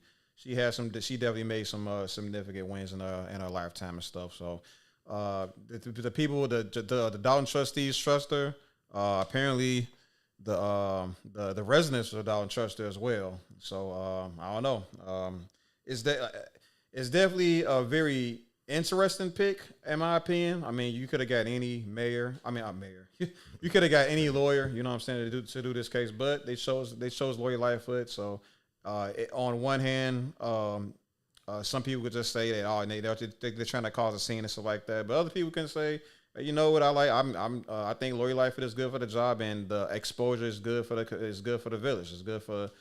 definitely made some significant wins in her lifetime and stuff. So the people, the Dalton trustees trust her. Apparently the residents of Dalton trust her as well. So I don't know. It's definitely a very interesting pick, in my opinion. I mean, you could have got any mayor. I mean, not mayor. You could have got any lawyer. You know what I'm saying, to do this case, but they chose Lori Lightfoot. So on one hand, some people could just say that they're trying to cause a scene and stuff like that, but other people can say, you know what, I think Lori Lightfoot is good for the job, and the exposure is good for the village. It's good for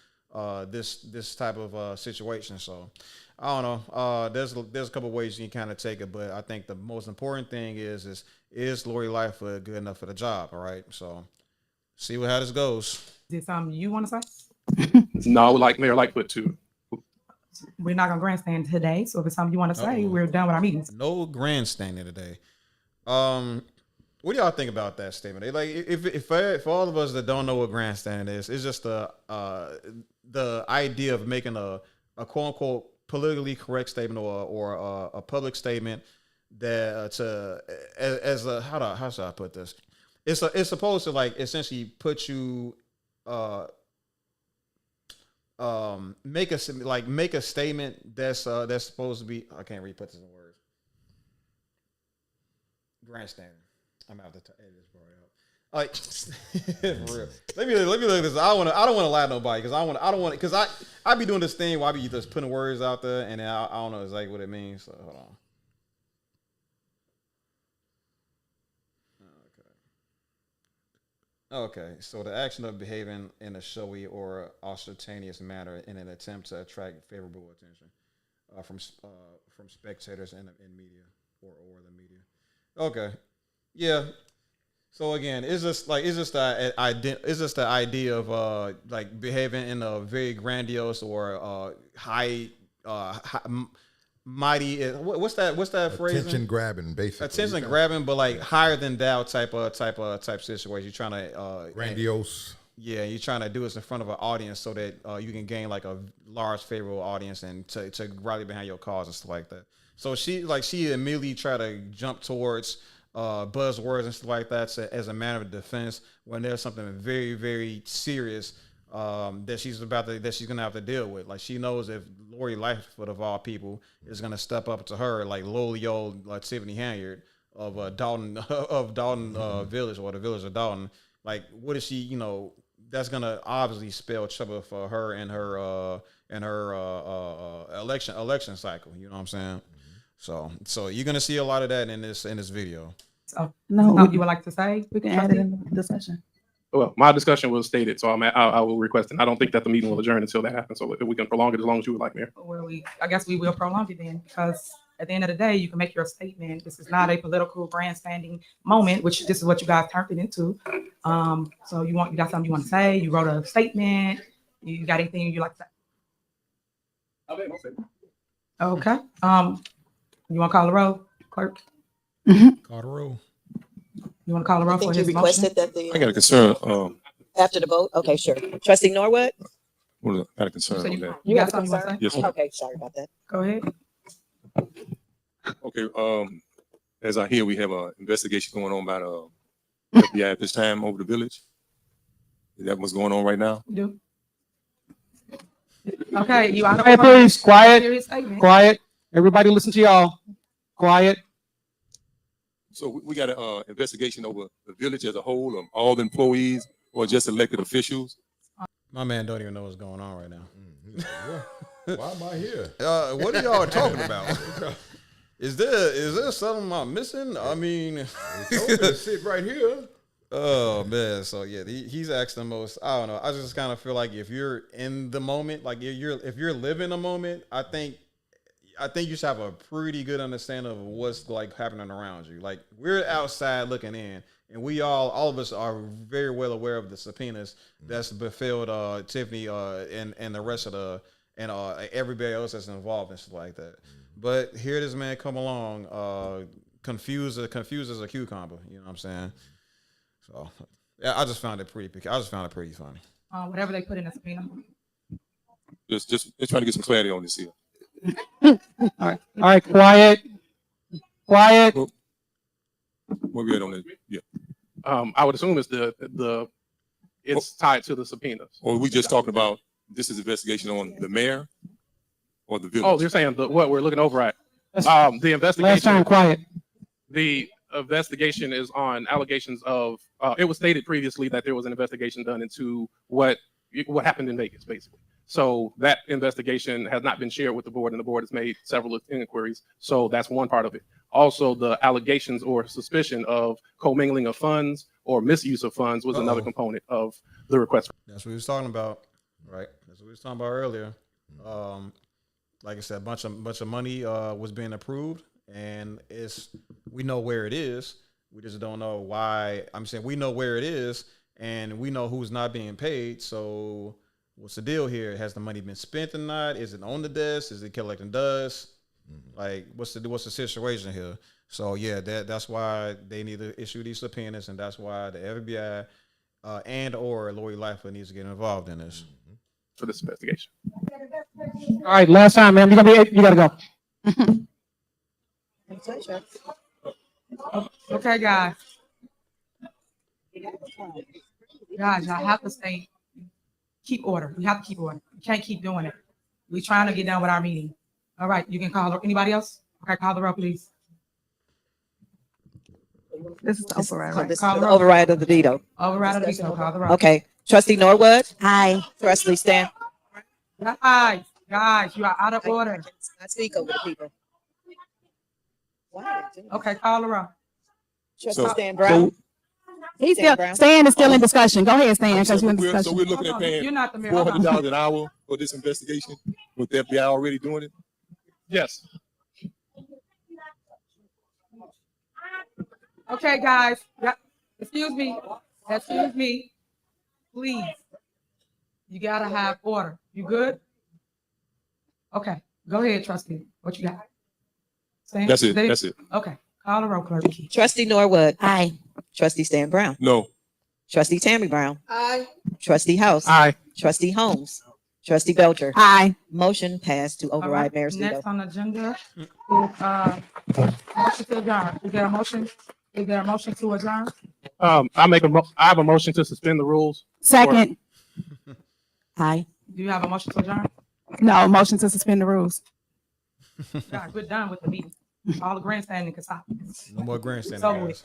this type of situation. So I don't know. There's a couple ways you can kind of take it, but I think the most important thing is Lori Lightfoot good enough for the job? All right. So see how this goes. Is it something you want to say? No, I would like Mayor Lightfoot to. We're not gonna grandstand today, so if it's something you want to say, we're done with our meetings. No grandstanding today. What do y'all think about that statement? Like, if for all of us that don't know what grandstanding is, it's just the idea of making a quote unquote politically correct statement or a public statement that how should I put this? It's supposed to like essentially put you make a statement that's supposed to be, I can't really put this in words. Grandstanding. I'm gonna have to edit this part out. Like, for real. Let me look at this. I don't want to lie to nobody because I be doing this thing where I be just putting words out there and then I don't know exactly what it means. So hold on. Okay. So the action of behaving in a showy or ostentatious manner in an attempt to attract favorable attention from spectators and media or the media. Okay, yeah. So again, it's just the idea of like behaving in a very grandiose or mighty. What's that phrase? Attention grabbing, basically. Attention grabbing, but like higher than thou type situation. You're trying to grandiose. Yeah, you're trying to do this in front of an audience so that you can gain like a large favorable audience and to rally behind your cause and stuff like that. So she immediately tried to jump towards buzzwords and stuff like that as a matter of defense when there's something very, very serious that she's gonna have to deal with. Like, she knows if Lori Lightfoot of all people is gonna step up to her, like lowly old Tiffany Henyard, Dalton of Dalton Village, or the Village of Dalton. Like, what is she? You know, that's gonna obviously spell trouble for her and her election cycle. You know what I'm saying? So you're gonna see a lot of that in this video. So, No, something you would like to say? we can add it in the discussion. Well, my discussion was stated, so I will request, and I don't think that the meeting will adjourn until that happens. So if we can prolong it as long as you would like, Mayor. Well, I guess we will prolong it then, because at the end of the day, you can make your statement. This is not a political grandstanding moment, which this is what you guys turned it into. So you got something you want to say? You wrote a statement. You got anything you like to say? Okay. You want to call the roll, clerk? Call the roll. You want to call the roll I think for you his requested motion? that I got a concern. after the vote. Okay, sure. Trustee Norwood? I got a concern So on that. you got something you want to say? Yes, ma'am. Okay, sorry about that. Go ahead. Okay. As I hear, we have an investigation going on by the FBI at this time over the village. Is that what's going on right now? Do. Okay, you out of Quiet, order. please. Quiet. Serious statement. Quiet. Everybody listen to y'all. Quiet. So we got an investigation over the village as a whole, of all the employees or just elected officials. My man don't even know what's going on right now. Why am I here? What are y'all talking about? Is there something I'm missing? I mean, It's open to sit right here. oh man, so yeah, he's asked the most. I don't know. I just kind of feel like if you're in the moment, like if you're living a moment, I think you should have a pretty good understanding of what's like happening around you. Like, we're outside looking in, and all of us are very well aware of the subpoenas that's befilled Tiffany and the rest of everybody else that's involved and stuff like that. But here this man come along, confused as a cucumber. You know what I'm saying? So yeah, I just found it pretty funny. Whatever they put in the subpoena. Just trying to get some clarity on this here. All right. Quiet. Quiet. Where we at on this? Yeah. I would assume it's tied to the subpoenas. Or we just talking about this is investigation on the mayor or the village? Oh, you're saying what we're looking over at? The investigation. Last time, quiet. The investigation is on allegations of. It was stated previously that there was an investigation done into what happened in Vegas, basically. So that investigation has not been shared with the board, and the board has made several inquiries. So that's one part of it. Also, the allegations or suspicion of commingling of funds or misuse of funds was another component of the request. That's what we was talking about, right? That's what we was talking about earlier. Like I said, a bunch of money was being approved, and we know where it is. We just don't know why. I'm saying we know where it is, and we know who's not being paid. So what's the deal here? Has the money been spent or not? Is it on the desk? Is it collecting dust? Like, what's the situation here? So yeah, that's why they need to issue these subpoenas, and that's why the FBI and or Lori Lightfoot needs to get involved in this for this investigation. All right. Last time, man. You gotta go. Okay, guys. Guys, y'all have to keep order. We have to keep order. We can't keep doing it. We're trying to get done with our meeting. All right, you can call anybody else? Okay, call the roll, please. This is the override, So right? this is Call the the roll. override of the veto. Override of the veto, call the roll. Okay. Trustee Norwood? Aye. Trustee Stan? Guys, you are out of order. I speak over the people. Okay, call the roll. Trustee Stan Brown? He's Stan still, Brown? Stan is still in discussion. Go ahead, Stan, because you're in So discussion. we're looking at Hold on, paying you're not the mayor. Hold on. $400 an hour for this investigation with the FBI already doing it? Yes. Okay, guys. Yeah. Excuse me. Please. You gotta have order. You good? Okay. Go ahead, trustee. What you got? Stan? That's Is it. that That's it. Okay. Call the roll, clerk. Trustee Norwood? Aye. Trustee Stan Brown? No. Trustee Tammy Brown? Aye. Trustee House? Aye. Trustee Holmes? Trustee Belcher? Aye. Motion passed to All override right, mayor's veto. next on the agenda is motion to adjourn. Is there a motion? Is there a motion to adjourn? I have a motion to suspend the rules. Second. Aye. Do you have a motion to adjourn? No, motion to suspend the rules. Guys, we're done with the meeting. All the grandstanding can stop. No more grandstanding. So, guys.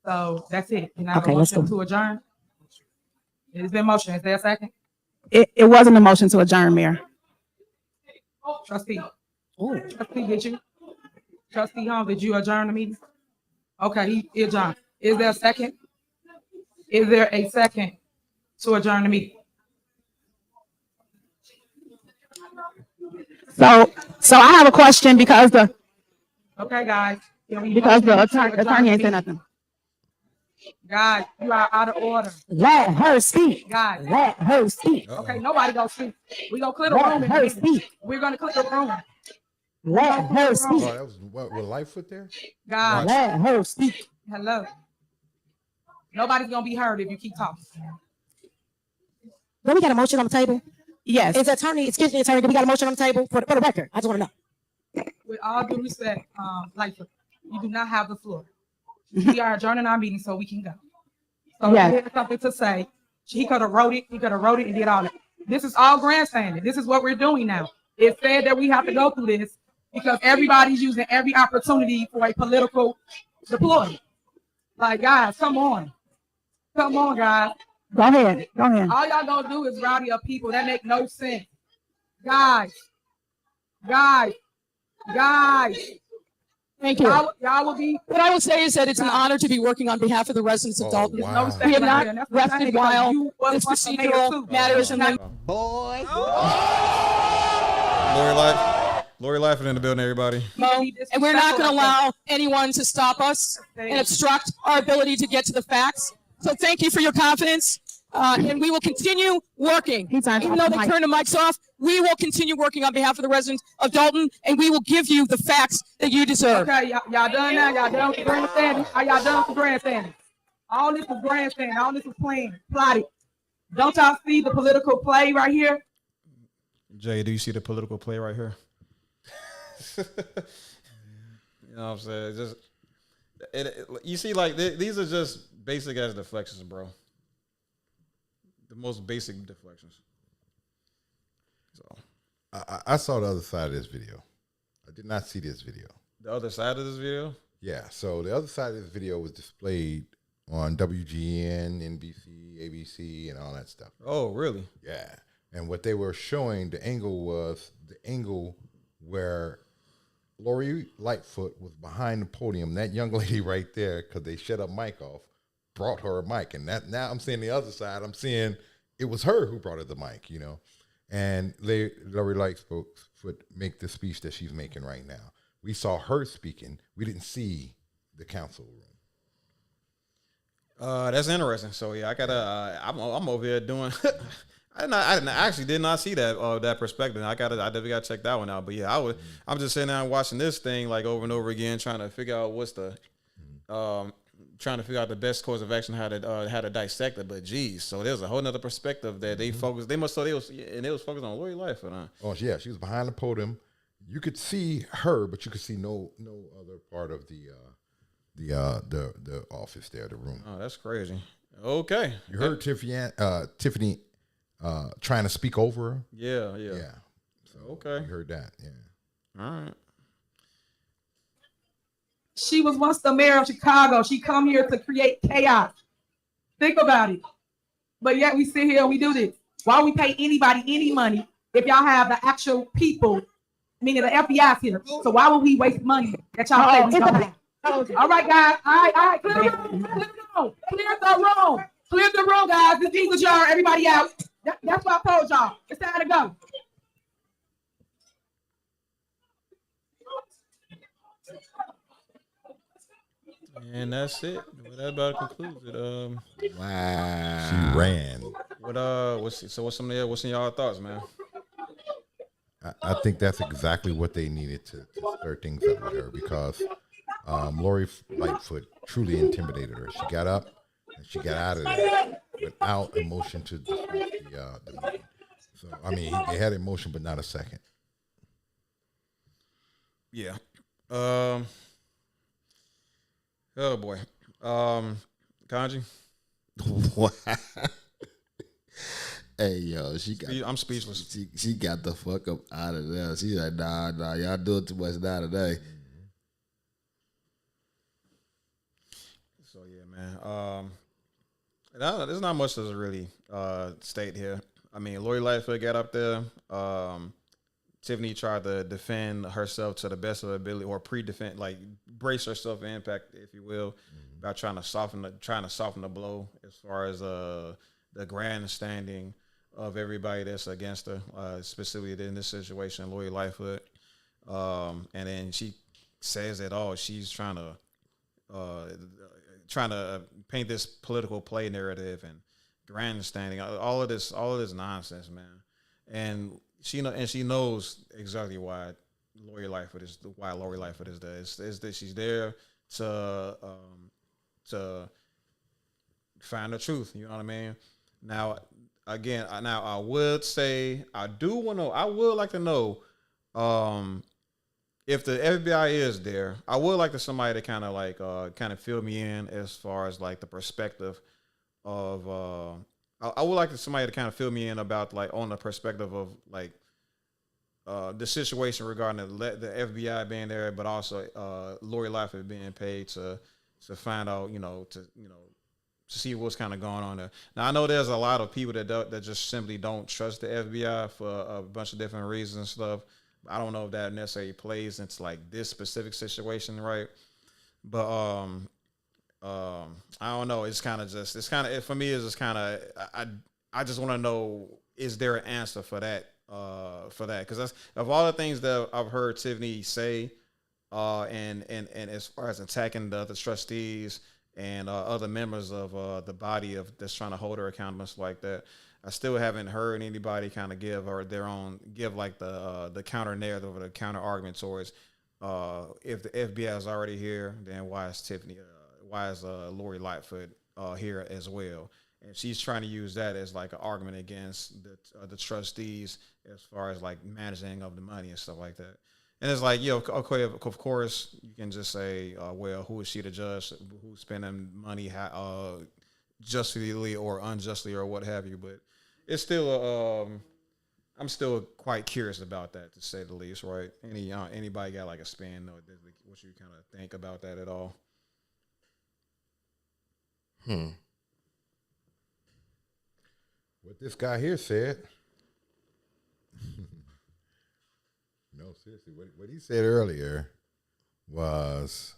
so that's it. Can I have Okay, a let's motion go. to adjourn? It's been motion. Is there a second? It wasn't a motion to adjourn, Mayor. Trustee. Trustee, did you? Trustee Holmes, did you adjourn the meeting? Okay, he adjourned. Is there a second? Is there a second to adjourn the meeting? So I have a question because the Okay, guys. Can we because the motion to attorney adjourn ain't the said nothing. Guys, you are out of order. Let her speak. Guys, Let her speak. okay, nobody gonna speak. We gonna clear the Let room. in a her minute. speak. We're gonna clear the room. Let her Oh, speak. that was what, with Lightfoot there? Guys, Let her speak. hello. Nobody's gonna be heard if you keep talking. Do we got a motion on the table? Yes. Is attorney, excuse me, attorney, do we got a motion on the table for the record? I just want to know. With all due respect, Lightfoot, you do not have the floor. We are adjourning our meeting so we can go. So Yes. if he had something to say, he could have wrote it, and did all that. This is all grandstanding. This is what we're doing now. It's sad that we have to go through this because everybody's using every opportunity for a political deployment. Like, guys, come on. Come on, guys. Go ahead. Go ahead. All y'all gonna do is rowdy up people. That make no sense. Guys. Guys. Thank you. Y'all will be. What I will say is that it's an honor to be working on behalf of the residents of Dalton. wow. We have not And that's what I'm saying, rested because while you was this once a mayor procedural too. matters and then Boy. Lori Lightfoot in the building, everybody. and we're not going to allow anyone to stop us and obstruct our ability to get to the facts. So thank you for your confidence. And we will continue working. Even though they turn the mics off, we will continue working on behalf of the residents of Dalton, and we will give you the facts that you deserve. Okay, y'all done now? Y'all done with the grandstanding? Are y'all done with the grandstanding? All this is grandstanding. All this is playing, plotted. Don't y'all see the political play right here? Jay, do you see the political play right here? You know what I'm saying? Just you see, like these are just basic as deflections, bro. The most basic deflections. So I saw the other side of this video. I did not see this video. the other side of this video. Yeah, so the other side of this video was displayed on WGN, NBC, ABC, and all that stuff. Oh, really? Yeah. And what they were showing, the angle was the angle where Lori Lightfoot was behind the podium. That young lady right there, because they shut up mic off, brought her a mic. And that now I'm seeing the other side. I'm seeing it was her who brought her the mic, you know. And Lori Lightfoot make the speech that she's making right now. We saw her speaking. We didn't see the council room. That's interesting. So yeah, I gotta. I'm over here doing. I actually did not see that that perspective. I definitely gotta check that one out. But yeah, I'm just sitting down watching this thing like over and over again, trying to figure out what's the, trying to figure out the best course of action, how to dissect it. But geez, so there's a whole nother perspective that they focused. They was focused on Lori Lightfoot. Huh? Oh yeah, she was behind the podium. You could see her, but you could see no other part of the office there, the room. Oh, that's crazy. Okay, you heard Tiffany trying to speak over her. Yeah. So okay, you heard that. Yeah. All right. She was once the mayor of Chicago. She come here to create chaos. Think about it. But yet we sit here and we do this. Why we pay anybody any money if y'all have the actual people, meaning the FBI's here? So why would we waste money that y'all say we don't have? All right, guys. All right. Clear the room. Clear the room, guys. These was y'all. Everybody out. That's what I told y'all. It's time to go. And that's it. Well, that about concludes it. Wow. She ran. What's in y'all thoughts, man? I think that's exactly what they needed to stir things up with her, because Lori Lightfoot truly intimidated her. She got up and she got out of there without emotion to disrupt the meeting. So I mean, they had emotion, but not a second. Yeah. Oh boy. Kanji. What? Hey yo, I'm speechless. She got the fuck up out of there. She's like, nah, y'all doing too much now today. So yeah, man. There's not much to really state here. I mean, Lori Lightfoot got up there. Tiffany tried to defend herself to the best of her ability, or pre-defend, like brace herself for impact, if you will, by trying to soften the blow as far as the grandstanding of everybody that's against her, specifically in this situation, Lori Lightfoot. And then she says that she's trying to paint this political play narrative and grandstanding, all of this nonsense, man. And she knows exactly why Lori Lightfoot is there. It's that she's there to find the truth. You know what I mean? Now, again, I would say I would like to know if the FBI is there. I would like somebody to kind of fill me in as far as like the perspective of. I would like somebody to kind of fill me in about like on the perspective of like the situation regarding the FBI being there, but also Lori Lightfoot being paid to find out, to see what's kind of going on there. Now I know there's a lot of people that just simply don't trust the FBI for a bunch of different reasons and stuff. I don't know if that necessarily plays into like this specific situation, right? But I don't know. For me, it's just kind of, I just want to know, is there an answer for that? Because that's, of all the things that I've heard Tiffany say, and as far as attacking the other trustees and other members of the body that's trying to hold her accountable, like that, I still haven't heard anybody kind of give like the counter narrative or the counter argument towards if the FBI is already here, then why is Lori Lightfoot here as well? And she's trying to use that as like an argument against the trustees as far as like managing of the money and stuff like that. And it's like, okay, of course, you can just say, well, who is she to judge who's spending money justly or unjustly or what have you? But it's still, I'm still quite curious about that, to say the least, right? Anybody got like a spin or what you kind of think about that at all? What this guy here said. No, seriously, what he said earlier was,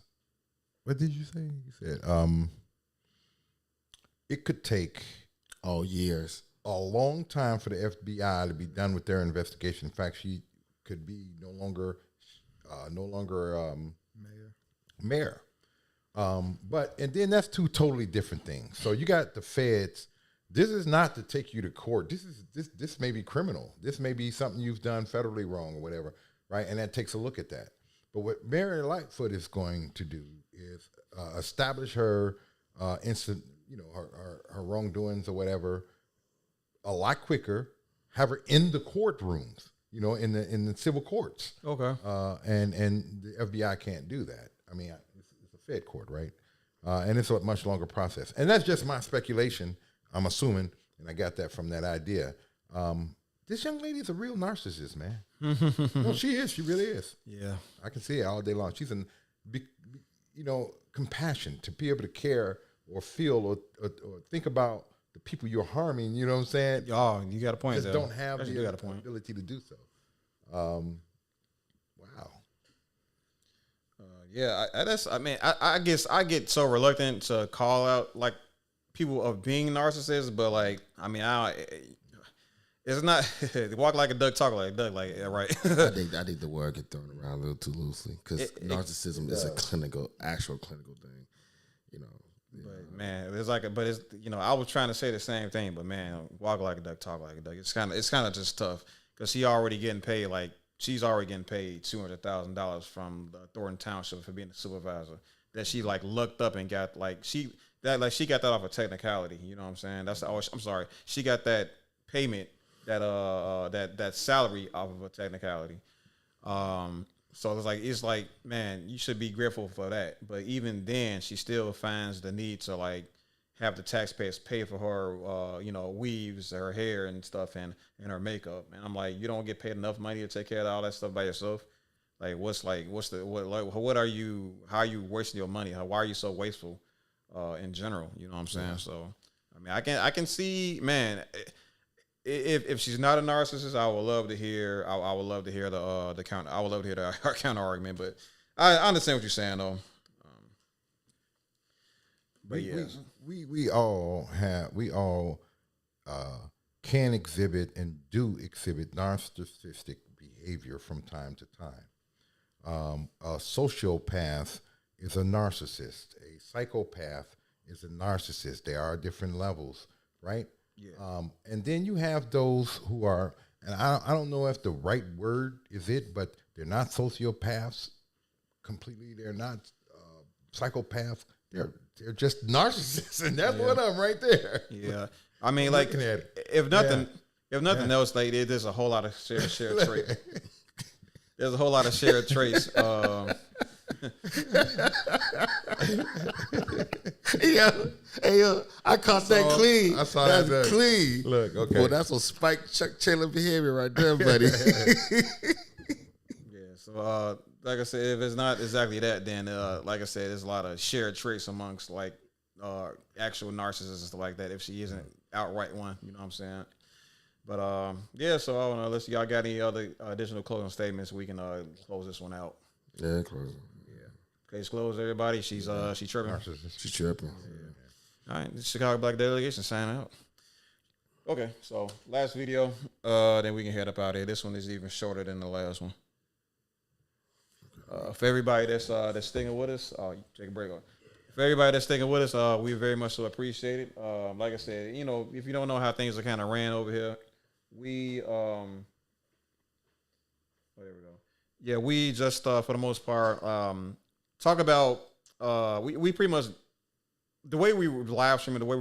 what did you say? He said, it could take years, a long time for the FBI to be done with their investigation. In fact, she could be no longer mayor. And then that's two totally different things. So you got the feds. This is not to take you to court. This may be criminal. This may be something you've done federally wrong or whatever, right? And that takes a look at that. But what Mary Lightfoot is going to do is establish her her wrongdoings or whatever a lot quicker. Have her in the courtrooms, in the civil courts. Okay. And the FBI can't do that. I mean, it's a Fed court, right? And it's a much longer process. And that's just my speculation. I'm assuming, and I got that from that idea. This young lady is a real narcissist, man. No, she is. She really is. Yeah. I can see it all day long. She's compassion, to be able to care or feel or think about the people you're harming. You know what I'm saying? Oh, you got a point. Just don't have the ability to do so. Wow. I guess I get so reluctant to call out like people of being narcissists, but like, I mean, it's not walk like a duck, talk like a duck, like, yeah, right. I think the word get thrown around a little too loosely because narcissism is actual clinical thing. But man, I was trying to say the same thing, but man, walk like a duck, talk like a duck. It's kind of just tough because she's already getting paid $200,000 from the Thornton Township for being a supervisor. That she like looked up and got she got that off a technicality. You know what I'm saying? I'm sorry. She got that payment, that salary off of a technicality. So it's like, man, you should be grateful for that. But even then, she still finds the need to like have the taxpayers pay for her, weaves, her hair and stuff, and her makeup. And I'm like, you don't get paid enough money to take care of all that stuff by yourself. Like, how are you wasting your money? Why are you so wasteful in general. You know what I'm saying? So I mean, I can see, man. If she's not a narcissist, I would love to hear. I would love to hear the counter. I would love to hear the counter argument. But I understand what you're saying, though. But we all can exhibit and do exhibit narcissistic behavior from time to time. A sociopath is a narcissist. A psychopath is a narcissist. There are different levels, right? Yeah. And then you have those who are, and I don't know if the right word is it, but they're not sociopaths completely. They're not psychopaths. They're just narcissists, and that's one of them right there. Yeah, I mean, like, if nothing else, like, there's a whole lot of shared traits. There's a whole lot of shared traits. I caught that clean. I saw that's that clean. Look, okay. Well, that's a Spike Chuck Taylor behavior right there, buddy. So, like I said, if it's not exactly that, then like I said, there's a lot of shared traits amongst like actual narcissists and stuff like that. If she isn't outright one, you know what I'm saying? But yeah. So I don't know. Unless y'all got any other additional closing statements, we can close this one out. Yeah, close it. Case closed, everybody. She's she tripping. She's tripping. Yeah. All right, the Chicago Black Delegation sign out. Okay, so last video, then we can head up out of here. This one is even shorter than the last one. For everybody that's sticking with us, take a break on. For everybody that's sticking with us, we very much so appreciate it. Like I said, you know, if you don't know how things are kind of ran over here, we there we go. Yeah, we just for the most part talk about we pretty much the way we live stream and the way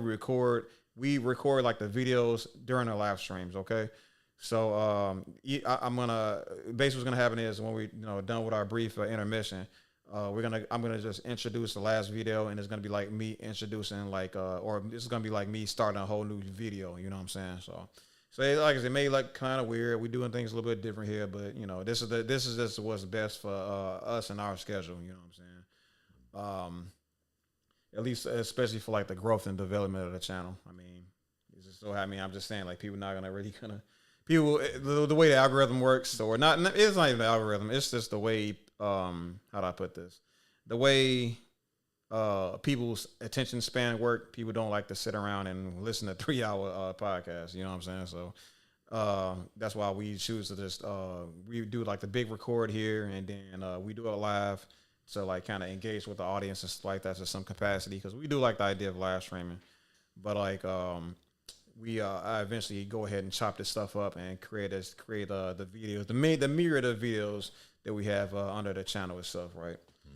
we record like the videos during the live streams. Okay. So I'm gonna basically what's gonna happen is when we done with our brief intermission, I'm gonna just introduce the last video, and it's gonna be like me introducing or this is gonna be like me starting a whole new video. You know what I'm saying? So like I said, it may look kind of weird. We're doing things a little bit different here, but this is just what's best for us and our schedule. You know what I'm saying? At least especially for like the growth and development of the channel. I mean, I'm just saying like people not gonna. People, the way the algorithm works, or not, it's not even the algorithm. It's just the way, how do I put this? The way people's attention span work. People don't like to sit around and listen to 3-hour podcasts. You know what I'm saying? So that's why we choose to just we do like the big record here, and then we do it live to like kind of engage with the audience and stuff like that to some capacity, because we do like the idea of live streaming, but like I eventually go ahead and chop this stuff up and create the videos, the myriad of videos that we have under the channel itself, right? So.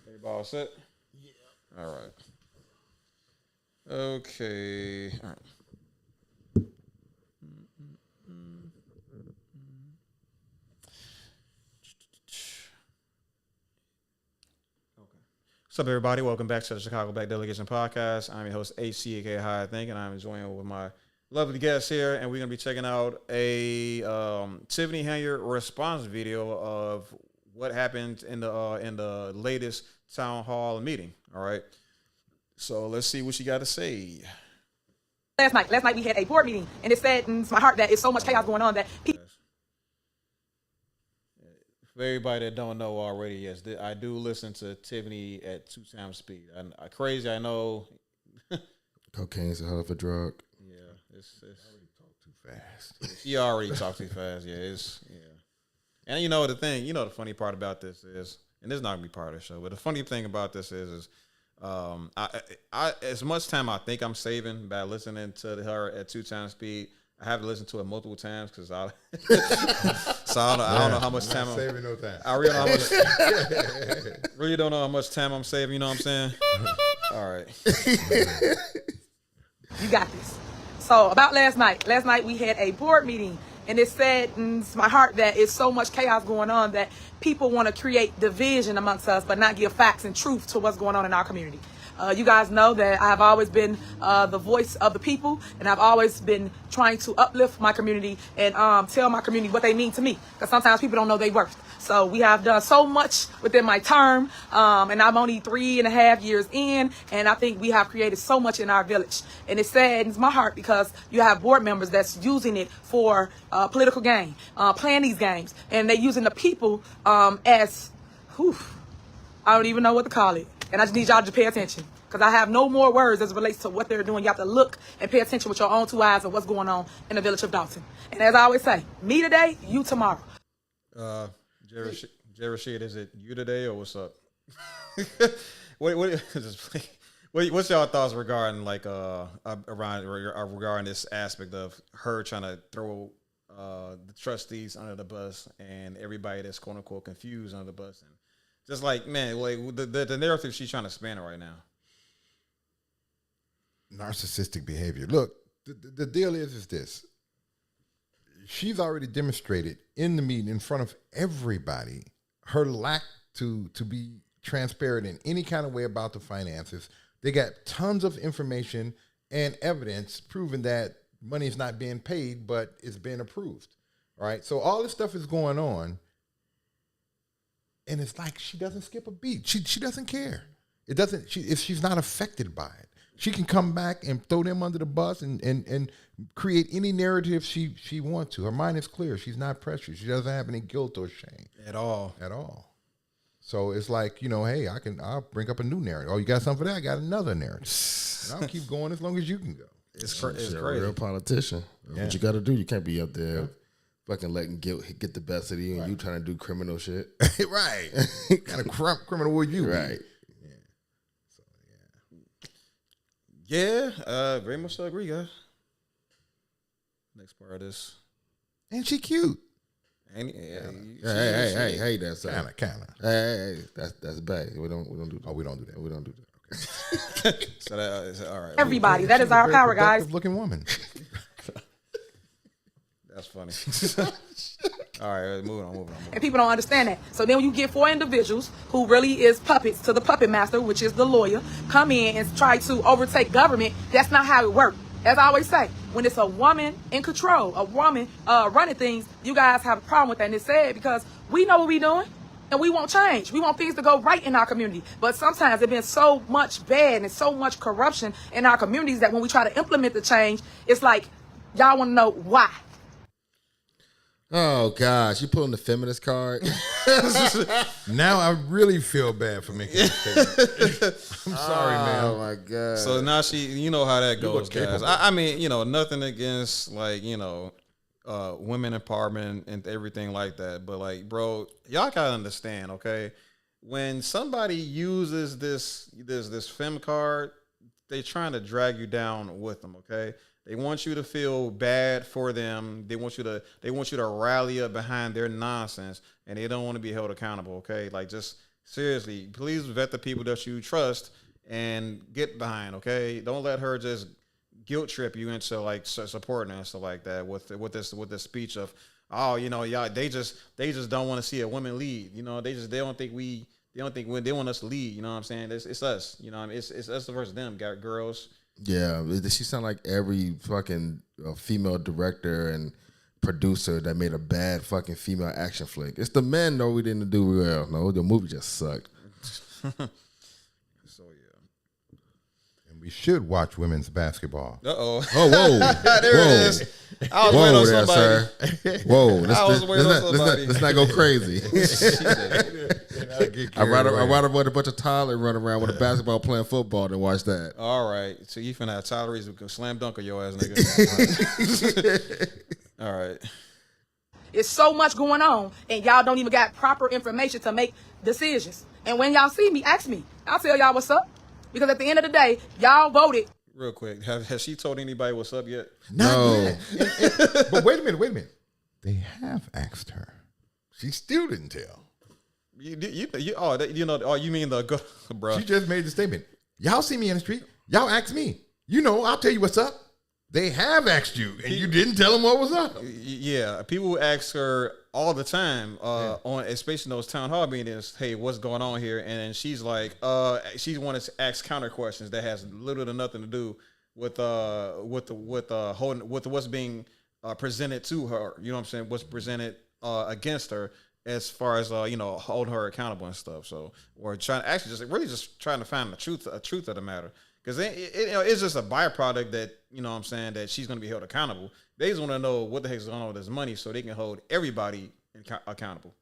Everybody all set? Yeah. All right. Okay. All right. What's up, everybody? Welcome back to the Chicago Black Delegation Podcast. I'm your host, HCK High Think, and I'm enjoying with my lovely guests here. And we're going to be checking out a Tiffany Henyard response video of what happened in the latest town hall meeting. All right. So let's see what she got to say. Last night we had a board meeting, and it saddens my heart that it's so much chaos going on that people. For everybody that don't know already, yes, I do listen to Tiffany at 2 times speed. Crazy, I know. Cocaine's a hell of a drug. Yeah, it's already talked too fast. She already talked too fast. Yeah, And the funny part about this is, and this is not gonna be part of the show, but the funny thing about this is I as much time I think I'm saving by listening to her at 2 times speed, I have to listen to it multiple times because I don't know how much time I'm saving. No time. I really don't know how much time I'm saving. You know what I'm saying? All right. You got this. So about last night we had a board meeting, and it saddens my heart that it's so much chaos going on that people want to create division amongst us, but not give facts and truth to what's going on in our community. You guys know that I've always been the voice of the people, and I've always been trying to uplift my community and tell my community what they mean to me, because sometimes people don't know their worth. So we have done so much within my term, and I'm only 3.5 years in, and I think we have created so much in our village. And it saddens my heart because you have board members that's using it for political gain, playing these games, and they're using the people as, I don't even know what to call it. And I just need y'all to pay attention, because I have no more words as it relates to what they're doing. You have to look and pay attention with your own 2 eyes of what's going on in the village of Dalton. And as I always say, me today, you tomorrow. Jay Rashid, is it you today or what's up? What's y'all thoughts regarding regarding this aspect of her trying to throw the trustees under the bus and everybody that's quote unquote confused under the bus, and just like, man, like the narrative she's trying to spin right now. Narcissistic behavior. Look, the deal is this. She's already demonstrated in the meeting in front of everybody her lack to be transparent in any kind of way about the finances. They got tons of information and evidence proving that money is not being paid, but it's being approved. All right. So all this stuff is going on, and it's like she doesn't skip a beat. She doesn't care. It doesn't. She's not affected by it. She can come back and throw them under the bus and create any narrative she wants to. Her mind is clear. She's not pressured. She doesn't have any guilt or shame at all. So it's like, hey, I'll bring up a new narrative. Oh, you got something for that? I got another narrative. And I'll keep going as long as you can go. It's crazy. A real politician. Yeah. What you got to do, you can't be up there fucking letting guilt get the best of you, and you trying to do criminal shit. Right. What kind of criminal would you be? Right. Yeah, very much so agree, guys. Next part of this. And she cute. And Hey, that's kinda. Hey, that's bad. We don't do that. Oh, we don't do that. We don't do that. Okay. So that all right. Everybody, that is our power, guys. Looking woman. That's funny. All right, moving on. And people don't understand that. So then when you get 4 individuals who really is puppets to the puppet master, which is the lawyer, come in and try to overtake government, that's not how it works. As I always say, when it's a woman in control, a woman running things, you guys have a problem with that. And it's sad because we know what we're doing and we want change. We want things to go right in our community. But sometimes there's been so much bad and so much corruption in our communities that when we try to implement the change, it's like, y'all want to know why. Oh gosh, you pulling the feminist card. Now I really feel bad for making that. I'm sorry, man. Oh my god. So now you know how that goes, guys. I mean, nothing against women empowerment and everything like that, but like, bro, y'all gotta understand, okay? When somebody uses this fem card, they trying to drag you down with them, okay? They want you to feel bad for them. They want you to rally up behind their nonsense, and they don't want to be held accountable. Okay, like, just seriously, please vet the people that you trust and get behind. Okay, don't let her just guilt trip you into like supporting and stuff like that with this speech of, oh, y'all, they just don't want to see a woman lead. They want us to lead. You know what I'm saying? It's us. It's us versus them, girls. Yeah, she sound like every fucking female director and producer that made a bad fucking female action flick. It's the men, though, we didn't do well. No, the movie just sucked. So, yeah. And we should watch women's basketball. Uh-oh. Oh, whoa. There it is. I was waiting on somebody. Sir. Whoa. Let's not go crazy. I'd rather a bunch of Tyler run around with a basketball playing football than watch that. All right. So you finna have Tyler Reese slam dunk on your ass, nigga. All right. It's so much going on, and y'all don't even got proper information to make decisions. And when y'all see me, ask me. I'll tell y'all what's up. Because at the end of the day, y'all voted. Real quick, has she told anybody what's up yet? No. But wait a minute. They have asked her. She still didn't tell. You mean the bro? She just made the statement. Y'all see me in the street. Y'all ask me. I'll tell you what's up. They have asked you, and you didn't tell them what was up. Yeah, people ask her all the time on, especially those town hall meetings. Hey, what's going on here? And she's like, she wanted to ask counter questions that has little to nothing to do with what's being presented to her. You know what I'm saying? What's presented against her, as far as holding her accountable and stuff. So we're trying just trying to find the truth of the matter. Because it's just a byproduct that, you know what I'm saying, that she's going to be held accountable. They just want to know what the heck's going on with this money so they can hold everybody accountable.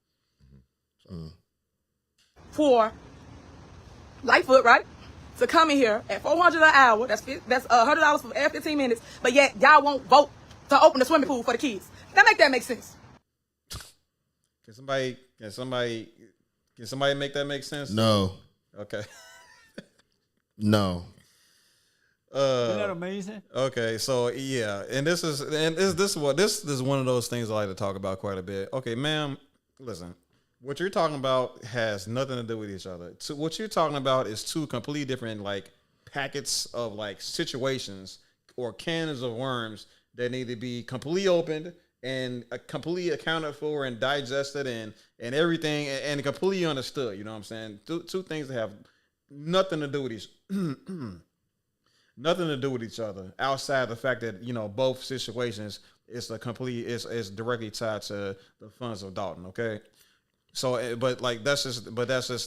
For Lightfoot, right, to come in here at $400 an hour, that's $100 for every 15 minutes, but yet y'all won't vote to open the swimming pool for the kids. That make sense? Can somebody make that make sense? No. Okay. No. Isn't that amazing? Okay, so yeah, and this is one of those things I like to talk about quite a bit. Okay, ma'am, listen, what you're talking about has nothing to do with each other. So what you're talking about is two completely different packets of situations or cans of worms that need to be completely opened and completely accounted for and digested and everything and completely understood. You know what I'm saying? Two things that have nothing to do with each other outside the fact that both situations is directly tied to the funds of Dalton. Okay, so but that's just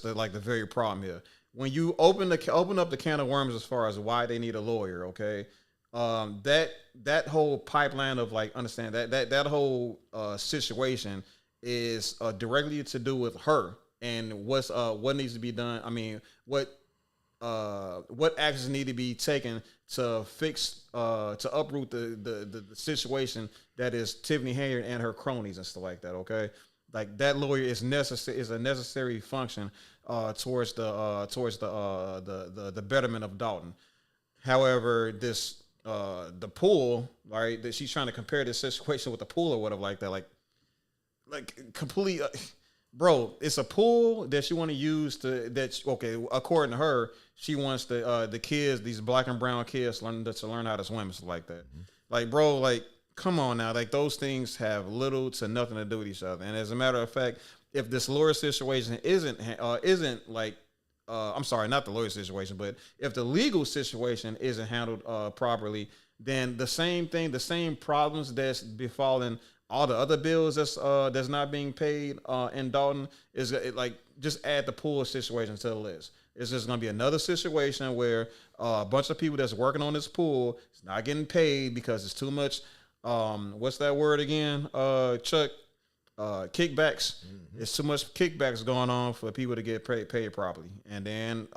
the very problem here. When you open up the can of worms as far as why they need a lawyer, okay, that whole pipeline of understand that whole situation is directly to do with her and what needs to be done. I mean, what actions need to be taken to fix to uproot the situation that is Tiffany Henyard and her cronies and stuff like that. Okay, that lawyer is a necessary function towards the betterment of Dalton. However, the pool, right, that she's trying to compare this situation with the pool or whatever like that, complete. Bro, it's a pool that she want to use according to her, she wants the kids, these black and brown kids, to learn how to swim and stuff like that. Bro, come on now. Those things have little to nothing to do with each other. And as a matter of fact, if this lawyer situation I'm sorry, not the lawyer situation, but if the legal situation isn't handled properly, then the same problems that's befalling all the other bills that's not being paid in Dalton is just add the pool situation to the list. It's just going to be another situation where a bunch of people that's working on this pool is not getting paid because it's too much. What's that word again, Chuck? Kickbacks. It's too much kickbacks going on for people to get paid properly. And then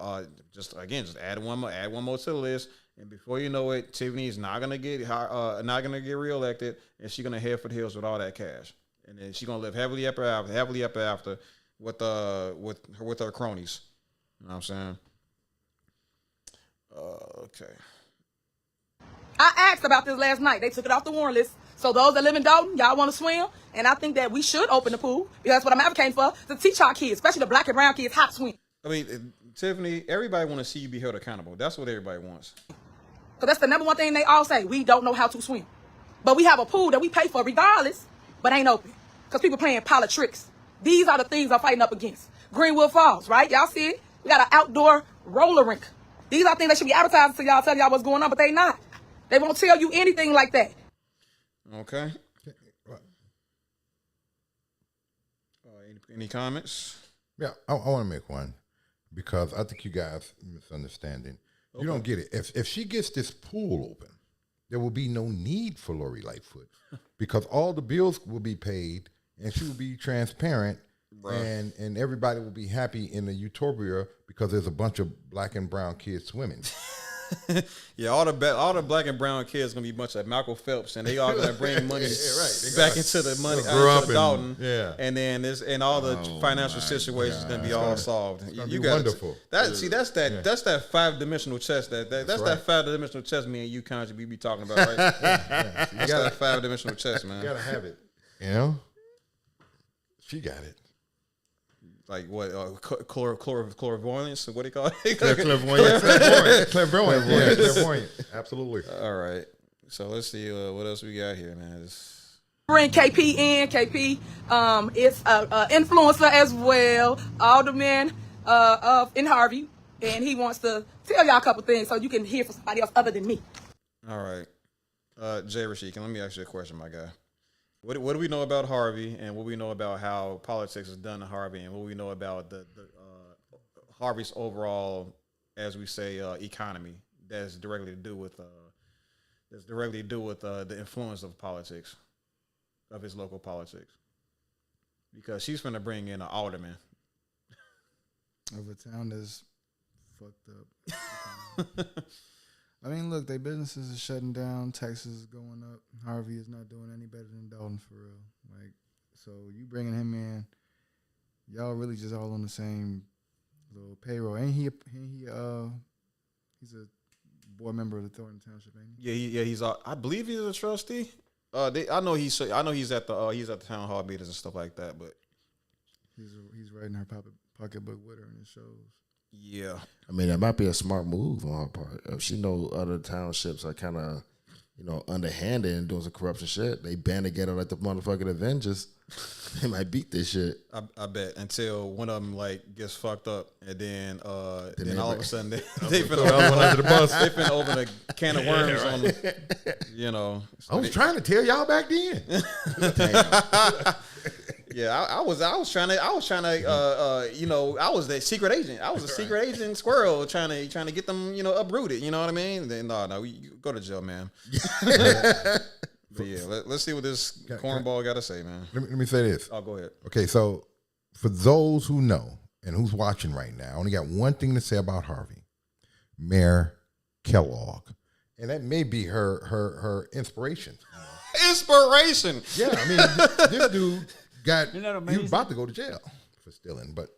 just add one more to the list. And before you know it, Tiffany is not gonna get reelected, and she's gonna head for the hills with all that cash, and then she's gonna live happily ever after with her cronies. You know what I'm saying? Okay. I asked about this last night. They took it off the warrant list. So those that live in Dolton, y'all want to swim, and I think that we should open the pool because that's what I'm advocating for, to teach our kids, especially the black and brown kids, how to swim. I mean, Tiffany, everybody want to see you be held accountable. That's what everybody wants. Because that's the number one thing they all say. We don't know how to swim. But we have a pool that we pay for regardless, but ain't open. Because people playing politics. These are the things I'm fighting up against. Greenwood Falls, right? Y'all see it? We got an outdoor roller rink. These are things that should be advertised to y'all, tell y'all what's going on, but they not. They won't tell you anything like that. Okay. Any comments? Yeah, I want to make one because I think you guys misunderstanding. You don't get it. If she gets this pool open, there will be no need for Lori Lightfoot because all the bills will be paid and she will be transparent and everybody will be happy in the utopia because there's a bunch of black and brown kids swimming. Yeah, all the black and brown kids gonna be a bunch of Malcolm Phelps, and they all gonna bring money back into the money into Dalton, and then all the financial situations gonna be all solved. You got wonderful. That's that 5-dimensional chess. That's that 5-dimensional chess me and you constantly be talking about, right? That's that 5-dimensional chess, man. You gotta have it. You know, she got it. Like what? Clairvoyance? What do you call it? Clairvoyant. Clairvoyant. Absolutely. All right. So let's see what else we got here, man. Bring KP in. KP is an influencer as well, alderman in Harvey, and he wants to tell y'all a couple things so you can hear from somebody else other than me. All right. Jay Rasheed, let me ask you a question, my guy. What do we know about Harvey, and what we know about how politics is done in Harvey, and what we know about the Harvey's overall, as we say, economy that's directly to do with the influence of politics, of his local politics, because she's going to bring in an alderman of a town that's fucked up. I mean, look, their businesses are shutting down, taxes is going up. Harvey is not doing any better than Dalton for real. Like, so you bringing him in, y'all really just all on the same little payroll. Ain't he? He's a board member of the Thornton Township, ain't he? Yeah, he's. I believe he's a trustee. I know he's at the town hall meetings and stuff like that. But he's writing her pocketbook with her, and it shows. Yeah, I mean that might be a smart move on her part. If she know other townships are kind of, underhanded and doing some corruption shit, they band together like the motherfucking Avengers. They might beat this shit. I bet until one of them gets fucked up, and then all of a sudden they finna one under the bus. They finna open a can of worms on them. I was trying to tell y'all back then. Yeah, I was trying to, I was that secret agent. I was a secret agent squirrel trying to get them, uprooted. You know what I mean? Then you go to jail, man. But yeah, let's see what this cornball got to say, man. Let me say this. Oh, go ahead. Okay, so for those who know and who's watching right now, I only got one thing to say about Harvey, Mayor Kellogg, and that may be her inspiration. Inspiration. Yeah, I mean, this dude he was about to go to jail for stealing, but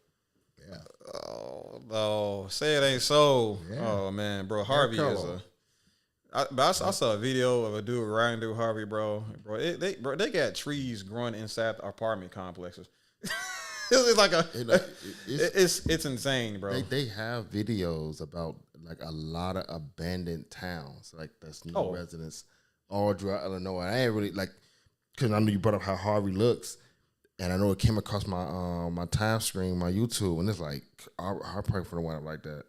yeah. Oh, no, say it ain't so. Yeah. Oh man, bro, Harvey is I saw a video of a dude riding through Harvey, bro. They got trees growing inside the apartment complexes. It's like it's insane, bro. They have videos about a lot of abandoned towns, that's no residents all throughout Illinois. I ain't really because I know you brought up how Harvey looks. And I know it came across my time screen, my YouTube, and it's I pray for the one like that.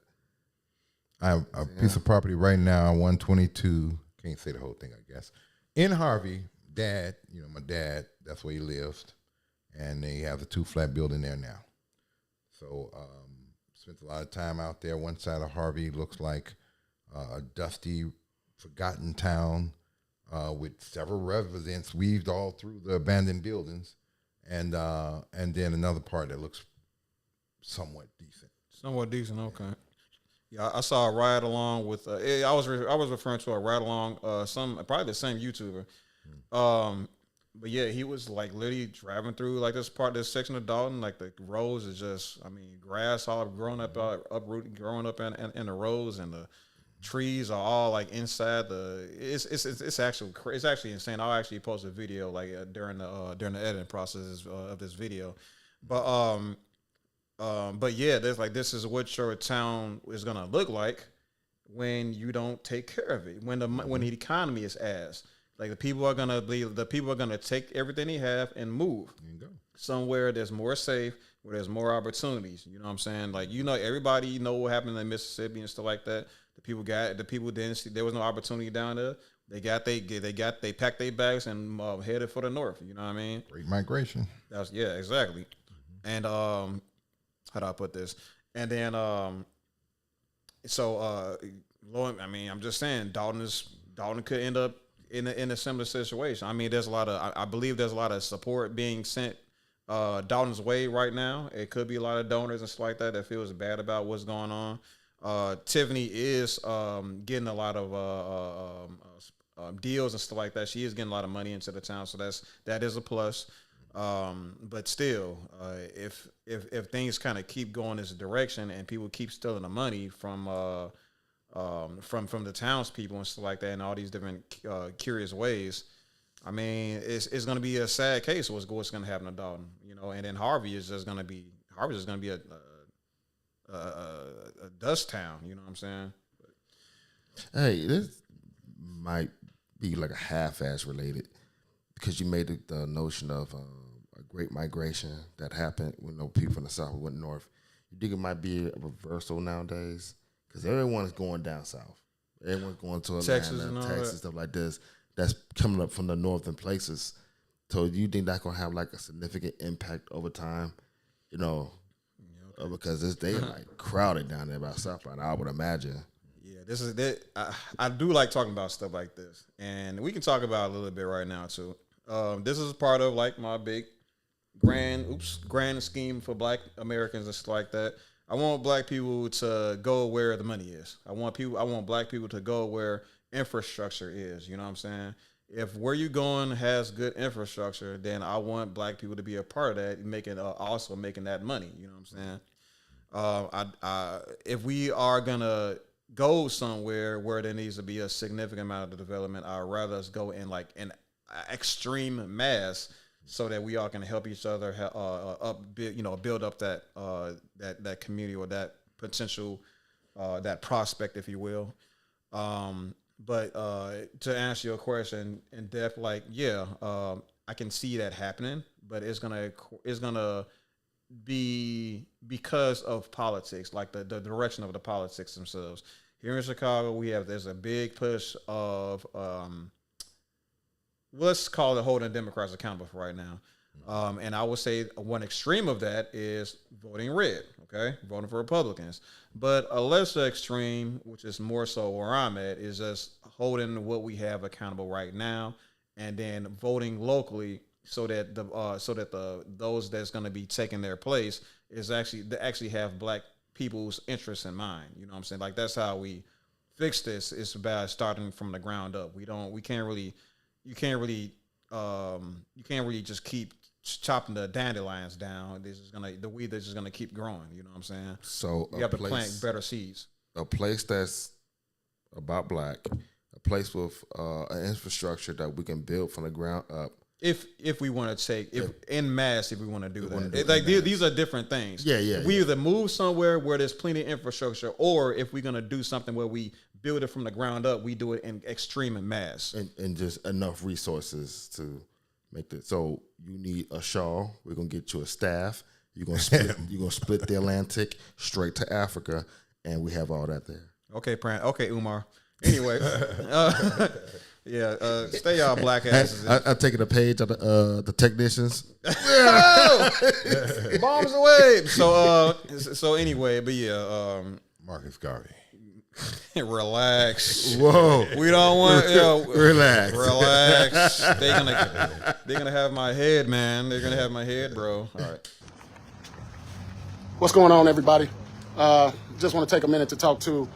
I have a piece of property right now, 122. Can't say the whole thing, I guess. In Harvey, my dad, that's where he lived, and they have the 2-flat building there now. So spent a lot of time out there. One side of Harvey looks like a dusty, forgotten town with several residents weaved all through the abandoned buildings. And then another part that looks somewhat decent. Somewhat decent, okay. Yeah, I saw a ride along with. I was referring to a ride along. Probably the same YouTuber. But yeah, he was literally driving through this section of Dalton. The roads is just, grass all growing up, uprooted, growing up in the roads, and the trees are all inside the. It's actually insane. I'll actually post a video during the editing process of this video, but yeah, there's this is what your town is gonna look like when you don't take care of it. When the economy is ass, the people are gonna take everything they have and move somewhere that's more safe, where there's more opportunities. You know what I'm saying? Everybody what happened in Mississippi and stuff like that. The people didn't see, there was no opportunity down there. They packed their bags and headed for the north. You know what I mean? Great migration. Yeah, exactly. And how do I put this? And then I'm just saying, Dalton could end up in a similar situation. I believe there's a lot of support being sent Dalton's way right now. It could be a lot of donors and stuff like that feels bad about what's going on. Tiffany is getting a lot of deals and stuff like that. She is getting a lot of money into the town, so that is a plus. But still, if things kind of keep going this direction and people keep stealing the money from the townspeople and stuff like that in all these different curious ways, it's going to be a sad case of what's going to happen to Dalton, And then Harvey is just going to be a dust town, you know what I'm saying? Hey, this might be like a half-ass related because you made the notion of a great migration that happened when people from the South went north. You think it might be a reversal nowadays? Because everyone's going down south. Everyone's going to Atlanta, Texas, and all Texas, that. stuff like this. That's coming up from the northern places. So you think that's going to have like a significant impact over time? Because they like crowded down there by South Line, I would imagine. Yeah, this is that. I do like talking about stuff like this, and we can talk about it a little bit right now too. This is part of like my big grand scheme for Black Americans and stuff like that. I want Black people to go where the money is. I want Black people to go where infrastructure is. You know what I'm saying? If where you going has good infrastructure, then I want Black people to be a part of that, also making that money. You know what I'm saying? If we are gonna go somewhere where there needs to be a significant amount of development, I'd rather us go in like an extreme mass so that we all can help each other build up that community or that potential that prospect, if you will. But to answer your question in depth, like I can see that happening, but it's gonna be because of politics, like the direction of the politics themselves. Here in Chicago, there's a big push of let's call it holding Democrats accountable for right now. And I would say one extreme of that is voting red, voting for Republicans. But a lesser extreme, which is more so where I'm at, is just holding what we have accountable right now, and then voting locally so that those that's going to be taking their place is actually have Black people's interests in mind. You know what I'm saying? Like that's how we fix this. It's about starting from the ground up. You can't really just keep chopping the dandelions down. The weed is just gonna keep growing. You know what I'm saying? So you have to plant better seeds. A place that's about Black, a place with an infrastructure that we can build from the ground up. If we want to take en masse, if we want to do that, these are different things. Yeah. We either move somewhere where there's plenty of infrastructure, or if we're gonna do something where we build it from the ground up, we do it in extreme and mass, and just enough resources to make that. So you need a shawl. We're gonna get you a staff. You're gonna split the Atlantic straight to Africa, and we have all that there. Okay, Umar. Anyway, stay y'all Black asses. I'm taking a page of the technicians. Bombs away. So anyway, but Marcus Garvey. Relax. Whoa. We don't want relax. Relax. They're gonna have my head, man. They're gonna have my head, bro. All right. What's going on, everybody? Just want to take a minute to talk to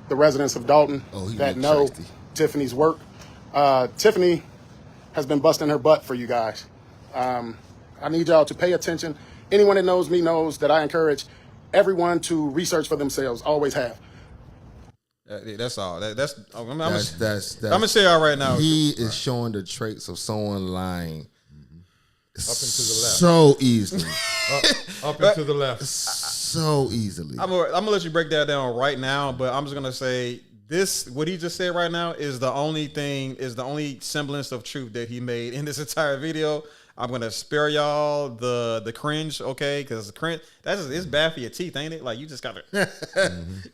the residents of Dalton that know Tiffany's work. Tiffany has been busting her butt for you guys. I need y'all to pay attention. Anyone that knows me knows that I encourage everyone to research for themselves. Always have. That's all. I'm gonna say y'all right now. He is showing the traits of someone lying. Up and to the left. So easily. up and to the left. So easily. I'm gonna let you break that down right now, but I'm just gonna say what he just said right now is the only semblance of truth that he made in this entire video. I'm gonna spare y'all the cringe, okay? Because cringe it's bad for your teeth, ain't it? Like you just gotta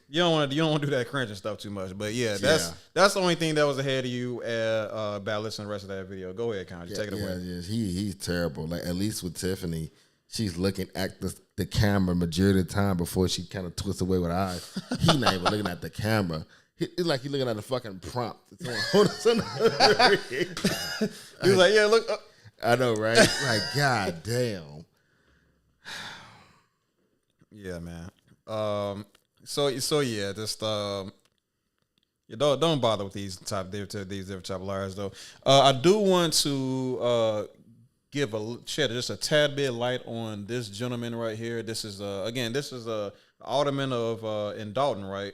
you don't want to do that cringe and stuff too much. But that's the only thing that was ahead of you about listening to the rest of that video. Go ahead, Conji, take it away. Yeah, he's terrible. Like at least with Tiffany, she's looking at the camera majority of the time before she kind of twists away with her eyes. He's not even looking at the camera. It's like he's looking at the fucking prompt. He's like, yeah, look. I know, right? Like, god damn. Yeah, man. So yeah, just don't bother with these different type of liars though. I do want to shed just a tad bit of light on this gentleman right here. This is a alderman of in Dalton, right?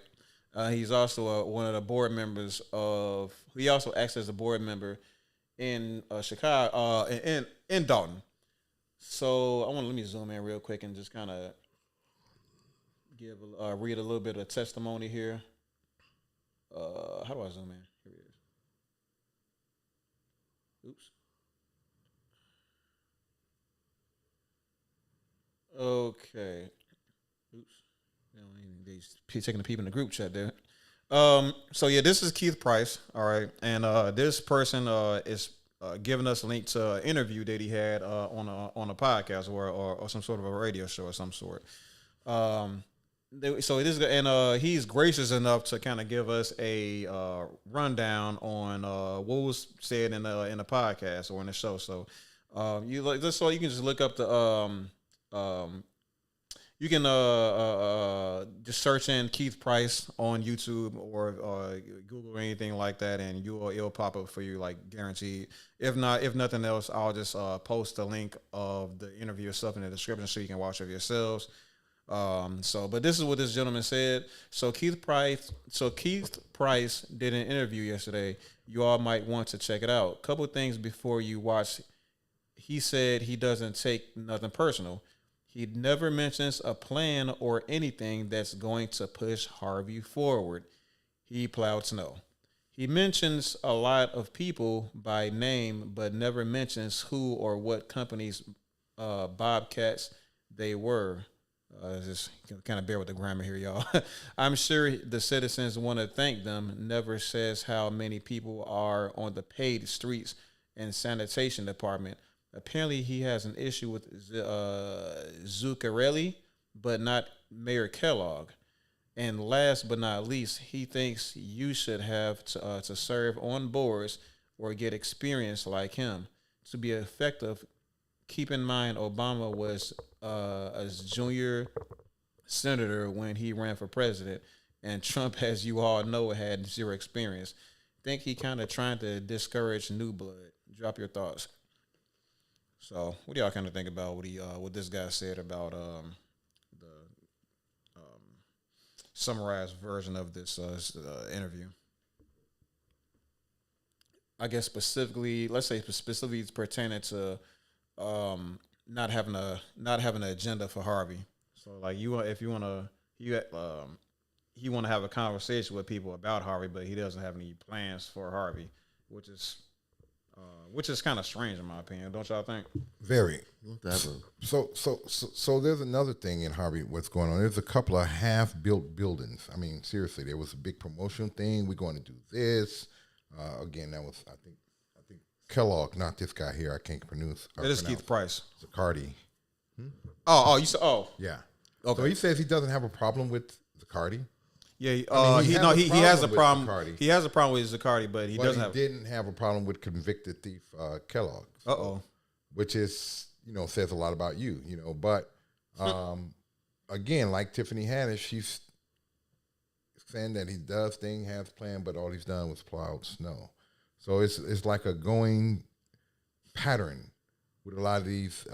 He's also one of the board members of. He also acts as a board member in Chicago, in Dalton. So let me zoom in real quick and just kind of read a little bit of testimony here. How do I zoom in? Here it is. Oops. Okay. Oops. He's taking a peep in the group chat there. So yeah, this is Keith Price. All right, and this person is giving us a link to an interview that he had on a podcast or some sort of a radio show of some sort. So it is, and he's gracious enough to kind of give us a rundown on what was said in the podcast or in the show. So you like this, so you can just look up the you can just search in Keith Price on YouTube or Google or anything like that, and it'll pop up for you, like guaranteed. If nothing else, I'll just post the link of the interview itself in the description so you can watch it yourselves. But this is what this gentleman said. So Keith Price did an interview yesterday. You all might want to check it out. Couple things before you watch. He said he doesn't take nothing personal. He never mentions a plan or anything that's going to push Harvey forward. He plowed snow. He mentions a lot of people by name, but never mentions who or what companies Bobcats they were. Just kind of bear with the grammar here, y'all. I'm sure the citizens want to thank them. Never says how many people are on the paid streets and sanitation department. Apparently, he has an issue with Zuccarelli, but not Mayor Kellogg. And last but not least, he thinks you should have to serve on boards or get experience like him. To be effective, keep in mind Obama was a junior senator when he ran for president, and Trump, as you all know, had zero experience. Think he kind of trying to discourage new blood. Drop your thoughts. So, what do y'all kind of think about what this guy said about the summarized version of this interview? I guess specifically, let's say specifically it's pertaining to not having an agenda for Harvey. So, like he want to have a conversation with people about Harvey, but he doesn't have any plans for Harvey, which is kind of strange in my opinion. Don't y'all think? Very. So there's another thing in Harvey. What's going on? There's a couple of half-built buildings. I mean, seriously, there was a big promotion thing. We're going to do this. Again, that was I think Kellogg, not this guy here. I can't pronounce. It is Keith Price. Zaccardi. You said. Oh, yeah. Okay. So he says he doesn't have a problem with Zaccardi. Yeah, he has a problem. He has a problem with Zaccardi, but he didn't have a problem with convicted thief Kellogg. Which is says a lot about you. But again, like Tiffany Henyard, she's saying that he does things, has planned, but all he's done was plow out snow. So it's like a going pattern with a lot of these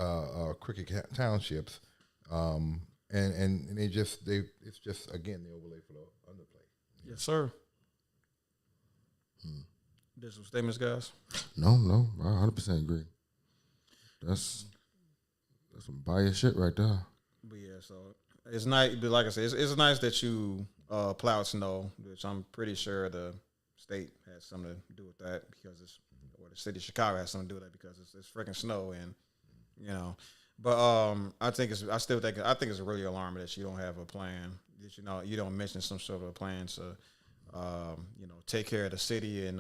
cricket townships. And it's just again the overlay for the underplay. Yes, sir. There's some statements, guys. No, I 100% agree. That's some biased shit right there. But yeah, so it's nice. But like I said, it's nice that you plowed snow, which I'm pretty sure the state has something to do with that because or the city of Chicago has something to do with that because it's freaking snow and But I think it's really alarming that you don't have a plan. That you don't mention some sort of a plan to take care of the city and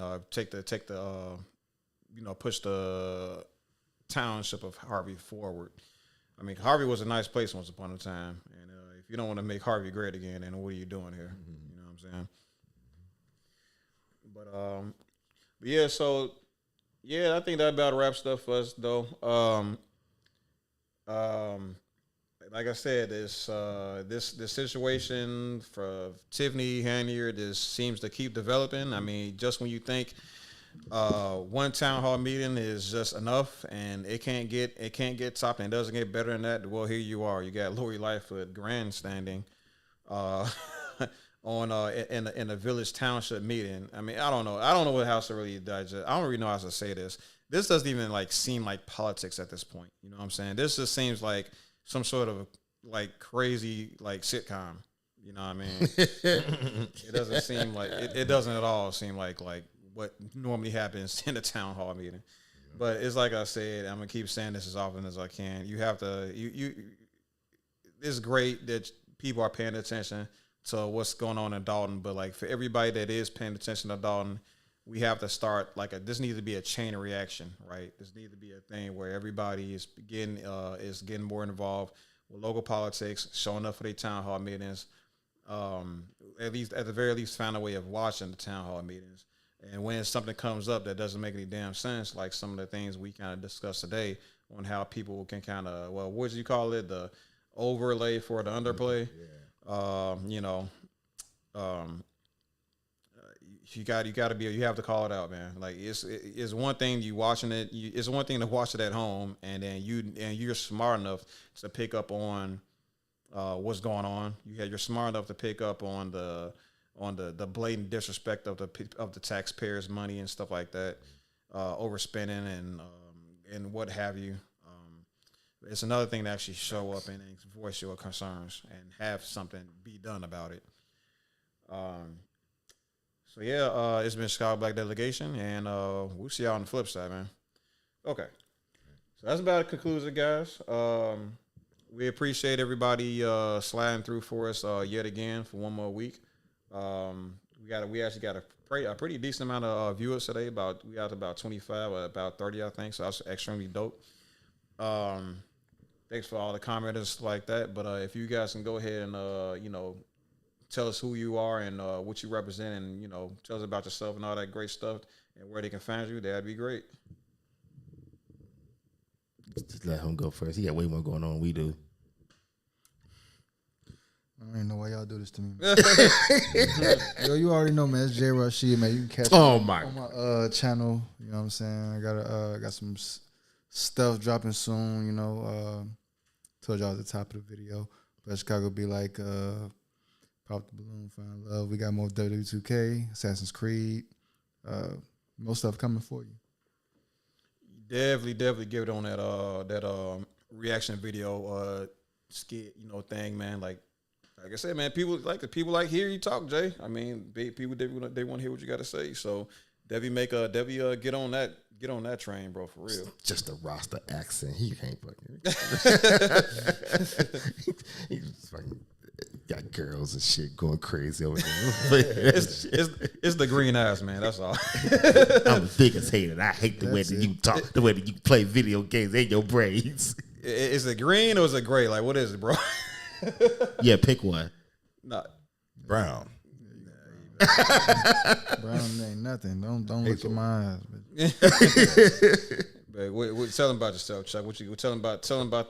push the township of Harvey forward. I mean, Harvey was a nice place once upon a time, and if you don't want to make Harvey great again, then what are you doing here? You know what I'm saying? But yeah, so yeah, I think that about wraps stuff for us though. Like I said, this situation for Tiffany Henyard seems to keep developing. I mean, just when you think one town hall meeting is just enough and it can't get topped and it doesn't get better than that, well, here you are. You got Lori Lightfoot grandstanding on in a village township meeting. I mean, I don't know what else to really digest. I don't really know how to say this. This doesn't even seem like politics at this point. You know what I'm saying? This just seems like some sort of crazy sitcom. You know what I mean? It doesn't seem like it doesn't at all seem like what normally happens in a town hall meeting. But it's like I said, I'm gonna keep saying this as often as I can. You have to. It's great that people are paying attention to what's going on in Dalton, but like for everybody that is paying attention to Dalton, we have to start this needs to be a chain of reaction, right? This needs to be a thing where everybody is getting more involved with local politics, showing up for their town hall meetings. At the very least, find a way of watching the town hall meetings. And when something comes up that doesn't make any damn sense, like some of the things we kind of discussed today on how people can kind of, well, what do you call it? The overlay for the underplay. You have to call it out, man. Like it's one thing you watching it. It's one thing to watch it at home, and then you're smart enough to pick up on what's going on. You're smart enough to pick up on the blatant disrespect of the taxpayers' money and stuff like that, overspending and what have you. It's another thing to actually show up and voice your concerns and have something be done about it. So yeah, it's been Chicago Black Delegation, and we'll see y'all on the flip side, man. Okay, so that's about it. Concludes it, guys. We appreciate everybody sliding through for us yet again for one more week. We actually got a pretty decent amount of viewers today. We got about 25, about 30, I think. So that's extremely dope. Thanks for all the commenters like that. But if you guys can go ahead and tell us who you are and what you represent, and tell us about yourself and all that great stuff and where they can find you, that'd be great. Just let him go first. He got way more going on than we do. I don't even know why y'all do this to me. Yo, you already know, man. It's J. Rashid, man. You can catch me on my channel. You know what I'm saying? I got some stuff dropping soon. Told y'all at the top of the video. But Chicago be like, Pop the Balloon, Find Love. We got more WWE2K, Assassin's Creed. More stuff coming for you. Definitely give it on that reaction video skit, thing, man. Like I said, man, people like hear you talk, Jay. I mean, people they want to hear what you got to say. So Debbie get on that train, bro, for real. Just a roster accent. He can't fucking. He just fucking got girls and shit going crazy over there. it's the green eyes, man. That's all. I'm the biggest hater. I hate the way that you talk, the way that you play video games in your braids. Is it green or is it gray? Like, what is it, bro? Yeah, pick one. Not brown. Brown ain't nothing. Don't look at my eyes. But tell them about yourself, Chuck. Tell them about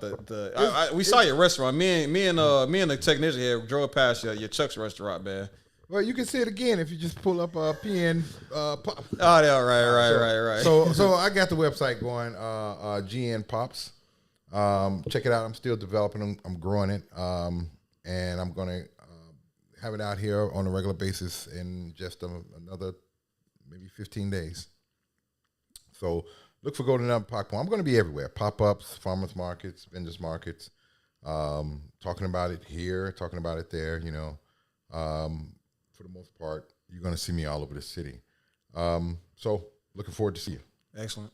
the. We saw your restaurant. Me and the technician here drove past your Chuck's restaurant, man. Well, you can see it again if you just pull up PN Pop. Oh, yeah, right. So I got the website going. GN Pops. Check it out. I'm still developing them. I'm growing it. And I'm going to have it out here on a regular basis in just another maybe 15 days. So look for Golden Apple Popcorn. I'm going to be everywhere. Pop-ups, farmers markets, vendors markets, talking about it here, talking about it there, for the most part, you're going to see me all over the city. So looking forward to see you. Excellent.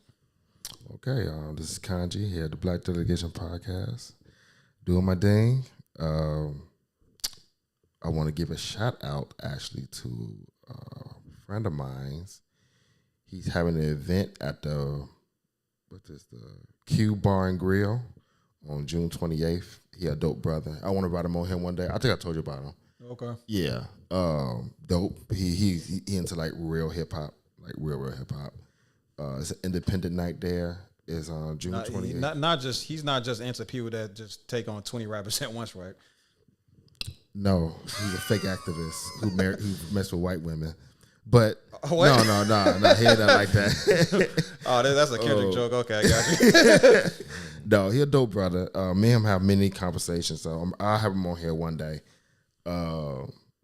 Okay, this is Kanji here at the Black Delegation Podcast. Doing my thing. I want to give a shout out actually to a friend of mine's. He's having an event at the Q Bar and Grill on June 28th. He a dope brother. I want to invite him on here one day. I think I told you about him. Okay. Yeah. Dope. He into like real hip hop, like real hip hop. It's an independent night there. Is on June 28th. He's not just into people that just take on 20 rappers at once, right? No, he's a fake activist who messed with white women. But no, he ain't like that. Oh, that's a Kendrick joke. Okay, I got you. No, he a dope brother. Me and him have many conversations, so I'll have him on here one day.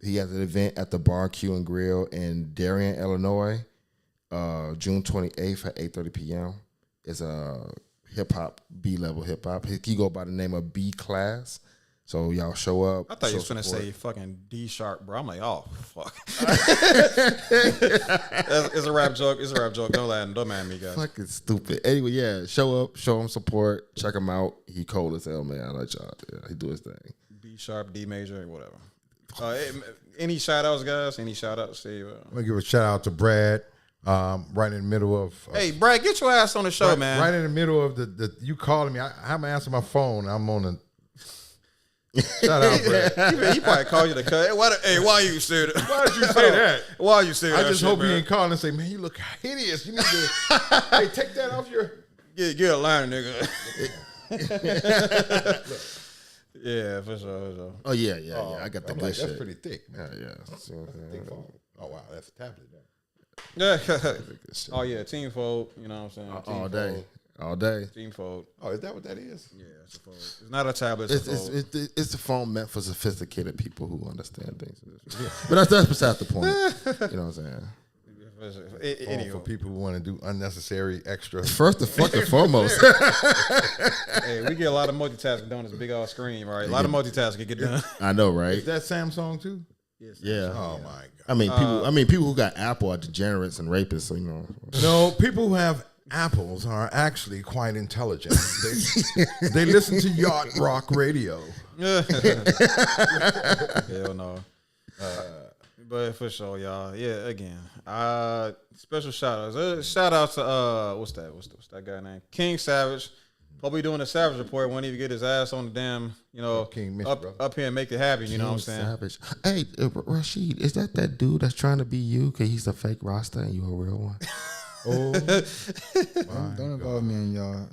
He has an event at the Bar, Q and Grill in Darien, Illinois, June 28th at 8:30 p.m. It's a hip hop, B-level hip hop. He go by the name of B Class. So y'all show up. I thought you was show gonna support. say fucking D sharp, bro. I'm like, oh fuck. It's a rap joke. It's a rap joke. Don't mind me, guys. Fucking stupid. Anyway, yeah, show up, show him support, check him out. He cold as hell, man. I like y'all. Yeah, he do his thing. B sharp, D major, whatever. Any shout outs, guys? Any shout outs? Steve? I'm gonna give a shout out to Brad. Right in the middle of Hey, Brad, get your ass on the show, right, man. Right in the middle of the you calling me. I haven't answered my phone. I'm on the shout out, Brad. He probably called you to cut. Hey, why you say that? Why did you say that? Why you say that? I just shit, hope man? he ain't calling and say, man, you look hideous. You need to hey, take that off your Get a line, nigga. Yeah, for sure. Oh yeah. I got the I'm good like, shit. that's pretty thick, man. Yeah. See what I'm saying? Oh wow, that's a tablet. Oh yeah, team fold. You know what I'm saying? All Team day. fold. All day. Team fold. Oh, is that what that is? Yeah, it's a fold. It's not a tablet. It's a fold. It's a phone meant for sophisticated people who understand things. But that's beside the point. You know what I'm saying? For people who want to do unnecessary extra. First and fucking foremost. Hey, we get a lot of multitasking on this big old screen, right? A lot of multitasking get done. I know, right? Is that Samsung too? Yes. Yeah. Oh my god. I mean, people who got Apple are degenerates and rapists. So, you know. No, people who have apples are actually quite intelligent. They listen to yacht rock radio. Hell no. But for sure, y'all. Yeah, again. Special shout outs. Shout out to what's that guy name? King Savage. Probably doing a Savage report. Won't even get his ass on the damn, King up here and make it happen. You know what I'm saying? Savage. Hey, Rashid, is that dude that's trying to be you? Cause he's a fake Rasta and you a real one. Oh, don't involve me in y'all.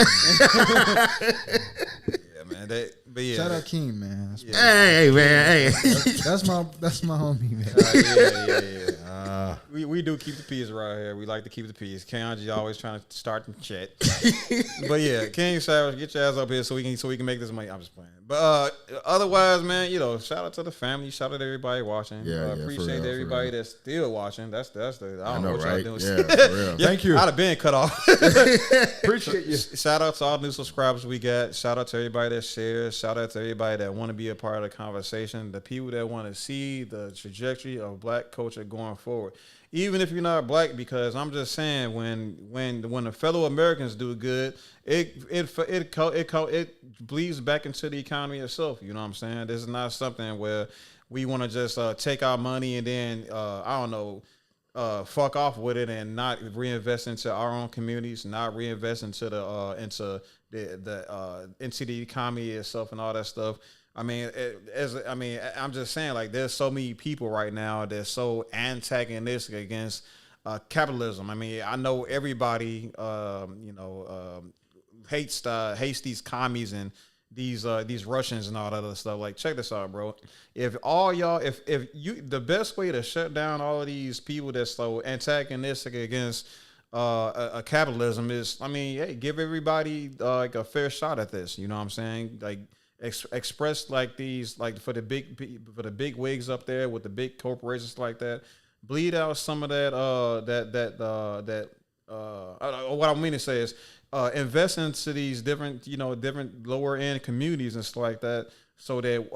Yeah, man. But yeah. Shout out King, man. Hey, man. Hey. That's my homie, man. Yeah. We do keep the peace right here. We like to keep the peace. Keonji always trying to start the chat. But yeah, King Savage, get your ass up here so we can make this money. I'm just playing. But otherwise, man, shout out to the family. Shout out to everybody watching. Appreciate everybody that's still watching. That's the I don't know what right? y'all doing. Yeah, for real. Thank you. I'd have been cut off. Appreciate you. Shout out to all the new subscribers we got. Shout out to everybody that shares. Shout out to everybody that want to be a part of the conversation. The people that want to see the trajectory of Black culture going forward. Even if you're not Black, because I'm just saying, when the fellow Americans do good, it bleeds back into the economy itself. You know what I'm saying? This is not something where we want to just take our money and then fuck off with it and not reinvest into our own communities, not reinvest into the economy itself and all that stuff. I mean, I'm just saying, like, there's so many people right now that's so antagonistic against capitalism. I mean, I know everybody, hates these commies and these Russians and all that other stuff. Like, check this out, bro. The best way to shut down all of these people that's so antagonistic against a capitalism is, hey, give everybody like a fair shot at this. You know what I'm saying? Like, express like these, like for the big wigs up there with the big corporations like that, bleed out some of that what I mean to say is invest into these different lower end communities and stuff like that, so that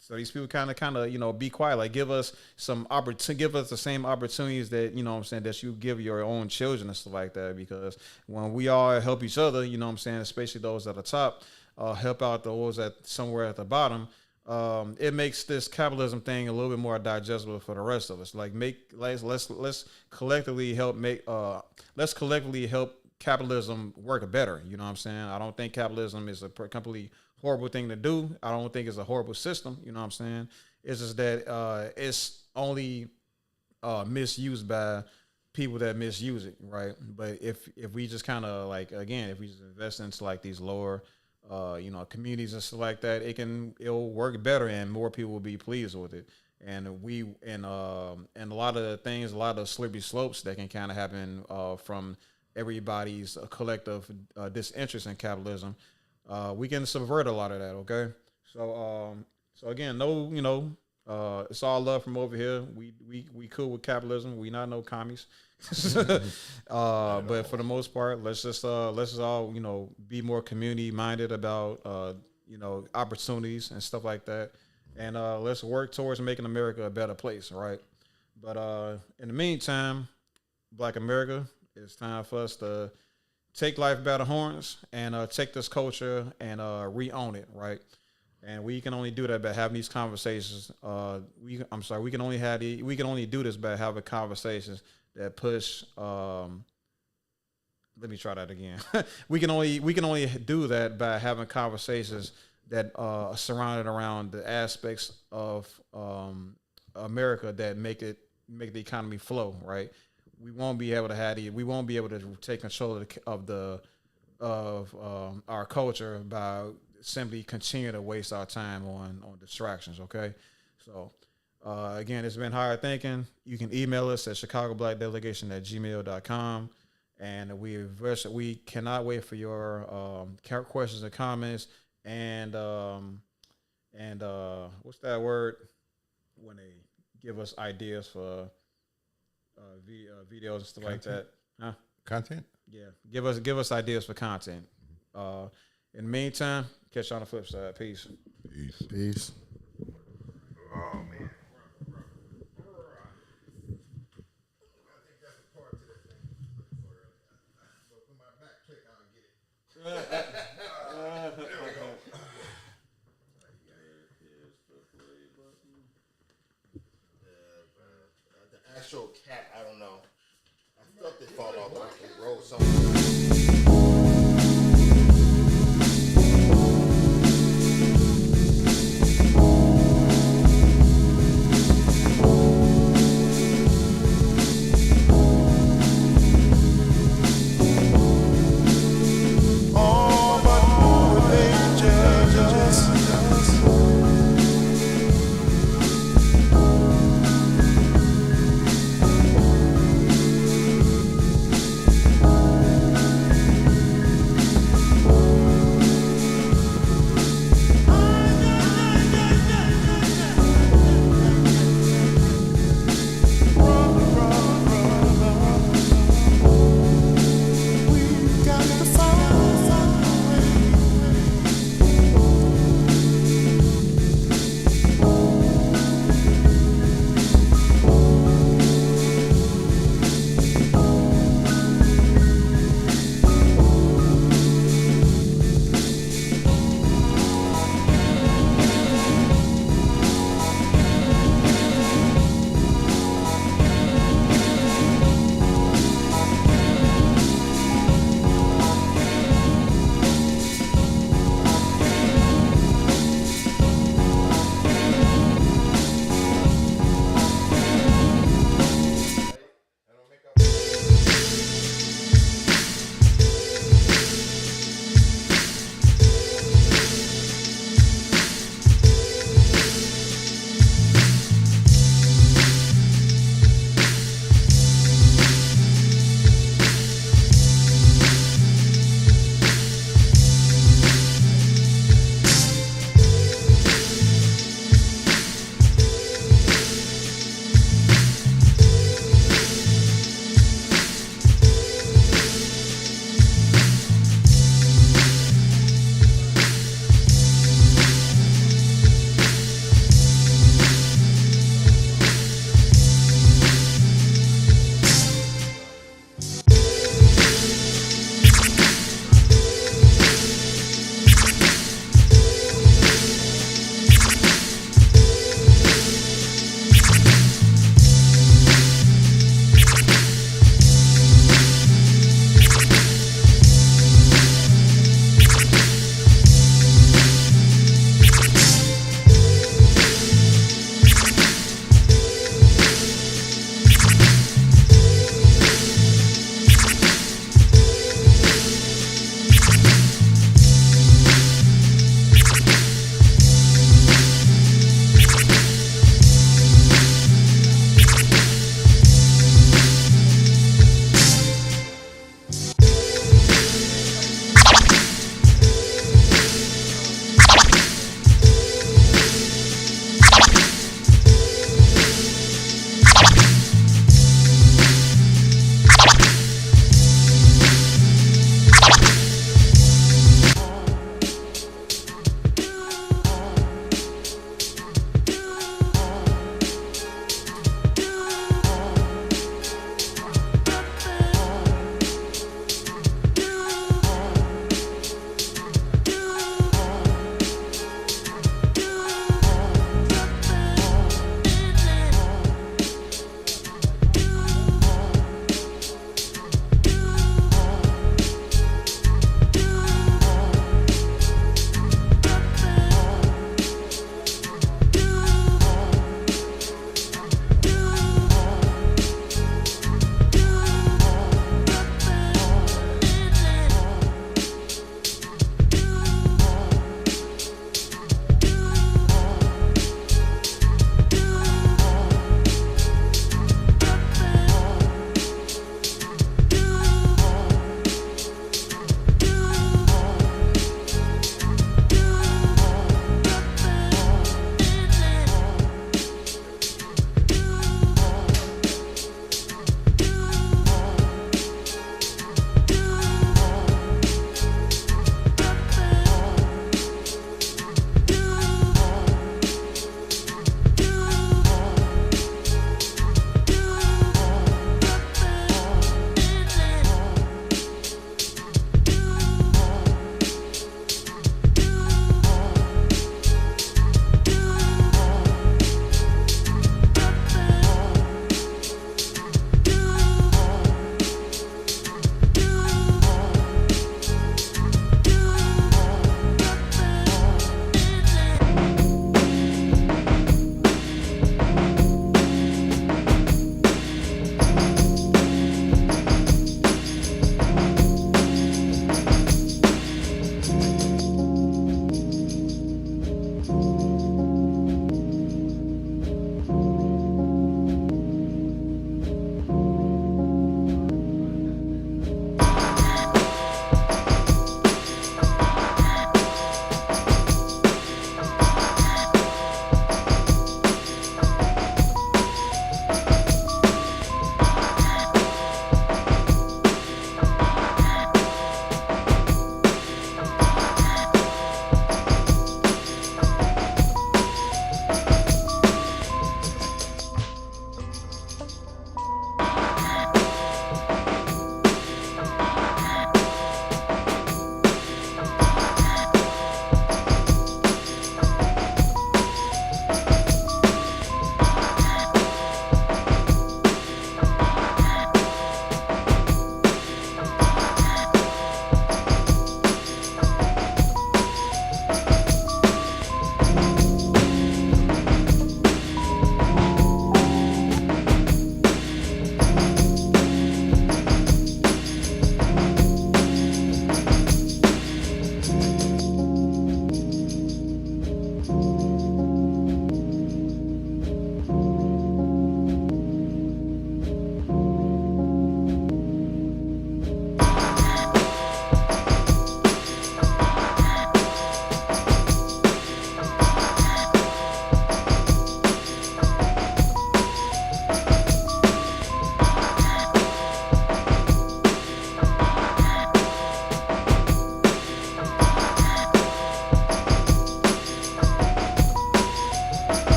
so these people kind of be quiet, like give us some opportunity, give us the same opportunities that that you give your own children and stuff like that, because when we all help each other, especially those at the top, help out those somewhere at the bottom, it makes this capitalism thing a little bit more digestible for the rest of us. Like, let's collectively help capitalism work better. You know what I'm saying? I don't think capitalism is a completely horrible thing to do. I don't think it's a horrible system. You know what I'm saying? It's just that it's only misused by people that misuse it, right? But if we just kind of if we just invest into like these lower communities and stuff like that, it'll work better and more people will be pleased with it. And a lot of the things, a lot of slippery slopes that can kind of happen from everybody's collective disinterest in capitalism, we can subvert a lot of that. Okay, so again, it's all love from over here. We cool with capitalism. We not no commies. But for the most part, let's just all be more community minded about opportunities and stuff like that. And let's work towards making America a better place, right? But in the meantime, Black America, it's time for us to take life by the horns and take this culture and re-own it, right? And we can only do that by having these conversations. We can only do this by having conversations that push. Let me try that again. we can only do that by having conversations that are surrounded around the aspects of America that make the economy flow, right? We won't be able to take control of our culture by simply continue to waste our time on distractions. Okay, so again, it's been hard thinking. You can email us at chicagoblackdelegation@gmail.com, and we cannot wait for your questions and comments and what's that word when they give us ideas for videos and stuff like that, huh? Content? Yeah, give us ideas for content. In the meantime, catch you on the flip side. Peace. Peace. Oh man. Yeah.